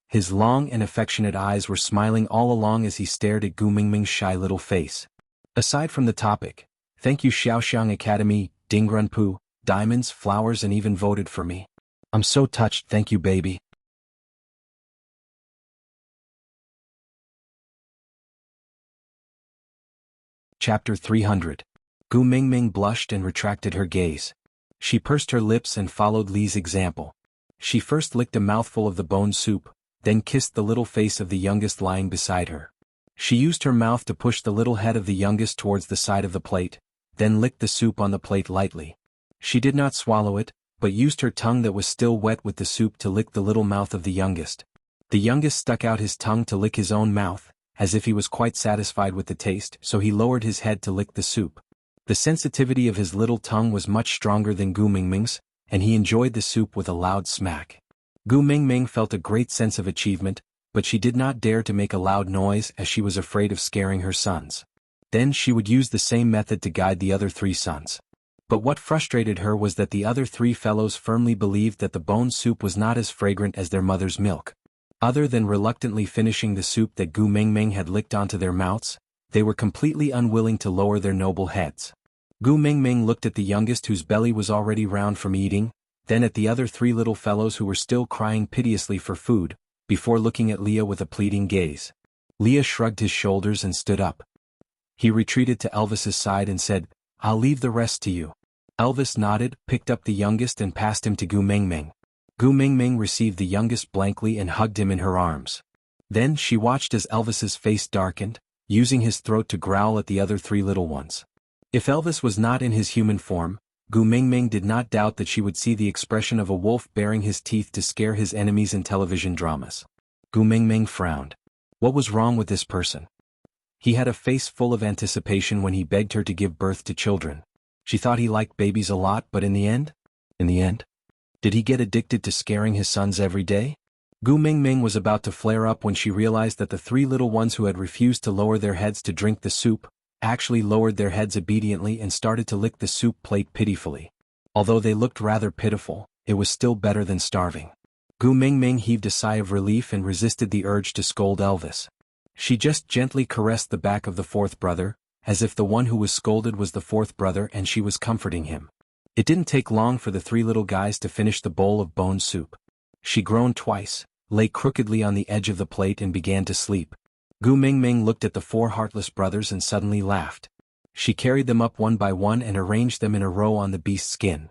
His long and affectionate eyes were smiling all along as he stared at Gu Mingming's shy little face. Aside from the topic, "Thank you Xiaoxiang Academy, Dingrunpu, diamonds, flowers and even voted for me. I'm so touched, thank you baby." Chapter 300. Gu Mingming blushed and retracted her gaze. She pursed her lips and followed Li's example. She first licked a mouthful of the bone soup, then kissed the little face of the youngest lying beside her. She used her mouth to push the little head of the youngest towards the side of the plate, then licked the soup on the plate lightly. She did not swallow it, but used her tongue that was still wet with the soup to lick the little mouth of the youngest. The youngest stuck out his tongue to lick his own mouth, as if he was quite satisfied with the taste, so he lowered his head to lick the soup. The sensitivity of his little tongue was much stronger than Gu Mingming's, and he enjoyed the soup with a loud smack. Gu Mingming felt a great sense of achievement, but she did not dare to make a loud noise as she was afraid of scaring her sons. Then she would use the same method to guide the other three sons. But what frustrated her was that the other three fellows firmly believed that the bone soup was not as fragrant as their mother's milk. Other than reluctantly finishing the soup that Gu Mingming had licked onto their mouths, they were completely unwilling to lower their noble heads. Gu Mingming looked at the youngest whose belly was already round from eating, then at the other three little fellows who were still crying piteously for food, before looking at Leah with a pleading gaze. Leah shrugged his shoulders and stood up. He retreated to Elvis's side and said, "I'll leave the rest to you." Elvis nodded, picked up the youngest and passed him to Gu Mingming. Gu Mingming received the youngest blankly and hugged him in her arms. Then she watched as Elvis's face darkened, using his throat to growl at the other three little ones. If Elvis was not in his human form, Gu Mingming did not doubt that she would see the expression of a wolf baring his teeth to scare his enemies in television dramas. Gu Mingming frowned. What was wrong with this person? He had a face full of anticipation when he begged her to give birth to children. She thought he liked babies a lot, but in the end? Did he get addicted to scaring his sons every day? Gu Mingming was about to flare up when she realized that the three little ones who had refused to lower their heads to drink the soup, actually lowered their heads obediently and started to lick the soup plate pitifully. Although they looked rather pitiful, it was still better than starving. Gu Mingming heaved a sigh of relief and resisted the urge to scold Elvis. She just gently caressed the back of the fourth brother, as if the one who was scolded was the fourth brother and she was comforting him. It didn't take long for the three little guys to finish the bowl of bone soup. She groaned twice, lay crookedly on the edge of the plate and began to sleep. Gu Mingming looked at the four heartless brothers and suddenly laughed. She carried them up one by one and arranged them in a row on the beast's skin.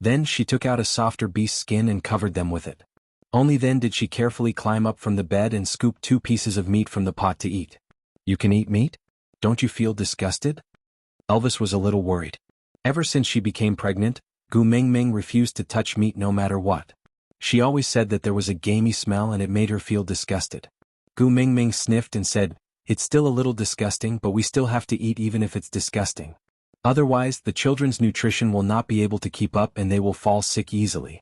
Then she took out a softer beast skin and covered them with it. Only then did she carefully climb up from the bed and scoop 2 pieces of meat from the pot to eat. You can eat meat? Don't you feel disgusted? Elvis was a little worried. Ever since she became pregnant, Gu Mingming refused to touch meat no matter what. She always said that there was a gamey smell and it made her feel disgusted. Gu Mingming sniffed and said, "It's still a little disgusting, but we still have to eat even if it's disgusting. Otherwise, the children's nutrition will not be able to keep up and they will fall sick easily."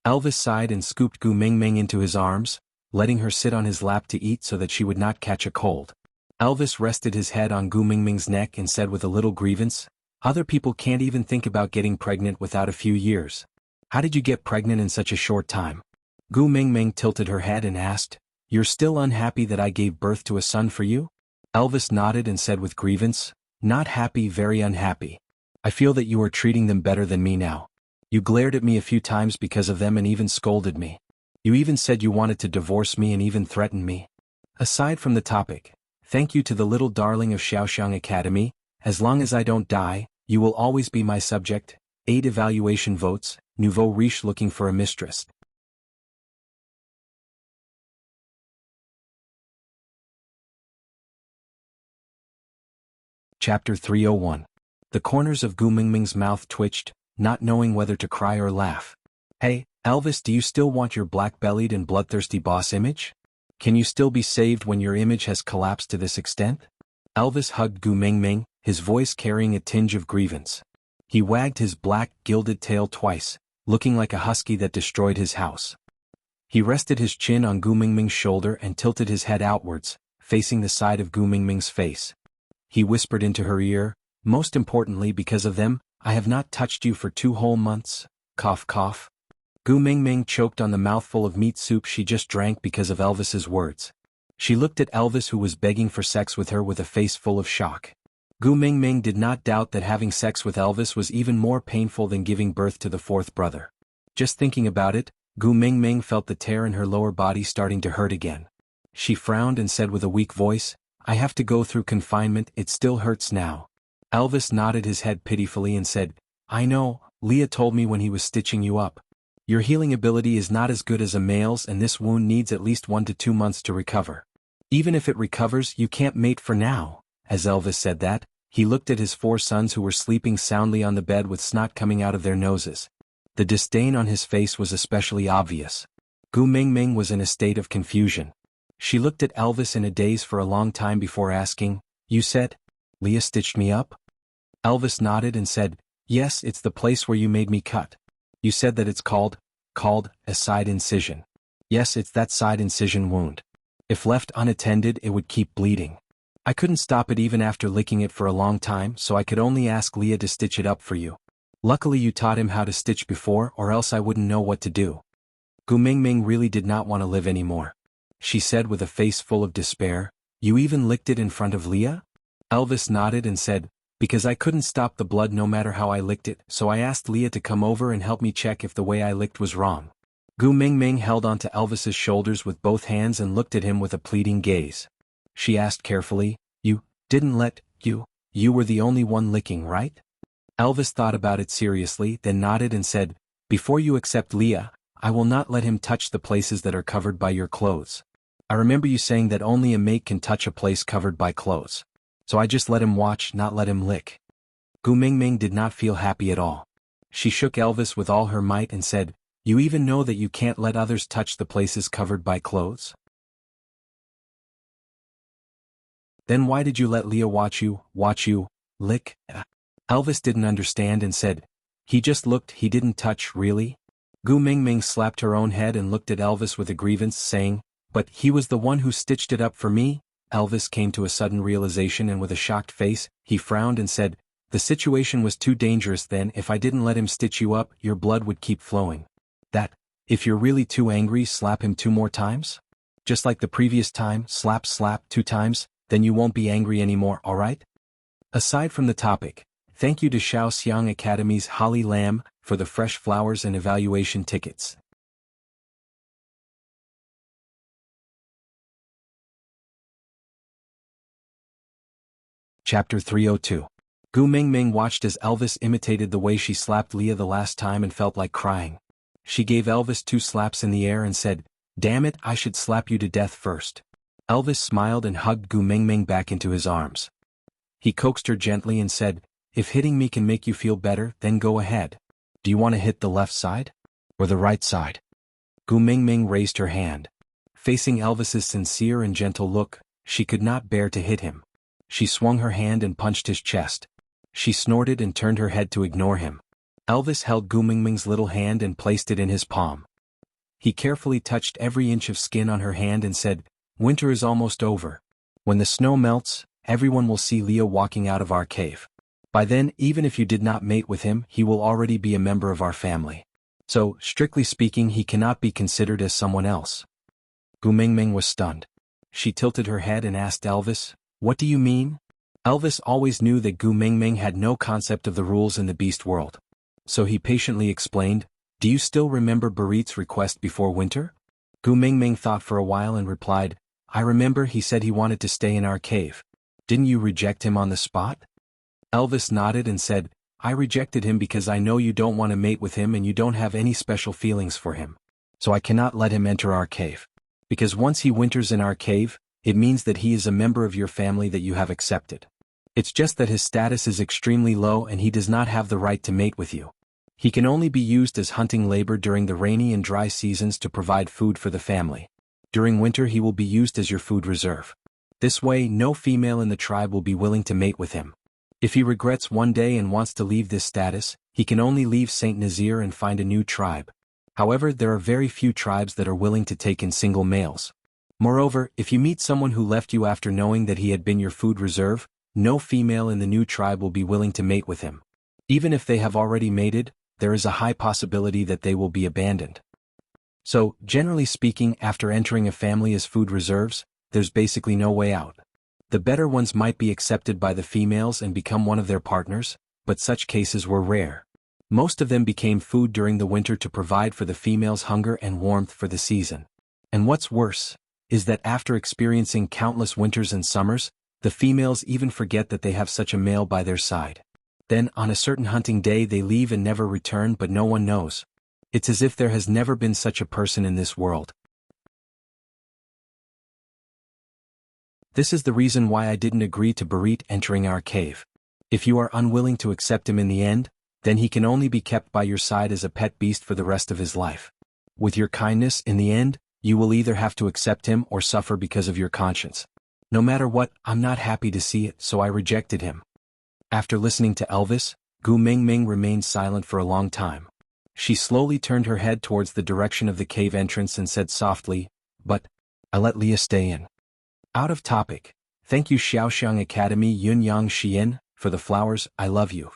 Elvis sighed and scooped Gu Mingming into his arms, letting her sit on his lap to eat so that she would not catch a cold. Elvis rested his head on Gu Mingming's neck and said with a little grievance, "Other people can't even think about getting pregnant without a few years. How did you get pregnant in such a short time?" Gu Mingming tilted her head and asked, "You're still unhappy that I gave birth to a son for you?" Elvis nodded and said with grievance, "Not happy, very unhappy. I feel that you are treating them better than me now. You glared at me a few times because of them and even scolded me. You even said you wanted to divorce me and even threatened me. Aside from the topic, thank you to the little darling of Xiaoxiang Academy. As long as I don't die, you will always be my subject. 8 evaluation votes, nouveau riche looking for a mistress." Chapter 301. The corners of Gu Mingming's mouth twitched, not knowing whether to cry or laugh. "Hey, Elvis, do you still want your black-bellied and bloodthirsty boss image? Can you still be saved when your image has collapsed to this extent?" Elvis hugged Gu Mingming, his voice carrying a tinge of grievance. He wagged his black, gilded tail twice, looking like a husky that destroyed his house. He rested his chin on Gu Mingming's shoulder and tilted his head outwards, facing the side of Gu Mingming's face. He whispered into her ear, "Most importantly because of them, I have not touched you for 2 whole months. Cough cough." Gu Mingming choked on the mouthful of meat soup she just drank because of Elvis's words. She looked at Elvis who was begging for sex with her with a face full of shock. Gu Mingming did not doubt that having sex with Elvis was even more painful than giving birth to the 4th brother. Just thinking about it, Gu Mingming felt the tear in her lower body starting to hurt again. She frowned and said with a weak voice, "I have to go through confinement, it still hurts now." Elvis nodded his head pitifully and said, "I know, Leah told me when he was stitching you up. Your healing ability is not as good as a male's and this wound needs at least 1 to 2 months to recover. Even if it recovers, you can't mate for now." As Elvis said that, he looked at his 4 sons who were sleeping soundly on the bed with snot coming out of their noses. The disdain on his face was especially obvious. Gu Mingming was in a state of confusion. She looked at Elvis in a daze for a long time before asking, "You said, Leah stitched me up?" Elvis nodded and said, "Yes, it's the place where you made me cut. You said that it's called a side incision. Yes, it's that side incision wound. If left unattended, it would keep bleeding. I couldn't stop it even after licking it for a long time, so I could only ask Leah to stitch it up for you. Luckily you taught him how to stitch before, or else I wouldn't know what to do." Gu Mingming really did not want to live anymore. She said with a face full of despair, "You even licked it in front of Leah?" Elvis nodded and said, "Because I couldn't stop the blood no matter how I licked it, so I asked Leah to come over and help me check if the way I licked was wrong." Gu Mingming held onto Elvis's shoulders with both hands and looked at him with a pleading gaze. She asked carefully, "You didn't let you were the only one licking, right?" Elvis thought about it seriously, then nodded and said, "Before you accept Leah, I will not let him touch the places that are covered by your clothes. I remember you saying that only a mate can touch a place covered by clothes. So I just let him watch, not let him lick." Gu Mingming did not feel happy at all. She shook Elvis with all her might and said, "You even know that you can't let others touch the places covered by clothes? Then why did you let Leah watch you lick?" Elvis didn't understand and said, "He just looked, he didn't touch, really?" Gu Mingming slapped her own head and looked at Elvis with a grievance, saying, "But he was the one who stitched it up for me?" Elvis came to a sudden realization and with a shocked face, he frowned and said, "The situation was too dangerous then. If I didn't let him stitch you up, your blood would keep flowing. If you're really too angry, slap him 2 more times? Just like the previous time, slap 2 times, then you won't be angry anymore, alright?" Aside from the topic, thank you to Xiaoxiang Academy's Holly Lamb for the fresh flowers and evaluation tickets. Chapter 302. Gu Mingming watched as Elvis imitated the way she slapped Leah the last time and felt like crying. She gave Elvis 2 slaps in the air and said, "Damn it, I should slap you to death first." Elvis smiled and hugged Gu Mingming back into his arms. He coaxed her gently and said, "If hitting me can make you feel better, then go ahead. Do you want to hit the left side? Or the right side?" Gu Mingming raised her hand. Facing Elvis's sincere and gentle look, she could not bear to hit him. She swung her hand and punched his chest. She snorted and turned her head to ignore him. Elvis held Gu Mingming's little hand and placed it in his palm. He carefully touched every inch of skin on her hand and said, "Winter is almost over. When the snow melts, everyone will see Leah walking out of our cave. By then, even if you did not mate with him, he will already be a member of our family. So, strictly speaking, he cannot be considered as someone else." Gu Mingming was stunned. She tilted her head and asked Elvis, "What do you mean?" Elvis always knew that Gu Mingming had no concept of the rules in the beast world. So he patiently explained, "Do you still remember Barit's request before winter?" Gu Mingming thought for a while and replied, "I remember he said he wanted to stay in our cave. Didn't you reject him on the spot?" Elvis nodded and said, "I rejected him because I know you don't want to mate with him and you don't have any special feelings for him. So I cannot let him enter our cave. Because once he winters in our cave, it means that he is a member of your family that you have accepted. It's just that his status is extremely low and he does not have the right to mate with you. He can only be used as hunting labor during the rainy and dry seasons to provide food for the family. During winter he will be used as your food reserve. This way no female in the tribe will be willing to mate with him. If he regrets one day and wants to leave this status, he can only leave Saint Nazir and find a new tribe. However, there are very few tribes that are willing to take in single males. Moreover, if you meet someone who left you after knowing that he had been your food reserve, no female in the new tribe will be willing to mate with him. Even if they have already mated, there is a high possibility that they will be abandoned. So, generally speaking, after entering a family as food reserves, there's basically no way out. The better ones might be accepted by the females and become one of their partners, but such cases were rare. Most of them became food during the winter to provide for the females' hunger and warmth for the season. And what's worse, is that after experiencing countless winters and summers, the females even forget that they have such a male by their side. Then, on a certain hunting day they leave and never return, but no one knows. It's as if there has never been such a person in this world. This is the reason why I didn't agree to Barit entering our cave. If you are unwilling to accept him in the end, then he can only be kept by your side as a pet beast for the rest of his life. With your kindness, in the end, you will either have to accept him or suffer because of your conscience. No matter what, I'm not happy to see it, so I rejected him." After listening to Elvis, Gu Mingming remained silent for a long time. She slowly turned her head towards the direction of the cave entrance and said softly, "But I let Leah stay in." Out of topic. Thank you Xiaoxiang Academy Yunyang Xian, for the flowers, I love you.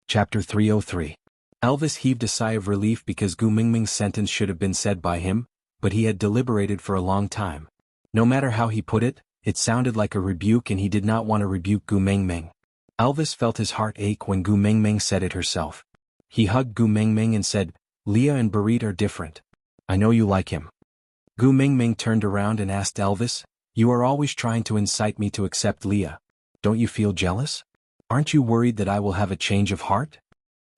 Chapter 303. Elvis heaved a sigh of relief because Gu Mingming's sentence should have been said by him, but he had deliberated for a long time. No matter how he put it, it sounded like a rebuke and he did not want to rebuke Gu Mingming. Elvis felt his heart ache when Gu Mingming said it herself. He hugged Gu Mingming and said, "Leah and Barit are different. I know you like him." Gu Mingming turned around and asked Elvis, "You are always trying to incite me to accept Leah. Don't you feel jealous? Aren't you worried that I will have a change of heart?"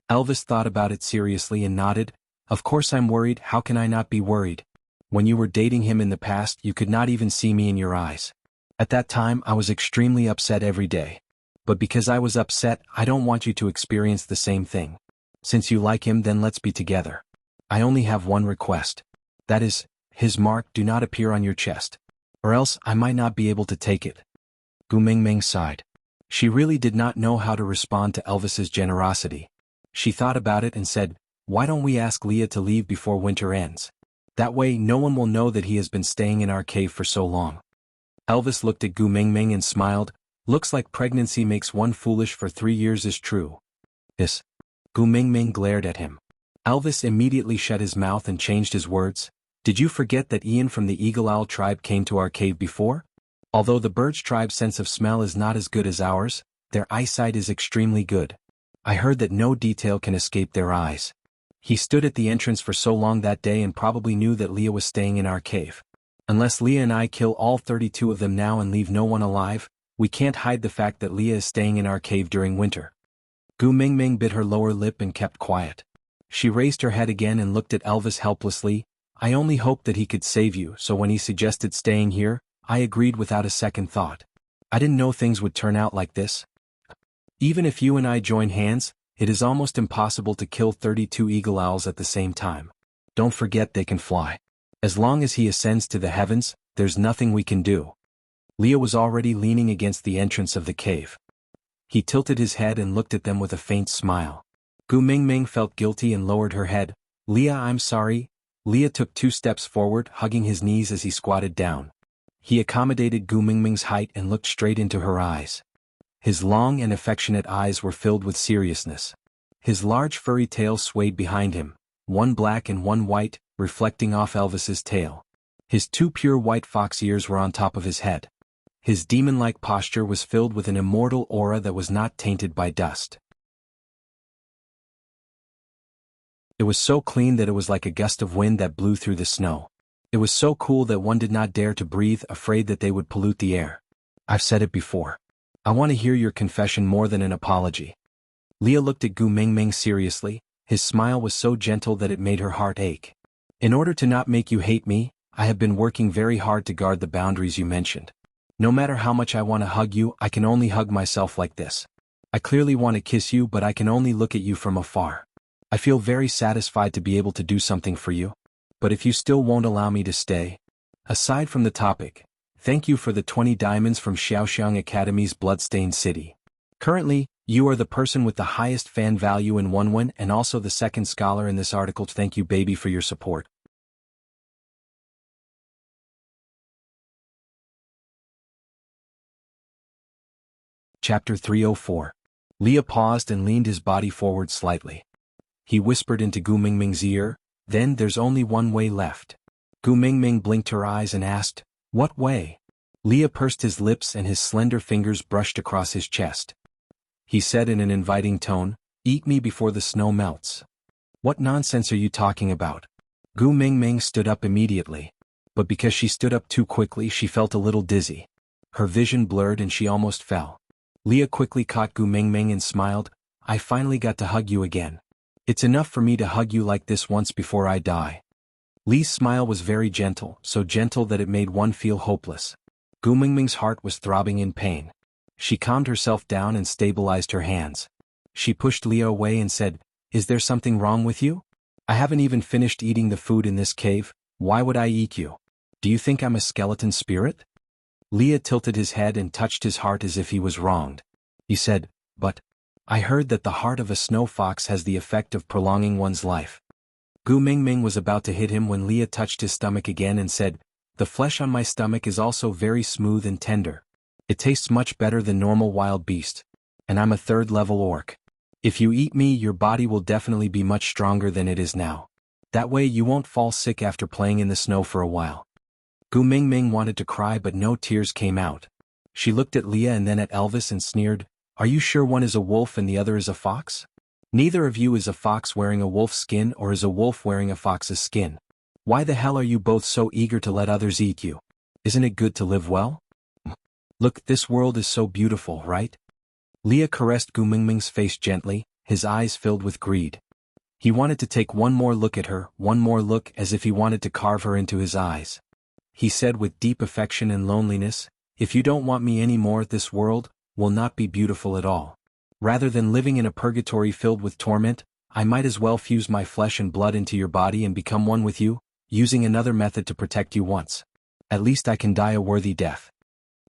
Elvis thought about it seriously and nodded, "Of course I'm worried, how can I not be worried? When you were dating him in the past you could not even see me in your eyes. At that time I was extremely upset every day. But because I was upset, I don't want you to experience the same thing. Since you like him, then let's be together. I only have one request. That is, his mark do not appear on your chest. Or else I might not be able to take it." Gu Mingming sighed. She really did not know how to respond to Elvis's generosity. She thought about it and said, "Why don't we ask Leah to leave before winter ends? That way no one will know that he has been staying in our cave for so long." Elvis looked at Gu Mingming and smiled. "Looks like pregnancy makes one foolish for 3 years is true." "Yes." Gu Mingming glared at him. Elvis immediately shut his mouth and changed his words. "Did you forget that Ian from the Eagle Owl tribe came to our cave before? Although the Birch tribe's sense of smell is not as good as ours, their eyesight is extremely good. I heard that no detail can escape their eyes. He stood at the entrance for so long that day and probably knew that Leah was staying in our cave. Unless Leah and I kill all 32 of them now and leave no one alive, we can't hide the fact that Leah is staying in our cave during winter. Gu Mingming bit her lower lip and kept quiet. She raised her head again and looked at Elvis helplessly. I only hoped that he could save you, so when he suggested staying here, I agreed without a second thought. I didn't know things would turn out like this. Even if you and I join hands, it is almost impossible to kill 32 eagle owls at the same time. Don't forget they can fly. As long as he ascends to the heavens, there's nothing we can do. Leah was already leaning against the entrance of the cave. He tilted his head and looked at them with a faint smile. Gu Mingming felt guilty and lowered her head. Leah, I'm sorry. Leah took 2 steps forward, hugging his knees as he squatted down. He accommodated Gu Mingming's height and looked straight into her eyes. His long and affectionate eyes were filled with seriousness. His large furry tail swayed behind him, one black and one white, reflecting off Elvis's tail. His 2 pure white fox ears were on top of his head. His demon-like posture was filled with an immortal aura that was not tainted by dust. It was so clean that it was like a gust of wind that blew through the snow. It was so cool that one did not dare to breathe, afraid that they would pollute the air. I've said it before. I want to hear your confession more than an apology. Leah looked at Gu Mingming seriously. His smile was so gentle that it made her heart ache. In order to not make you hate me, I have been working very hard to guard the boundaries you mentioned. No matter how much I want to hug you, I can only hug myself like this. I clearly want to kiss you, but I can only look at you from afar. I feel very satisfied to be able to do something for you. But if you still won't allow me to stay. Aside from the topic, thank you for the 20 diamonds from Xiaoxiang Academy's Bloodstained City. Currently, you are the person with the highest fan value in Wunwen and also the second scholar in this article. Thank you, baby, for your support. Chapter 304. Leah paused and leaned his body forward slightly. He whispered into Gu Mingming's ear, then there's only one way left. Gu Mingming blinked her eyes and asked, what way? Leah pursed his lips and his slender fingers brushed across his chest. He said in an inviting tone, eat me before the snow melts. What nonsense are you talking about? Gu Mingming stood up immediately. But because she stood up too quickly, she felt a little dizzy. Her vision blurred and she almost fell. Leah quickly caught Gu Mingming and smiled, I finally got to hug you again. It's enough for me to hug you like this once before I die. Lee's smile was very gentle, so gentle that it made one feel hopeless. Gu Mingming's heart was throbbing in pain. She calmed herself down and stabilized her hands. She pushed Leah away and said, is there something wrong with you? I haven't even finished eating the food in this cave, why would I eat you? Do you think I'm a skeleton spirit? Leah tilted his head and touched his heart as if he was wronged. He said, but I heard that the heart of a snow fox has the effect of prolonging one's life. Gu Mingming was about to hit him when Leah touched his stomach again and said, the flesh on my stomach is also very smooth and tender. It tastes much better than normal wild beast. And I'm a 3rd level orc. If you eat me, your body will definitely be much stronger than it is now. That way you won't fall sick after playing in the snow for a while. Gu Mingming wanted to cry but no tears came out. She looked at Leah and then at Elvis and sneered, are you sure one is a wolf and the other is a fox? Neither of you is a fox wearing a wolf's skin or is a wolf wearing a fox's skin. Why the hell are you both so eager to let others eat you? Isn't it good to live well? Look, this world is so beautiful, right? Leah caressed Gu Mingming's face gently, his eyes filled with greed. He wanted to take one more look at her, one more look as if he wanted to carve her into his eyes. He said with deep affection and loneliness, if you don't want me anymore, this world will not be beautiful at all. Rather than living in a purgatory filled with torment, I might as well fuse my flesh and blood into your body and become one with you, using another method to protect you once. At least I can die a worthy death.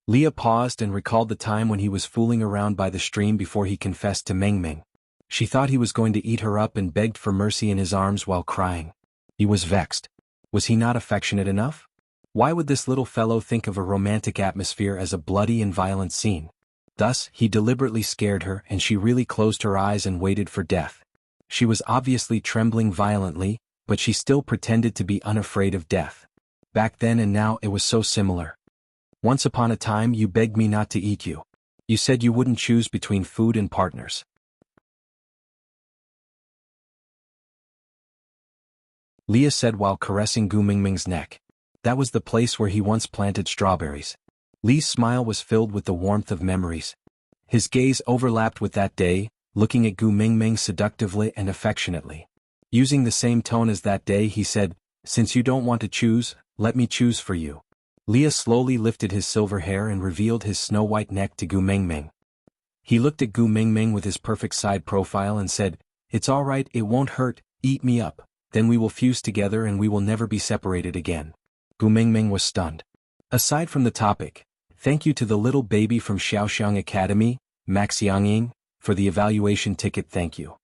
Leah paused and recalled the time when he was fooling around by the stream before he confessed to Mingming. She thought he was going to eat her up and begged for mercy in his arms while crying. He was vexed. Was he not affectionate enough? Why would this little fellow think of a romantic atmosphere as a bloody and violent scene? Thus, he deliberately scared her and she really closed her eyes and waited for death. She was obviously trembling violently, but she still pretended to be unafraid of death. Back then and now it was so similar. Once upon a time you begged me not to eat you. You said you wouldn't choose between food and partners. Leah said while caressing Gu Mingming's neck. That was the place where he once planted strawberries. Li's smile was filled with the warmth of memories. His gaze overlapped with that day, looking at Gu Mingming seductively and affectionately. Using the same tone as that day, he said, "Since you don't want to choose, let me choose for you." Leah slowly lifted his silver hair and revealed his snow-white neck to Gu Mingming. He looked at Gu Mingming with his perfect side profile and said, "It's all right, it won't hurt, eat me up, then we will fuse together and we will never be separated again." Gu Mingming was stunned. Aside from the topic, thank you to the little baby from Xiaoxiang Academy, Max Yangying, for the evaluation ticket, thank you.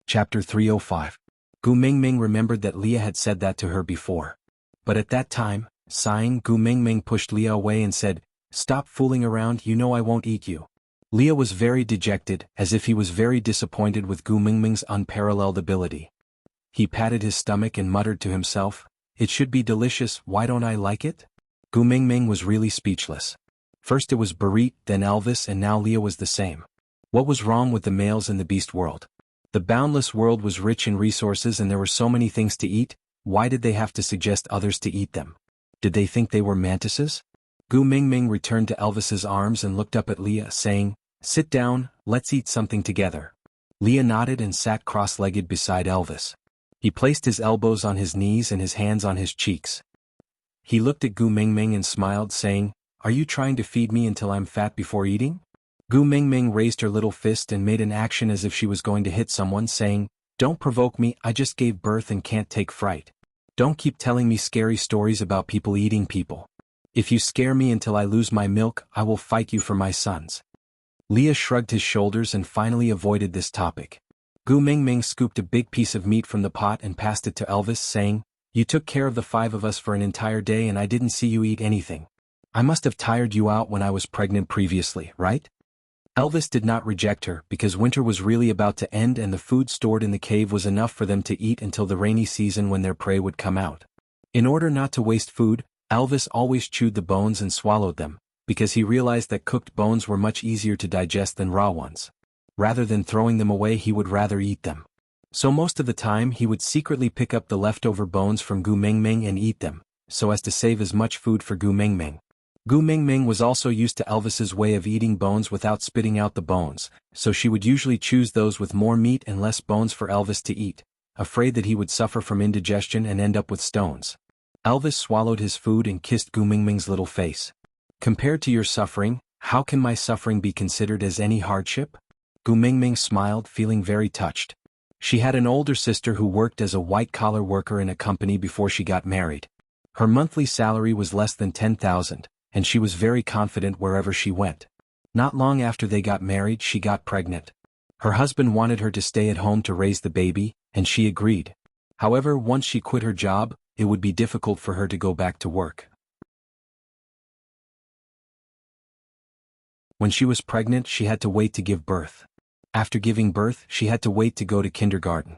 Chapter 305. Gu Mingming remembered that Leah had said that to her before. But at that time, sighing, Gu Mingming pushed Leah away and said, "Stop fooling around, you know I won't eat you." Leah was very dejected, as if he was very disappointed with Gu Mingming's unparalleled ability. He patted his stomach and muttered to himself, "It should be delicious, why don't I like it?" Gu Mingming was really speechless. First it was Barit, then Elvis, and now Leah was the same. What was wrong with the males in the beast world? The boundless world was rich in resources and there were so many things to eat, why did they have to suggest others to eat them? Did they think they were mantises? Gu Mingming returned to Elvis's arms and looked up at Leah, saying, "Sit down, let's eat something together." Leah nodded and sat cross-legged beside Elvis. He placed his elbows on his knees and his hands on his cheeks. He looked at Gu Mingming and smiled, saying, "Are you trying to feed me until I'm fat before eating?" Gu Mingming raised her little fist and made an action as if she was going to hit someone, saying, "Don't provoke me, I just gave birth and can't take fright. Don't keep telling me scary stories about people eating people. If you scare me until I lose my milk, I will fight you for my sons." Leah shrugged his shoulders and finally avoided this topic. Gu Mingming scooped a big piece of meat from the pot and passed it to Elvis, saying, "You took care of the 5 of us for an entire day and I didn't see you eat anything. I must have tired you out when I was pregnant previously, right?" Elvis did not reject her because winter was really about to end and the food stored in the cave was enough for them to eat until the rainy season when their prey would come out. In order not to waste food, Elvis always chewed the bones and swallowed them, because he realized that cooked bones were much easier to digest than raw ones. Rather than throwing them away, he would rather eat them. So most of the time he would secretly pick up the leftover bones from Gu Mingming and eat them, so as to save as much food for Gu Mingming. Gu Mingming was also used to Elvis's way of eating bones without spitting out the bones, so she would usually choose those with more meat and less bones for Elvis to eat, afraid that he would suffer from indigestion and end up with stones. Elvis swallowed his food and kissed Gu Mingming's little face. "Compared to your suffering, how can my suffering be considered as any hardship?" Gu Mingming smiled, feeling very touched. She had an older sister who worked as a white-collar worker in a company before she got married. Her monthly salary was less than 10,000. And she was very confident wherever she went. Not long after they got married, she got pregnant. Her husband wanted her to stay at home to raise the baby, and she agreed. However, once she quit her job, it would be difficult for her to go back to work. When she was pregnant, she had to wait to give birth. After giving birth, she had to wait to go to kindergarten.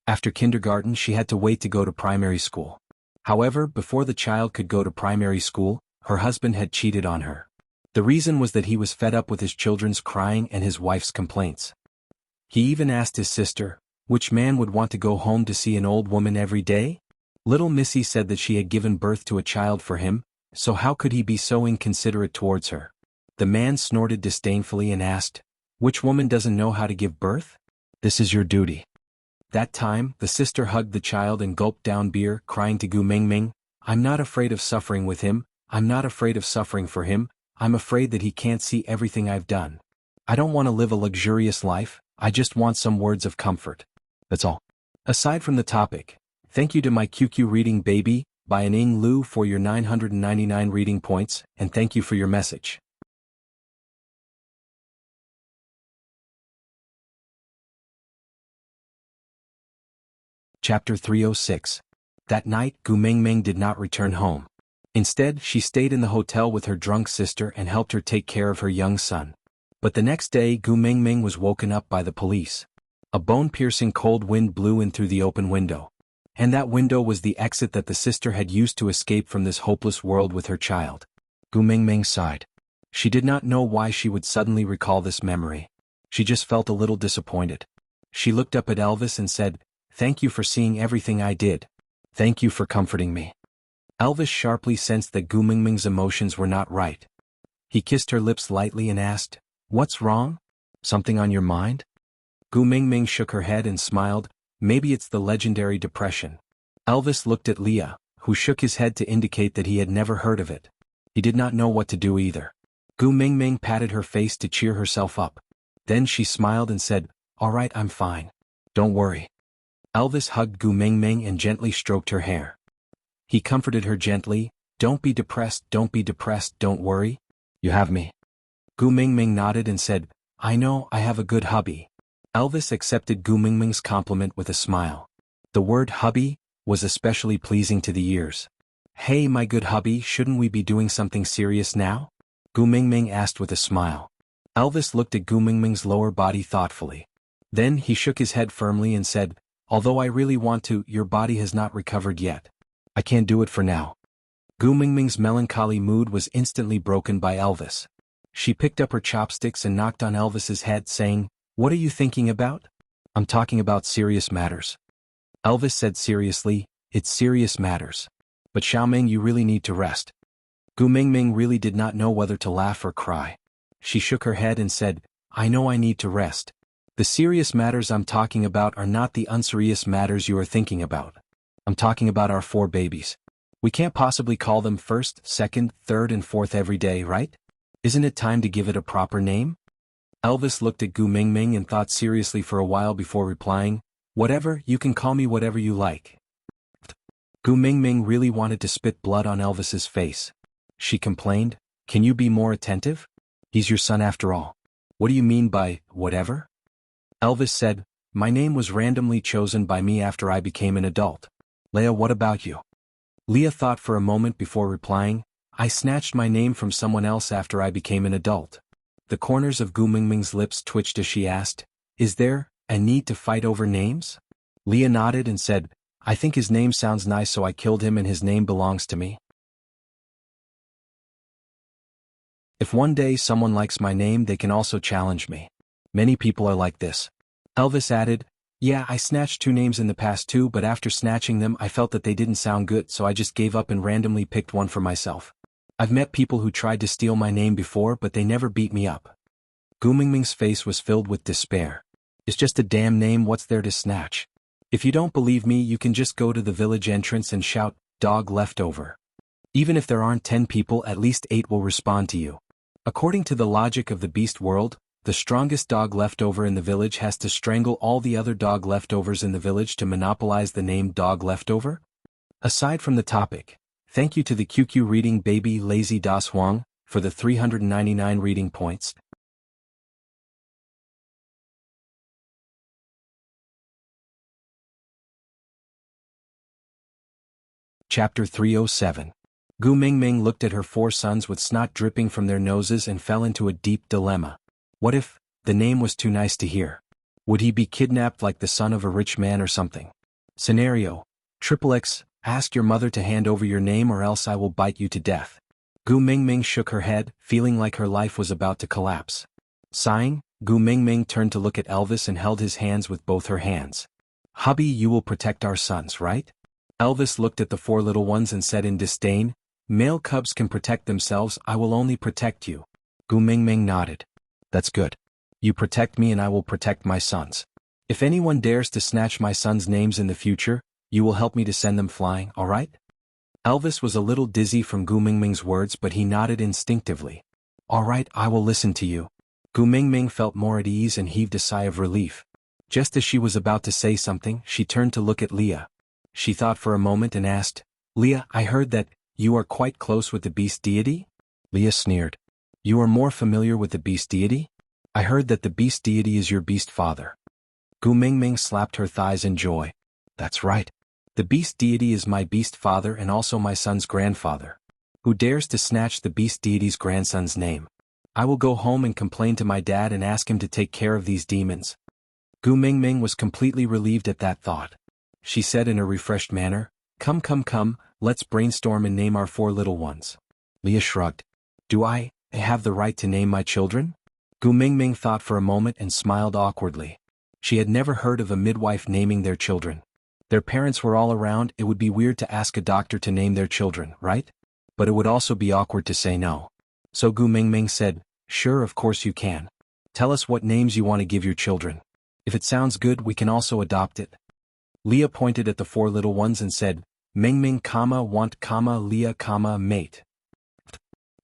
After kindergarten, she had to wait to go to primary school. However, before the child could go to primary school, her husband had cheated on her. The reason was that he was fed up with his children's crying and his wife's complaints. He even asked his sister, which man would want to go home to see an old woman every day? Little Missy said that she had given birth to a child for him, so how could he be so inconsiderate towards her? The man snorted disdainfully and asked, "Which woman doesn't know how to give birth? This is your duty." That time, the sister hugged the child and gulped down beer, crying to Gu Mingming, "I'm not afraid of suffering with him, I'm not afraid of suffering for him, I'm afraid that he can't see everything I've done. I don't want to live a luxurious life, I just want some words of comfort. That's all." Aside from the topic, thank you to my QQ reading baby, by Ning Lu for your 999 reading points, and thank you for your message. Chapter 306. That night, Gu Mingming did not return home. Instead, she stayed in the hotel with her drunk sister and helped her take care of her young son. But the next day, Gu Mingming was woken up by the police. A bone-piercing cold wind blew in through the open window. And that window was the exit that the sister had used to escape from this hopeless world with her child. Gu Mingming sighed. She did not know why she would suddenly recall this memory. She just felt a little disappointed. She looked up at Elvis and said, "Thank you for seeing everything I did. Thank you for comforting me." Elvis sharply sensed that Gu Mingming's emotions were not right. He kissed her lips lightly and asked, "What's wrong? Something on your mind?" Gu Mingming shook her head and smiled, "Maybe it's the legendary depression." Elvis looked at Leah, who shook his head to indicate that he had never heard of it. He did not know what to do either. Gu Mingming patted her face to cheer herself up. Then she smiled and said, "All right, I'm fine. Don't worry." Elvis hugged Gu Mingming and gently stroked her hair. He comforted her gently, don't be depressed, don't worry. You have me." Gu Mingming nodded and said, "I know, I have a good hubby." Elvis accepted Gu Mingming's compliment with a smile. The word hubby was especially pleasing to the ears. "Hey, my good hubby, shouldn't we be doing something serious now?" Gu Mingming asked with a smile. Elvis looked at Gu Mingming's lower body thoughtfully. Then he shook his head firmly and said, "Although I really want to, your body has not recovered yet. I can't do it for now." Gu Mingming's melancholy mood was instantly broken by Elvis. She picked up her chopsticks and knocked on Elvis's head, saying, "What are you thinking about?" "I'm talking about serious matters." Elvis said seriously, "It's serious matters. But Xiaoming, you really need to rest." Gu Mingming really did not know whether to laugh or cry. She shook her head and said, "I know I need to rest. The serious matters I'm talking about are not the unserious matters you are thinking about. I'm talking about our 4 babies. We can't possibly call them first, second, third and fourth every day, right? Isn't it time to give it a proper name?" Elvis looked at Gu Mingming and thought seriously for a while before replying, "Whatever, you can call me whatever you like." Gu Mingming really wanted to spit blood on Elvis's face. She complained, "Can you be more attentive? He's your son after all. What do you mean by, whatever?" Elvis said, "My name was randomly chosen by me after I became an adult. Leah, what about you?" Leah thought for a moment before replying, "I snatched my name from someone else after I became an adult." The corners of Gu Mingming's lips twitched as she asked, "Is there a need to fight over names?" Leah nodded and said, "I think his name sounds nice, so I killed him and his name belongs to me. If one day someone likes my name, they can also challenge me. Many people are like this." Elvis added, "Yeah, I snatched 2 names in the past too, but after snatching them I felt that they didn't sound good, so I just gave up and randomly picked one for myself. I've met people who tried to steal my name before, but they never beat me up." Gu Mingming's face was filled with despair. "It's just a damn name, what's there to snatch? If you don't believe me, you can just go to the village entrance and shout, 'Dog leftover.' Even if there aren't 10 people, at least 8 will respond to you. According to the logic of the beast world, the strongest dog leftover in the village has to strangle all the other dog leftovers in the village to monopolize the name Dog Leftover." Aside from the topic, thank you to the QQ reading baby Lazy Das Huang for the 399 reading points. Chapter 307. Gu Mingming looked at her 4 sons with snot dripping from their noses and fell into a deep dilemma. What if the name was too nice to hear? Would he be kidnapped like the son of a rich man or something? Scenario: XXX, ask your mother to hand over your name or else I will bite you to death. Gu Mingming shook her head, feeling like her life was about to collapse. Sighing, Gu Mingming turned to look at Elvis and held his hands with both her hands. "Hubby, you will protect our sons, right?" Elvis looked at the 4 little ones and said in disdain, "Male cubs can protect themselves, I will only protect you." Gu Mingming nodded. "That's good. You protect me and I will protect my sons. If anyone dares to snatch my sons' names in the future, you will help me to send them flying, all right?" Elvis was a little dizzy from Gu Mingming's words, but he nodded instinctively. "All right, I will listen to you." Gu Mingming felt more at ease and heaved a sigh of relief. Just as she was about to say something, she turned to look at Leah. She thought for a moment and asked, "Leah, I heard that you are quite close with the beast deity?" Leah sneered. "You are more familiar with the beast deity? I heard that the beast deity is your beast father." Gu Mingming slapped her thighs in joy. "That's right. The beast deity is my beast father and also my son's grandfather. Who dares to snatch the beast deity's grandson's name? I will go home and complain to my dad and ask him to take care of these demons." Gu Mingming was completely relieved at that thought. She said in a refreshed manner, Come, let's brainstorm and name our 4 little ones." Leah shrugged. "Do I have the right to name my children?" Gu Mingming thought for a moment and smiled awkwardly. She had never heard of a midwife naming their children. Their parents were all around. It would be weird to ask a doctor to name their children, right? But it would also be awkward to say no. So Gu Mingming said, "Sure, of course you can. Tell us what names you want to give your children. If it sounds good, we can also adopt it." Leah pointed at the 4 little ones and said, "Mingming, want, Leah, mate."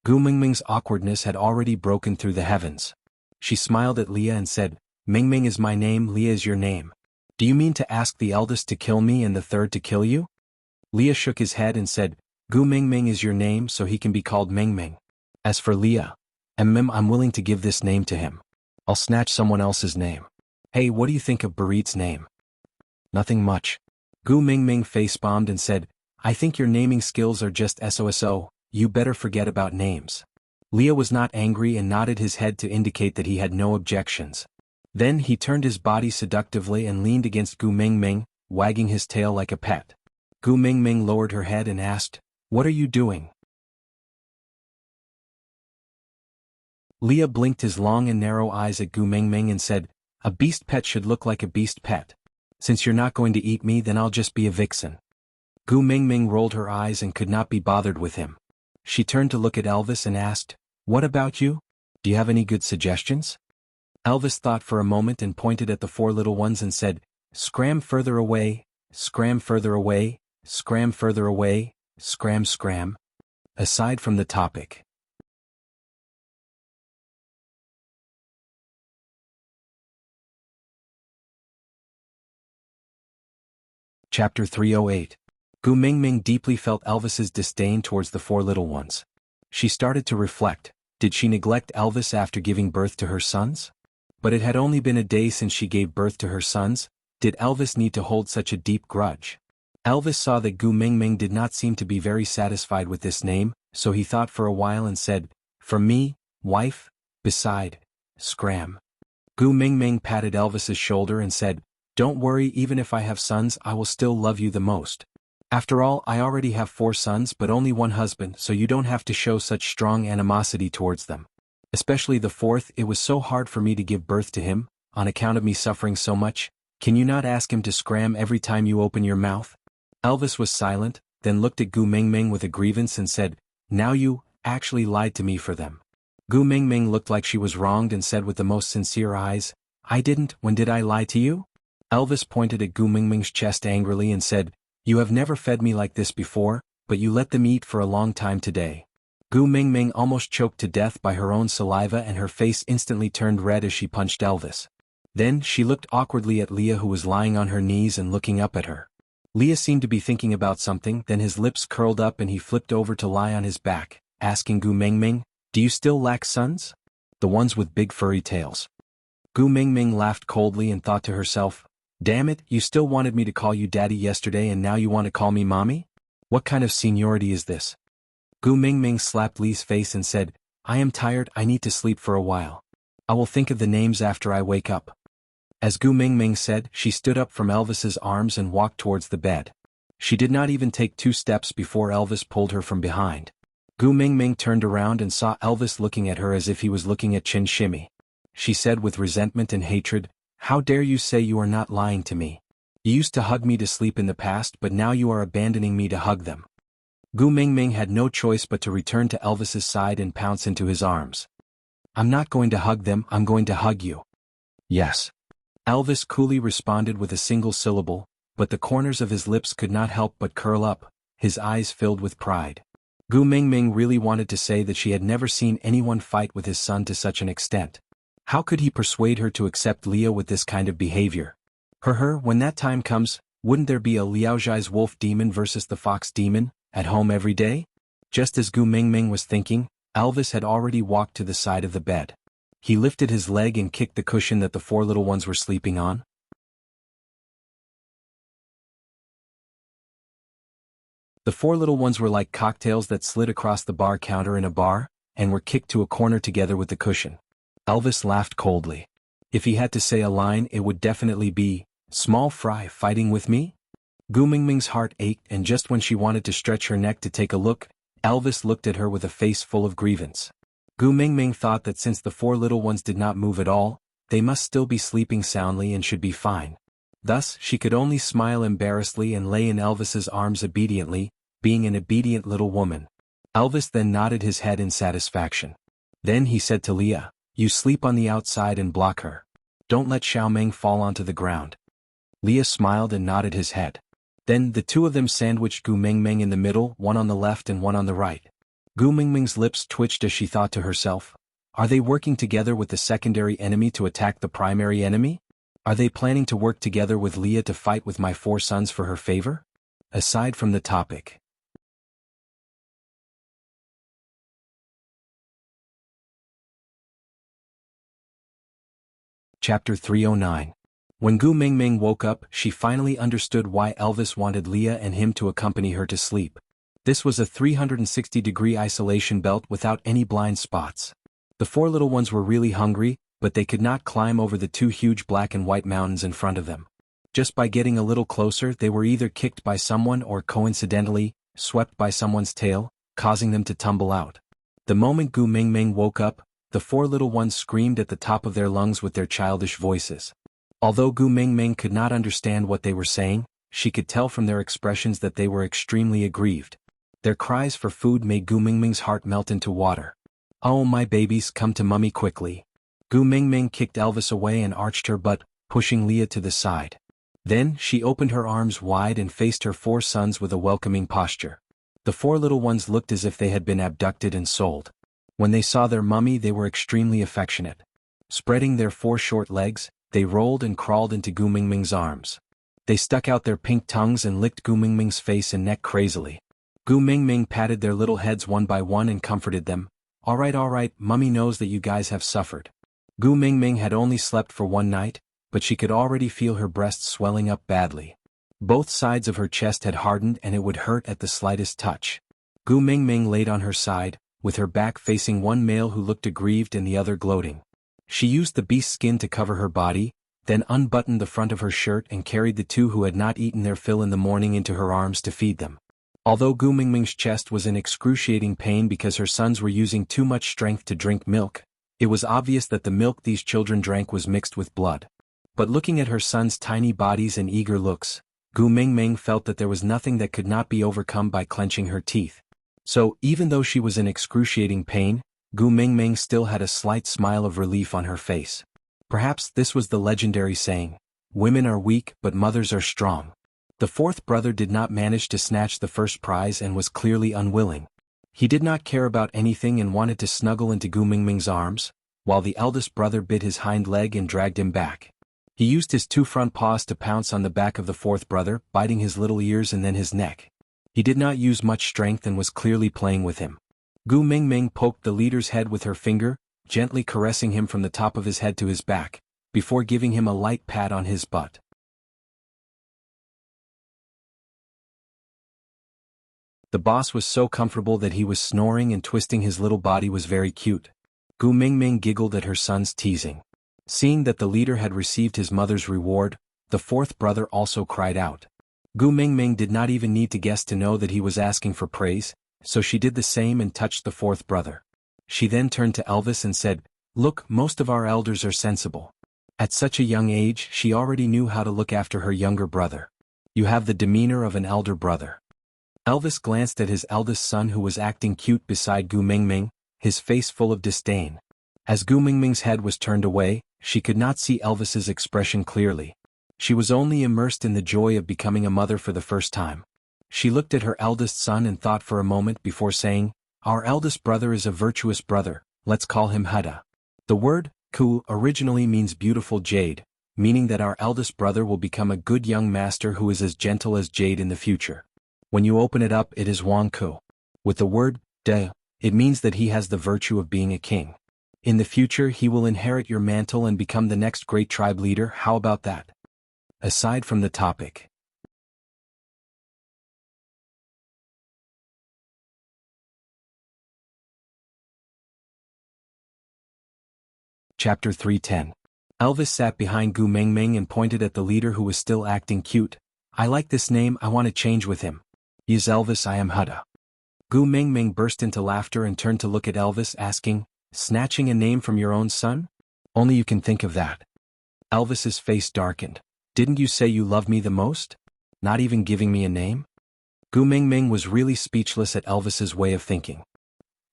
Gu Mingming's awkwardness had already broken through the heavens. She smiled at Leah and said, "Mingming is my name, Leah is your name. Do you mean to ask the eldest to kill me and the third to kill you?" Leah shook his head and said, "Gu Mingming is your name, so he can be called Mingming. As for Leah, I'm willing to give this name to him. I'll snatch someone else's name. Hey, what do you think of Barit's name?" "Nothing much." Gu Mingming face-bombed and said, "I think your naming skills are just SOSO, you better forget about names." Leah was not angry and nodded his head to indicate that he had no objections. Then he turned his body seductively and leaned against Gu Mingming, wagging his tail like a pet. Gu Mingming lowered her head and asked, "What are you doing?" Leah blinked his long and narrow eyes at Gu Mingming and said, "A beast pet should look like a beast pet. Since you're not going to eat me, then I'll just be a vixen." Gu Mingming rolled her eyes and could not be bothered with him. She turned to look at Elvis and asked, "What about you? Do you have any good suggestions?" Elvis thought for a moment and pointed at the 4 little ones and said, "Scram further away, scram further away, scram further away, scram scram." Aside from the topic. Chapter 308. Gu Mingming deeply felt Elvis's disdain towards the 4 little ones. She started to reflect, did she neglect Elvis after giving birth to her sons? But it had only been a day since she gave birth to her sons. Did Elvis need to hold such a deep grudge? Elvis saw that Gu Mingming did not seem to be very satisfied with this name, so he thought for a while and said, "From me, wife, beside, scram." Gu Mingming patted Elvis's shoulder and said, "Don't worry, even if I have sons, I will still love you the most. After all, I already have 4 sons but only 1 husband, so you don't have to show such strong animosity towards them. Especially the 4th, it was so hard for me to give birth to him, on account of me suffering so much. Can you not ask him to scram every time you open your mouth?" Elvis was silent, then looked at Gu Mingming with a grievance and said, "Now you actually lied to me for them." Gu Mingming looked like she was wronged and said with the most sincere eyes, "I didn't. When did I lie to you?" Elvis pointed at Gu Mingming's chest angrily and said, "You have never fed me like this before, but you let them eat for a long time today." Gu Mingming almost choked to death by her own saliva and her face instantly turned red as she punched Elvis. Then she looked awkwardly at Leah, who was lying on her knees and looking up at her. Leah seemed to be thinking about something, then his lips curled up and he flipped over to lie on his back, asking Gu Mingming, "Do you still lack sons? The ones with big furry tails?" Gu Mingming laughed coldly and thought to herself, "Damn it, you still wanted me to call you daddy yesterday and now you want to call me mommy? What kind of seniority is this?" Gu Mingming slapped Lee's face and said, "I am tired, I need to sleep for a while. I will think of the names after I wake up." As Gu Mingming said, she stood up from Elvis's arms and walked towards the bed. She did not even take 2 steps before Elvis pulled her from behind. Gu Mingming turned around and saw Elvis looking at her as if he was looking at Chin Shimmy. She said with resentment and hatred, "How dare you say you are not lying to me? You used to hug me to sleep in the past, but now you are abandoning me to hug them." Gu Mingming had no choice but to return to Elvis's side and pounce into his arms. "I'm not going to hug them, I'm going to hug you." "Yes." Elvis coolly responded with a single syllable, but the corners of his lips could not help but curl up, his eyes filled with pride. Gu Mingming really wanted to say that she had never seen anyone fight with his son to such an extent. How could he persuade her to accept Leah with this kind of behavior? When that time comes, wouldn't there be a Liaozhai's wolf demon versus the fox demon, at home every day? Just as Gu Mingming was thinking, Elvis had already walked to the side of the bed. He lifted his leg and kicked the cushion that the 4 little ones were sleeping on. The 4 little ones were like cocktails that slid across the bar counter in a bar, and were kicked to a corner together with the cushion. Elvis laughed coldly. If he had to say a line, it would definitely be, "Small fry fighting with me?" Gu Mingming's heart ached, and just when she wanted to stretch her neck to take a look, Elvis looked at her with a face full of grievance. Gu Mingming thought that since the four little ones did not move at all, they must still be sleeping soundly and should be fine. Thus, she could only smile embarrassedly and lay in Elvis's arms obediently, being an obedient little woman. Elvis then nodded his head in satisfaction. Then he said to Leah, "You sleep on the outside and block her. Don't let Xiaomeng fall onto the ground." Leah smiled and nodded his head. Then the two of them sandwiched Gu Mingming in the middle, one on the left and one on the right. Gu Mingming's lips twitched as she thought to herself, "Are they working together with the secondary enemy to attack the primary enemy? Are they planning to work together with Leah to fight with my four sons for her favor?" Aside from the topic. Chapter 309. When Gu Mingming woke up, she finally understood why Elvis wanted Leah and him to accompany her to sleep. This was a 360-degree isolation belt without any blind spots. The four little ones were really hungry, but they could not climb over the two huge black and white mountains in front of them. Just by getting a little closer, they were either kicked by someone or coincidentally, swept by someone's tail, causing them to tumble out. The moment Gu Mingming woke up, the four little ones screamed at the top of their lungs with their childish voices. Although Gu Mingming could not understand what they were saying, she could tell from their expressions that they were extremely aggrieved. Their cries for food made Gu Mingming's heart melt into water. "Oh my babies, come to mummy quickly." Gu Mingming kicked Elvis away and arched her butt, pushing Leah to the side. Then she opened her arms wide and faced her four sons with a welcoming posture. The four little ones looked as if they had been abducted and sold. When they saw their mummy, they were extremely affectionate. Spreading their four short legs, they rolled and crawled into Gu Mingming's arms. They stuck out their pink tongues and licked Gu Mingming's face and neck crazily. Gu Mingming patted their little heads one by one and comforted them. All right, mummy knows that you guys have suffered." Gu Mingming had only slept for one night, but she could already feel her breasts swelling up badly. Both sides of her chest had hardened and it would hurt at the slightest touch. Gu Mingming laid on her side, with her back facing one male who looked aggrieved and the other gloating. She used the beast's skin to cover her body, then unbuttoned the front of her shirt and carried the two who had not eaten their fill in the morning into her arms to feed them. Although Gu Mingming's chest was in excruciating pain because her sons were using too much strength to drink milk, it was obvious that the milk these children drank was mixed with blood. But looking at her sons' tiny bodies and eager looks, Gu Mingming felt that there was nothing that could not be overcome by clenching her teeth. So, even though she was in excruciating pain, Gu Mingming still had a slight smile of relief on her face. Perhaps this was the legendary saying, "Women are weak but mothers are strong." The fourth brother did not manage to snatch the first prize and was clearly unwilling. He did not care about anything and wanted to snuggle into Gu Mingming's arms, while the eldest brother bit his hind leg and dragged him back. He used his two front paws to pounce on the back of the fourth brother, biting his little ears and then his neck. He did not use much strength and was clearly playing with him. Gu Mingming poked the leader's head with her finger, gently caressing him from the top of his head to his back, before giving him a light pat on his butt. The boss was so comfortable that he was snoring and twisting his little body was very cute. Gu Mingming giggled at her son's teasing. Seeing that the leader had received his mother's reward, the fourth brother also cried out. Gu Mingming did not even need to guess to know that he was asking for praise, so she did the same and touched the fourth brother. She then turned to Elvis and said, "Look, most of our elders are sensible." At such a young age, she already knew how to look after her younger brother. "You have the demeanor of an elder brother." Elvis glanced at his eldest son who was acting cute beside Gu Mingming, his face full of disdain. As Gu Mingming's head was turned away, she could not see Elvis's expression clearly. She was only immersed in the joy of becoming a mother for the first time. She looked at her eldest son and thought for a moment before saying, "Our eldest brother is a virtuous brother, let's call him Hada." The word, Ku, originally means beautiful jade, meaning that our eldest brother will become a good young master who is as gentle as jade in the future. When you open it up, it is Wang Ku. With the word, De, it means that he has the virtue of being a king. In the future he will inherit your mantle and become the next great tribe leader. How about that? Aside from the topic. Chapter 310. Elvis sat behind Gu Mingming and pointed at the leader who was still acting cute. "I like this name, I want to change with him." "Yes Elvis, I am Hada." Gu Mingming burst into laughter and turned to look at Elvis asking, Snatching a name from your own son? Only you can think of that. Elvis's face darkened. Didn't you say you love me the most? Not even giving me a name? Gu Mingming was really speechless at Elvis's way of thinking.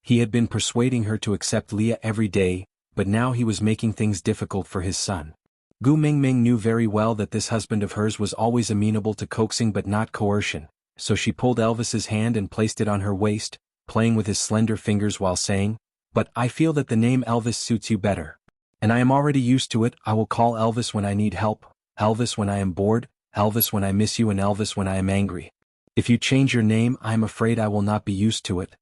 He had been persuading her to accept Leah every day, but now he was making things difficult for his son. Gu Mingming knew very well that this husband of hers was always amenable to coaxing but not coercion, so she pulled Elvis's hand and placed it on her waist, playing with his slender fingers while saying, "But I feel that the name Elvis suits you better. And I am already used to it. I will call Elvis when I need help, Elvis when I am bored, Elvis when I miss you, and Elvis when I am angry. If you change your name, I am afraid I will not be used to it."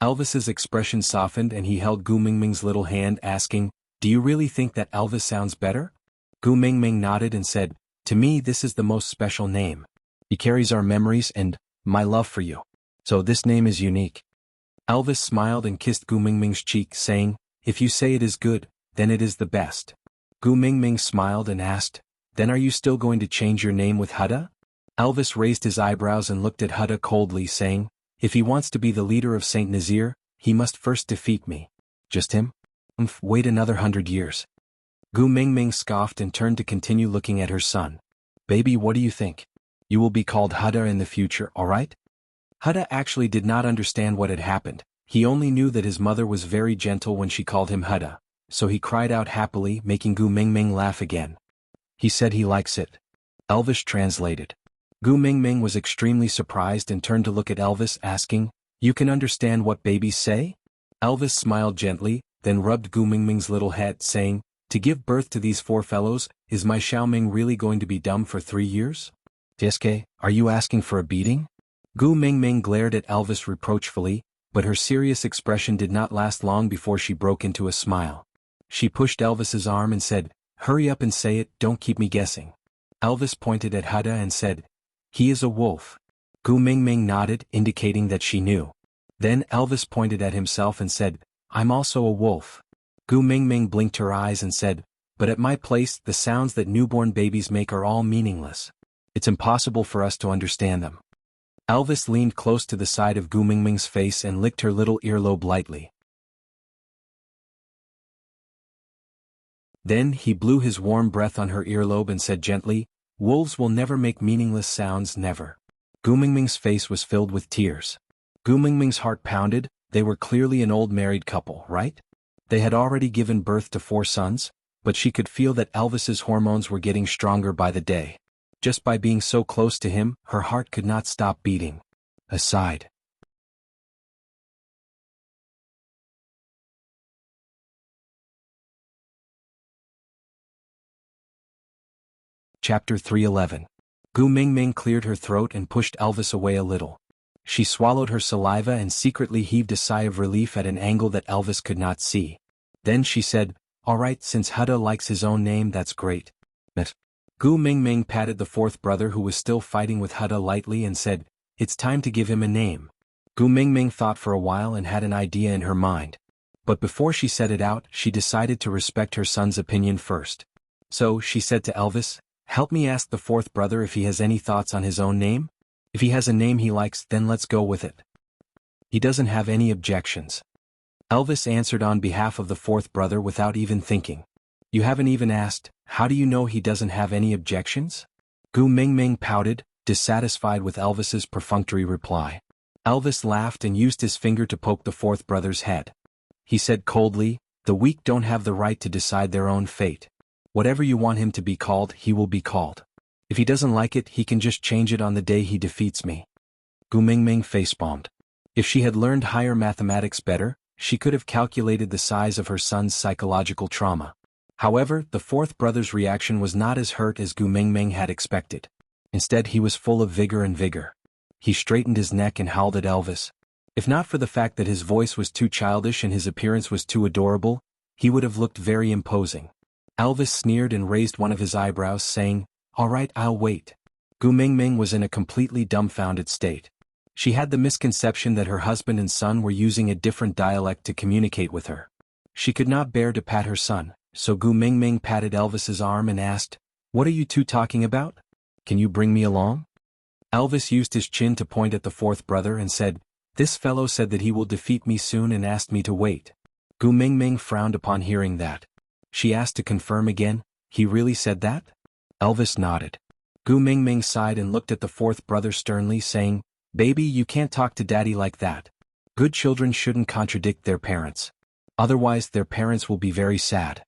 Elvis's expression softened and he held Gu Mingming's little hand, asking, "Do you really think that Elvis sounds better?" Gu Mingming nodded and said, "To me this is the most special name. It carries our memories and my love for you. So this name is unique." Elvis smiled and kissed Gu Mingming's cheek, saying, "If you say it is good, then it is the best." Gu Mingming smiled and asked, "Then are you still going to change your name with Hutta?" Elvis raised his eyebrows and looked at Hutta coldly, saying, "If he wants to be the leader of Saint Nazir, he must first defeat me." "Just him? Wait another 100 years. Gu Mingming scoffed and turned to continue looking at her son. "Baby, what do you think? You will be called Hutta in the future, alright?" Hutta actually did not understand what had happened. He only knew that his mother was very gentle when she called him Hutta, so he cried out happily, making Gu Mingming laugh again. "He said he likes it." Elvis translated. Gu Mingming was extremely surprised and turned to look at Elvis, asking, "You can understand what babies say?" Elvis smiled gently, then rubbed Gu Mingming's little head, saying, "To give birth to these 4 fellows, is my Xiaoming really going to be dumb for 3 years? Tieske, are you asking for a beating?" Gu Mingming glared at Elvis reproachfully, but her serious expression did not last long before she broke into a smile. She pushed Elvis's arm and said, "Hurry up and say it, don't keep me guessing." Elvis pointed at Hutta and said, "He is a wolf." Gu Mingming nodded, indicating that she knew. Then Elvis pointed at himself and said, "I'm also a wolf." Gu Mingming blinked her eyes and said, "But at my place, the sounds that newborn babies make are all meaningless. It's impossible for us to understand them." Elvis leaned close to the side of Gu Mingming's face and licked her little earlobe lightly. Then he blew his warm breath on her earlobe and said gently, "Wolves will never make meaningless sounds, never." Gu Mingming's face was filled with tears. Gu Mingming's heart pounded. They were clearly an old married couple, right? They had already given birth to 4 sons, but she could feel that Elvis's hormones were getting stronger by the day. Just by being so close to him, her heart could not stop beating. Aside. Chapter 311. Gu Mingming cleared her throat and pushed Elvis away a little. She swallowed her saliva and secretly heaved a sigh of relief at an angle that Elvis could not see. Then she said, "Alright, since Hutta likes his own name, that's great." Gu Mingming patted the 4th brother who was still fighting with Hutta lightly and said, "It's time to give him a name." Gu Mingming thought for a while and had an idea in her mind. But before she said it out, she decided to respect her son's opinion first. So she said to Elvis, "Help me ask the 4th brother if he has any thoughts on his own name? If he has a name he likes, then let's go with it. He doesn't have any objections." Elvis answered on behalf of the 4th brother without even thinking. "You haven't even asked, how do you know he doesn't have any objections?" Gu Mingming pouted, dissatisfied with Elvis's perfunctory reply. Elvis laughed and used his finger to poke the 4th brother's head. He said coldly, "The weak don't have the right to decide their own fate. Whatever you want him to be called, he will be called. If he doesn't like it, he can just change it on the day he defeats me." Gu Mingming facepalmed. If she had learned higher mathematics better, she could have calculated the size of her son's psychological trauma. However, the 4th brother's reaction was not as hurt as Gu Mingming had expected. Instead, he was full of vigor. He straightened his neck and howled at Elvis. If not for the fact that his voice was too childish and his appearance was too adorable, he would have looked very imposing. Elvis sneered and raised one of his eyebrows, saying, "Alright, I'll wait." Gu Mingming was in a completely dumbfounded state. She had the misconception that her husband and son were using a different dialect to communicate with her. She could not bear to pat her son, so Gu Mingming patted Elvis's arm and asked, "What are you 2 talking about? Can you bring me along?" Elvis used his chin to point at the 4th brother and said, "This fellow said that he will defeat me soon and asked me to wait." Gu Mingming frowned upon hearing that. She asked to confirm again, he really said that? Elvis nodded. Gu Mingming sighed and looked at the fourth brother sternly, saying, Baby, you can't talk to daddy like that. Good children shouldn't contradict their parents. Otherwise their parents will be very sad.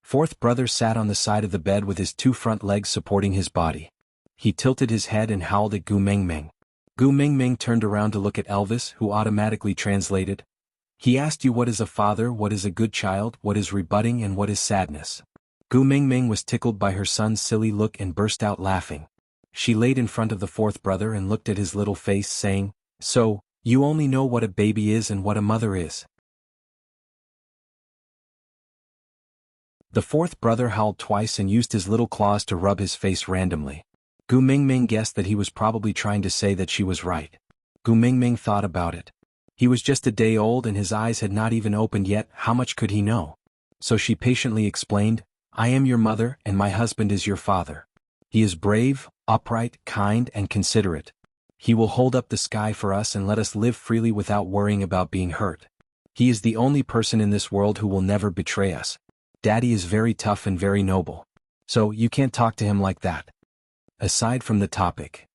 Fourth brother sat on the side of the bed with his two front legs supporting his body. He tilted his head and howled at Gu Mingming. Gu Mingming turned around to look at Elvis, who automatically translated. He asked you what is a father, what is a good child, what is rebutting, and what is sadness. Gu Mingming was tickled by her son's silly look and burst out laughing. She laid in front of the fourth brother and looked at his little face, saying, So, you only know what a baby is and what a mother is. The fourth brother howled twice and used his little claws to rub his face randomly. Gu Mingming guessed that he was probably trying to say that she was right. Gu Mingming thought about it. He was just a day old and his eyes had not even opened yet, how much could he know? So she patiently explained, I am your mother and my husband is your father. He is brave, upright, kind, and considerate. He will hold up the sky for us and let us live freely without worrying about being hurt. He is the only person in this world who will never betray us. Daddy is very tough and very noble. So you can't talk to him like that. Aside from the topic.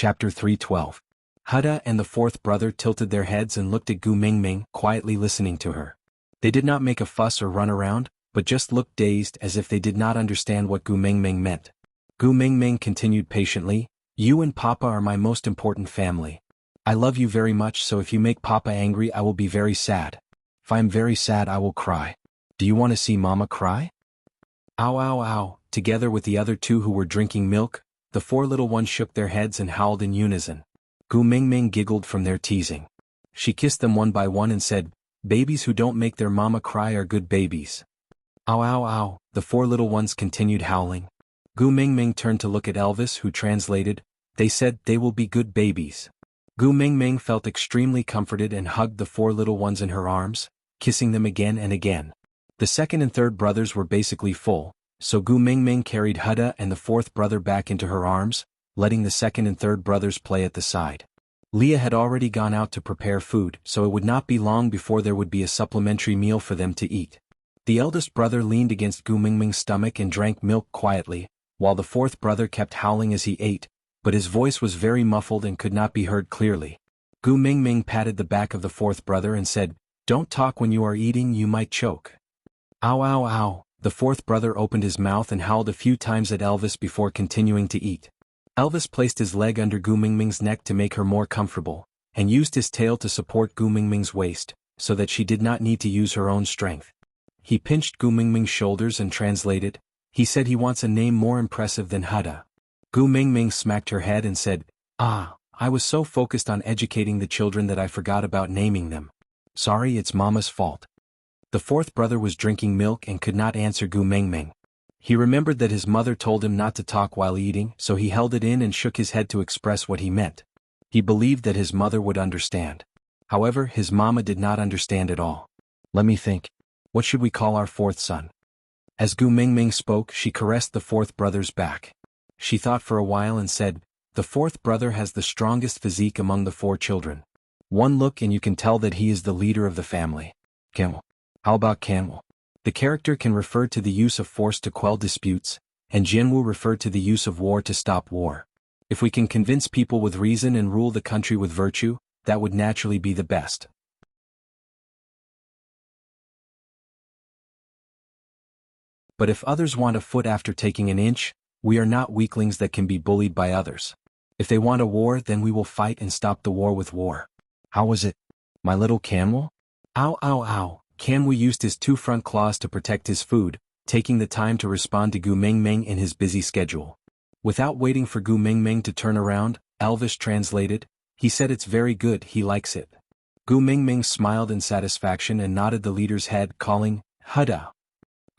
Chapter 312. Huda and the fourth brother tilted their heads and looked at Gu Mingming, quietly listening to her. They did not make a fuss or run around, but just looked dazed as if they did not understand what Gu Mingming meant. Gu Mingming continued patiently, You and Papa are my most important family. I love you very much, so if you make Papa angry I will be very sad. If I am very sad I will cry. Do you want to see Mama cry? Ow ow ow. Together with the other two who were drinking milk, the four little ones shook their heads and howled in unison. Gu Mingming giggled from their teasing. She kissed them one by one and said, Babies who don't make their mama cry are good babies. Ow ow ow, the four little ones continued howling. Gu Mingming turned to look at Elvis, who translated, They said they will be good babies. Gu Mingming felt extremely comforted and hugged the four little ones in her arms, kissing them again and again. The second and third brothers were basically full, so Gu Mingming carried Huda and the fourth brother back into her arms, letting the second and third brothers play at the side. Leah had already gone out to prepare food, so it would not be long before there would be a supplementary meal for them to eat. The eldest brother leaned against Gu Mingming's stomach and drank milk quietly, while the fourth brother kept howling as he ate, but his voice was very muffled and could not be heard clearly. Gu Mingming patted the back of the fourth brother and said, Don't talk when you are eating, you might choke. Ow ow ow, the fourth brother opened his mouth and howled a few times at Elvis before continuing to eat. Elvis placed his leg under Gu Mingming's neck to make her more comfortable, and used his tail to support Gu Mingming's waist, so that she did not need to use her own strength. He pinched Gu Mingming's shoulders and translated, He said he wants a name more impressive than Huda. Gu Mingming smacked her head and said, I was so focused on educating the children that I forgot about naming them. Sorry, it's Mama's fault. The fourth brother was drinking milk and could not answer Gu Mingming. He remembered that his mother told him not to talk while eating, so he held it in and shook his head to express what he meant. He believed that his mother would understand. However, his mama did not understand at all. Let me think. What should we call our fourth son? As Gu Mingming spoke, she caressed the fourth brother's back. She thought for a while and said, The fourth brother has the strongest physique among the four children. One look and you can tell that he is the leader of the family. Camel. How about Camel? The character can refer to the use of force to quell disputes, and Jianghu referred to the use of war to stop war. If we can convince people with reason and rule the country with virtue, that would naturally be the best. But if others want a foot after taking an inch, we are not weaklings that can be bullied by others. If they want a war, then we will fight and stop the war with war. How was it? My little Camel? Ow ow ow. Kanwu used his two front claws to protect his food, taking the time to respond to Gu Mingming in his busy schedule. Without waiting for Gu Mingming to turn around, Elvis translated, He said it's very good, he likes it. Gu Mingming smiled in satisfaction and nodded the leader's head, calling, Huda.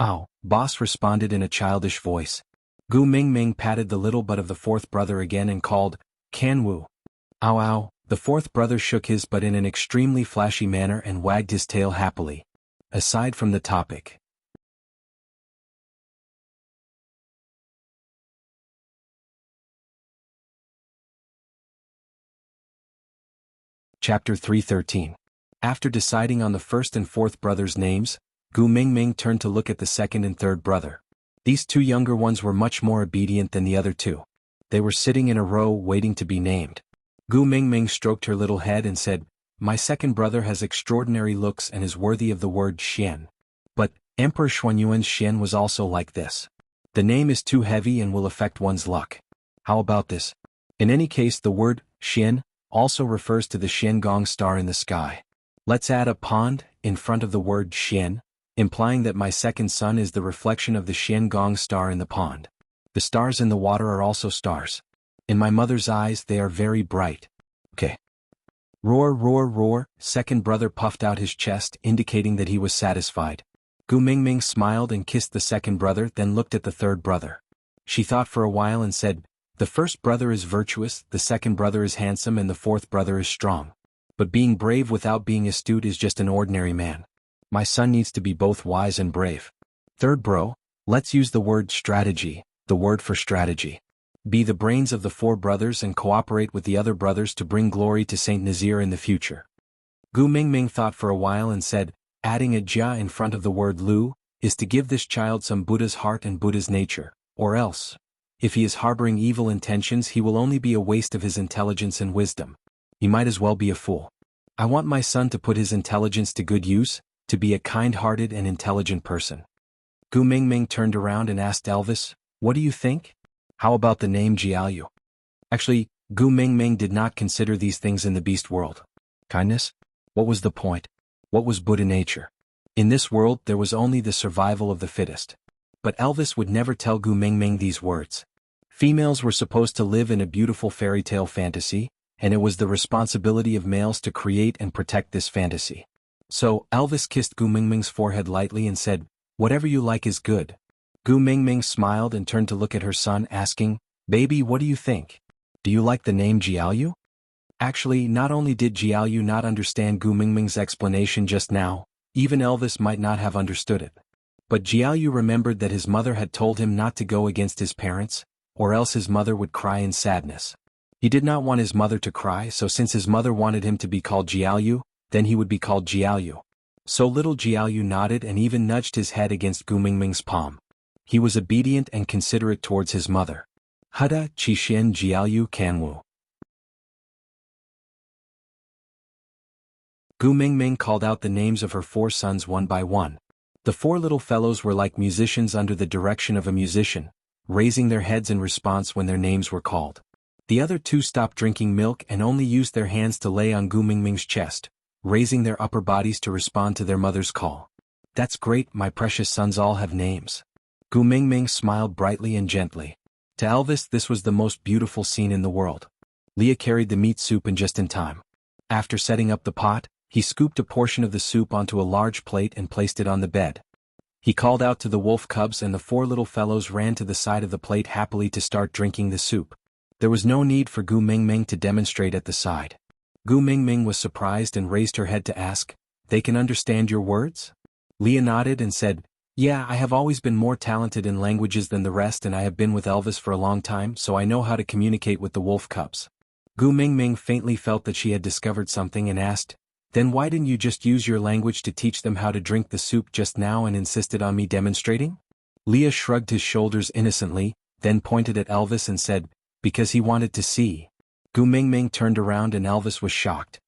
Ow, boss responded in a childish voice. Gu Mingming patted the little butt of the fourth brother again and called, Kanwu. Ow ow, the fourth brother shook his butt in an extremely flashy manner and wagged his tail happily. Aside from the topic. Chapter 313. After deciding on the first and fourth brother's names, Gu Mingming turned to look at the second and third brother. These two younger ones were much more obedient than the other two. They were sitting in a row waiting to be named. Gu Mingming stroked her little head and said, "My second brother has extraordinary looks and is worthy of the word Xian. But Emperor Xuanyuan's Xian was also like this. The name is too heavy and will affect one's luck. How about this? In any case, the word Xian also refers to the Xiangong star in the sky. Let's add a pond in front of the word Xian, implying that my second son is the reflection of the Xiangong star in the pond. The stars in the water are also stars. In my mother's eyes they are very bright. Okay." Roar, roar, roar, second brother puffed out his chest, indicating that he was satisfied. Gu Mingming smiled and kissed the second brother, then looked at the third brother. She thought for a while and said, "The first brother is virtuous, the second brother is handsome, and the fourth brother is strong. But being brave without being astute is just an ordinary man. My son needs to be both wise and brave. Third bro, let's use the word strategy, the word for strategy. Be the brains of the four brothers and cooperate with the other brothers to bring glory to Saint Nazir in the future." Gu Mingming thought for a while and said, "Adding a jia in front of the word Lu is to give this child some Buddha's heart and Buddha's nature, or else, if he is harboring evil intentions, he will only be a waste of his intelligence and wisdom. He might as well be a fool. I want my son to put his intelligence to good use, to be a kind-hearted and intelligent person." Gu Mingming turned around and asked Elvis, "What do you think? How about the name Jiaoyu?" Actually, Gu Mingming did not consider these things in the beast world. Kindness? What was the point? What was Buddha nature? In this world there was only the survival of the fittest. But Elvis would never tell Gu Mingming these words. Females were supposed to live in a beautiful fairy tale fantasy, and it was the responsibility of males to create and protect this fantasy. So, Elvis kissed Gu Mingming's forehead lightly and said, "Whatever you like is good." Gu Mingming smiled and turned to look at her son, asking, "Baby, what do you think? Do you like the name Jiaoyu?" Actually, not only did Jiaoyu not understand Gu Mingming's explanation just now, even Elvis might not have understood it. But Jiaoyu remembered that his mother had told him not to go against his parents, or else his mother would cry in sadness. He did not want his mother to cry, so since his mother wanted him to be called Jiaoyu, then he would be called Jiaoyu. So little Jiaoyu nodded and even nudged his head against Gu Mingming's palm. He was obedient and considerate towards his mother. Huda Qixin Jiaoyu Kanwu. Gu Mingming called out the names of her four sons one by one. The four little fellows were like musicians under the direction of a musician, raising their heads in response when their names were called. The other two stopped drinking milk and only used their hands to lay on Gu Mingming's chest, raising their upper bodies to respond to their mother's call. "That's great, my precious sons all have names." Gu Mingming smiled brightly and gently. To Elvis this was the most beautiful scene in the world. Leah carried the meat soup in just in time. After setting up the pot, he scooped a portion of the soup onto a large plate and placed it on the bed. He called out to the wolf cubs and the four little fellows ran to the side of the plate happily to start drinking the soup. There was no need for Gu Mingming to demonstrate at the side. Gu Mingming was surprised and raised her head to ask, "They can understand your words?" Leah nodded and said, "Yeah, I have always been more talented in languages than the rest and I have been with Elvis for a long time, so I know how to communicate with the wolf cubs." Gu Mingming faintly felt that she had discovered something and asked, "Then why didn't you just use your language to teach them how to drink the soup just now and insisted on me demonstrating?" Leah shrugged his shoulders innocently, then pointed at Elvis and said, "Because he wanted to see." Gu Mingming turned around and Elvis was shocked.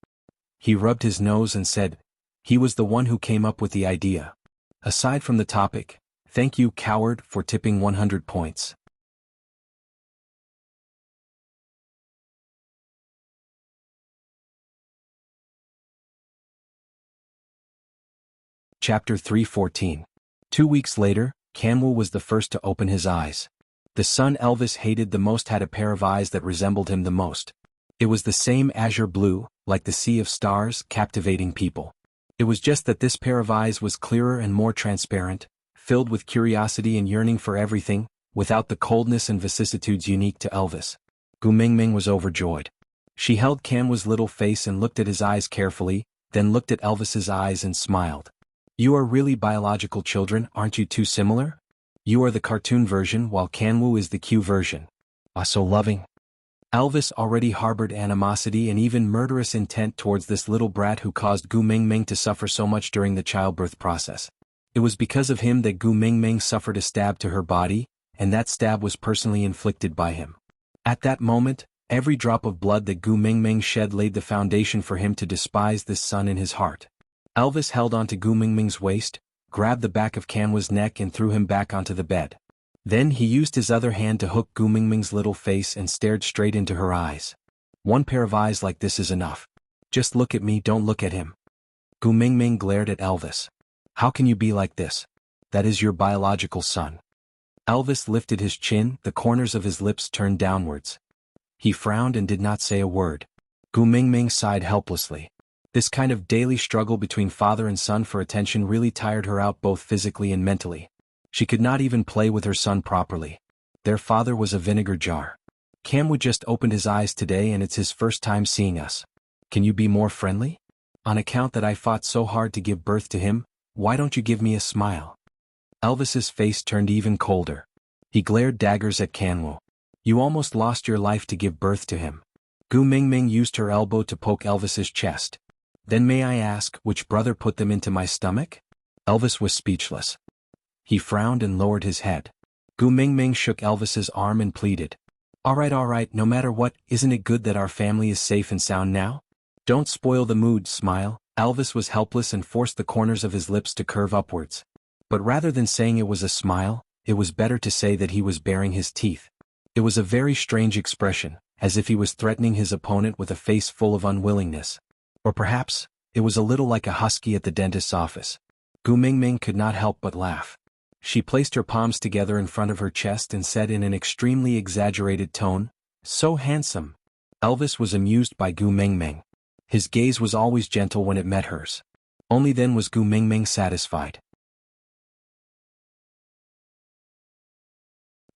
He rubbed his nose and said, "He was the one who came up with the idea. Aside from the topic, thank you, coward, for tipping 100 points. Chapter 314. 2 weeks later, Kanwu was the first to open his eyes. The son Elvis hated the most had a pair of eyes that resembled him the most. It was the same azure blue, like the sea of stars, captivating people. It was just that this pair of eyes was clearer and more transparent, filled with curiosity and yearning for everything, without the coldness and vicissitudes unique to Elvis. Gu Mingming was overjoyed. She held Kanwu's little face and looked at his eyes carefully, then looked at Elvis's eyes and smiled. "You are really biological children, aren't you too similar? You are the cartoon version while Kanwu is the Q version. Ah, so loving." Elvis already harbored animosity and even murderous intent towards this little brat who caused Gu Mingming to suffer so much during the childbirth process. It was because of him that Gu Mingming suffered a stab to her body, and that stab was personally inflicted by him. At that moment, every drop of blood that Gu Mingming shed laid the foundation for him to despise this son in his heart. Elvis held onto Gu Mingming's waist, grabbed the back of Kanwa's neck and threw him back onto the bed. Then he used his other hand to hook Gu Mingming's little face and stared straight into her eyes. One pair of eyes like this is enough. Just look at me, don't look at him. Gu Mingming glared at Elvis. How can you be like this? That is your biological son. Elvis lifted his chin, the corners of his lips turned downwards. He frowned and did not say a word. Gu Mingming sighed helplessly. This kind of daily struggle between father and son for attention really tired her out both physically and mentally. She could not even play with her son properly. Their father was a vinegar jar. Kanwa just opened his eyes today and it's his first time seeing us. Can you be more friendly? On account that I fought so hard to give birth to him, why don't you give me a smile? Elvis's face turned even colder. He glared daggers at Kanwa. You almost lost your life to give birth to him. Gu Mingming used her elbow to poke Elvis's chest. Then may I ask, which brother put them into my stomach? Elvis was speechless. He frowned and lowered his head. Gu Mingming shook Elvis's arm and pleaded. All right, no matter what, isn't it good that our family is safe and sound now? Don't spoil the mood, smile. Elvis was helpless and forced the corners of his lips to curve upwards. But rather than saying it was a smile, it was better to say that he was baring his teeth. It was a very strange expression, as if he was threatening his opponent with a face full of unwillingness. Or perhaps, it was a little like a husky at the dentist's office. Gu Mingming could not help but laugh. She placed her palms together in front of her chest and said in an extremely exaggerated tone, "So handsome." Elvis was amused by Gu Mingming. His gaze was always gentle when it met hers. Only then was Gu Mingming satisfied.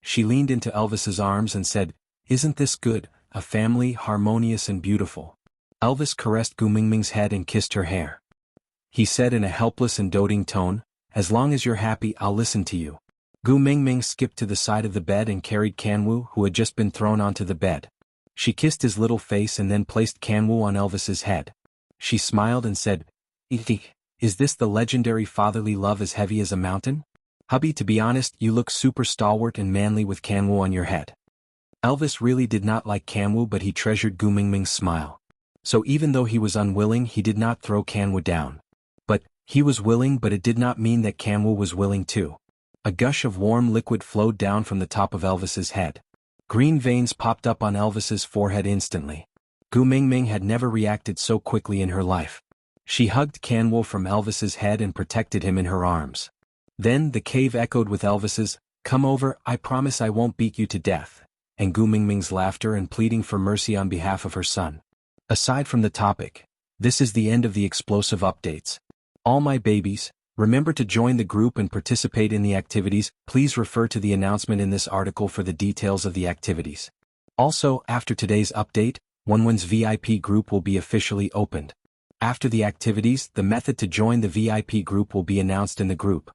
She leaned into Elvis's arms and said, "Isn't this good, a family harmonious and beautiful?" Elvis caressed Gu Mingming's head and kissed her hair. He said in a helpless and doting tone, "As long as you're happy, I'll listen to you." Gu Mingming skipped to the side of the bed and carried Kanwu, who had just been thrown onto the bed. She kissed his little face and then placed Kanwu on Elvis's head. She smiled and said, "Is this the legendary fatherly love as heavy as a mountain? Hubby, to be honest, you look super stalwart and manly with Kanwu on your head." Elvis really did not like Kanwu, but he treasured Gu Mingming's smile. So even though he was unwilling, he did not throw Kanwu down. But he was willing, but it did not mean that Kanwu was willing too. A gush of warm liquid flowed down from the top of Elvis's head. Green veins popped up on Elvis's forehead instantly. Gu Mingming had never reacted so quickly in her life. She hugged Kanwu from Elvis's head and protected him in her arms. Then the cave echoed with Elvis's, "Come over, I promise I won't beat you to death," and Gu Mingming's laughter and pleading for mercy on behalf of her son. Aside from the topic, this is the end of the explosive updates. All my babies, remember to join the group and participate in the activities. Please refer to the announcement in this article for the details of the activities. Also, after today's update, Wenwen's VIP group will be officially opened. After the activities, the method to join the VIP group will be announced in the group.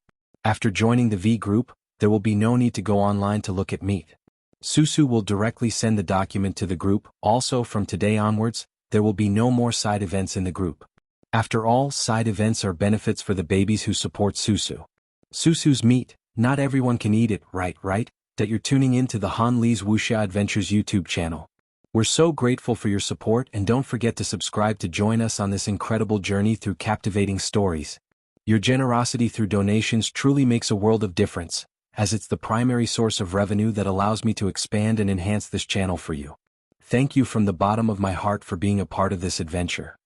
After joining the V group, there will be no need to go online to look at meat. Susu will directly send the document to the group. Also, from today onwards, there will be no more side events in the group. After all, side events are benefits for the babies who support Susu. Susu's meat, not everyone can eat it, right? That you're tuning in to the Han Lee's Wuxia Adventures YouTube channel. We're so grateful for your support, and don't forget to subscribe to join us on this incredible journey through captivating stories. Your generosity through donations truly makes a world of difference, as it's the primary source of revenue that allows me to expand and enhance this channel for you. Thank you from the bottom of my heart for being a part of this adventure.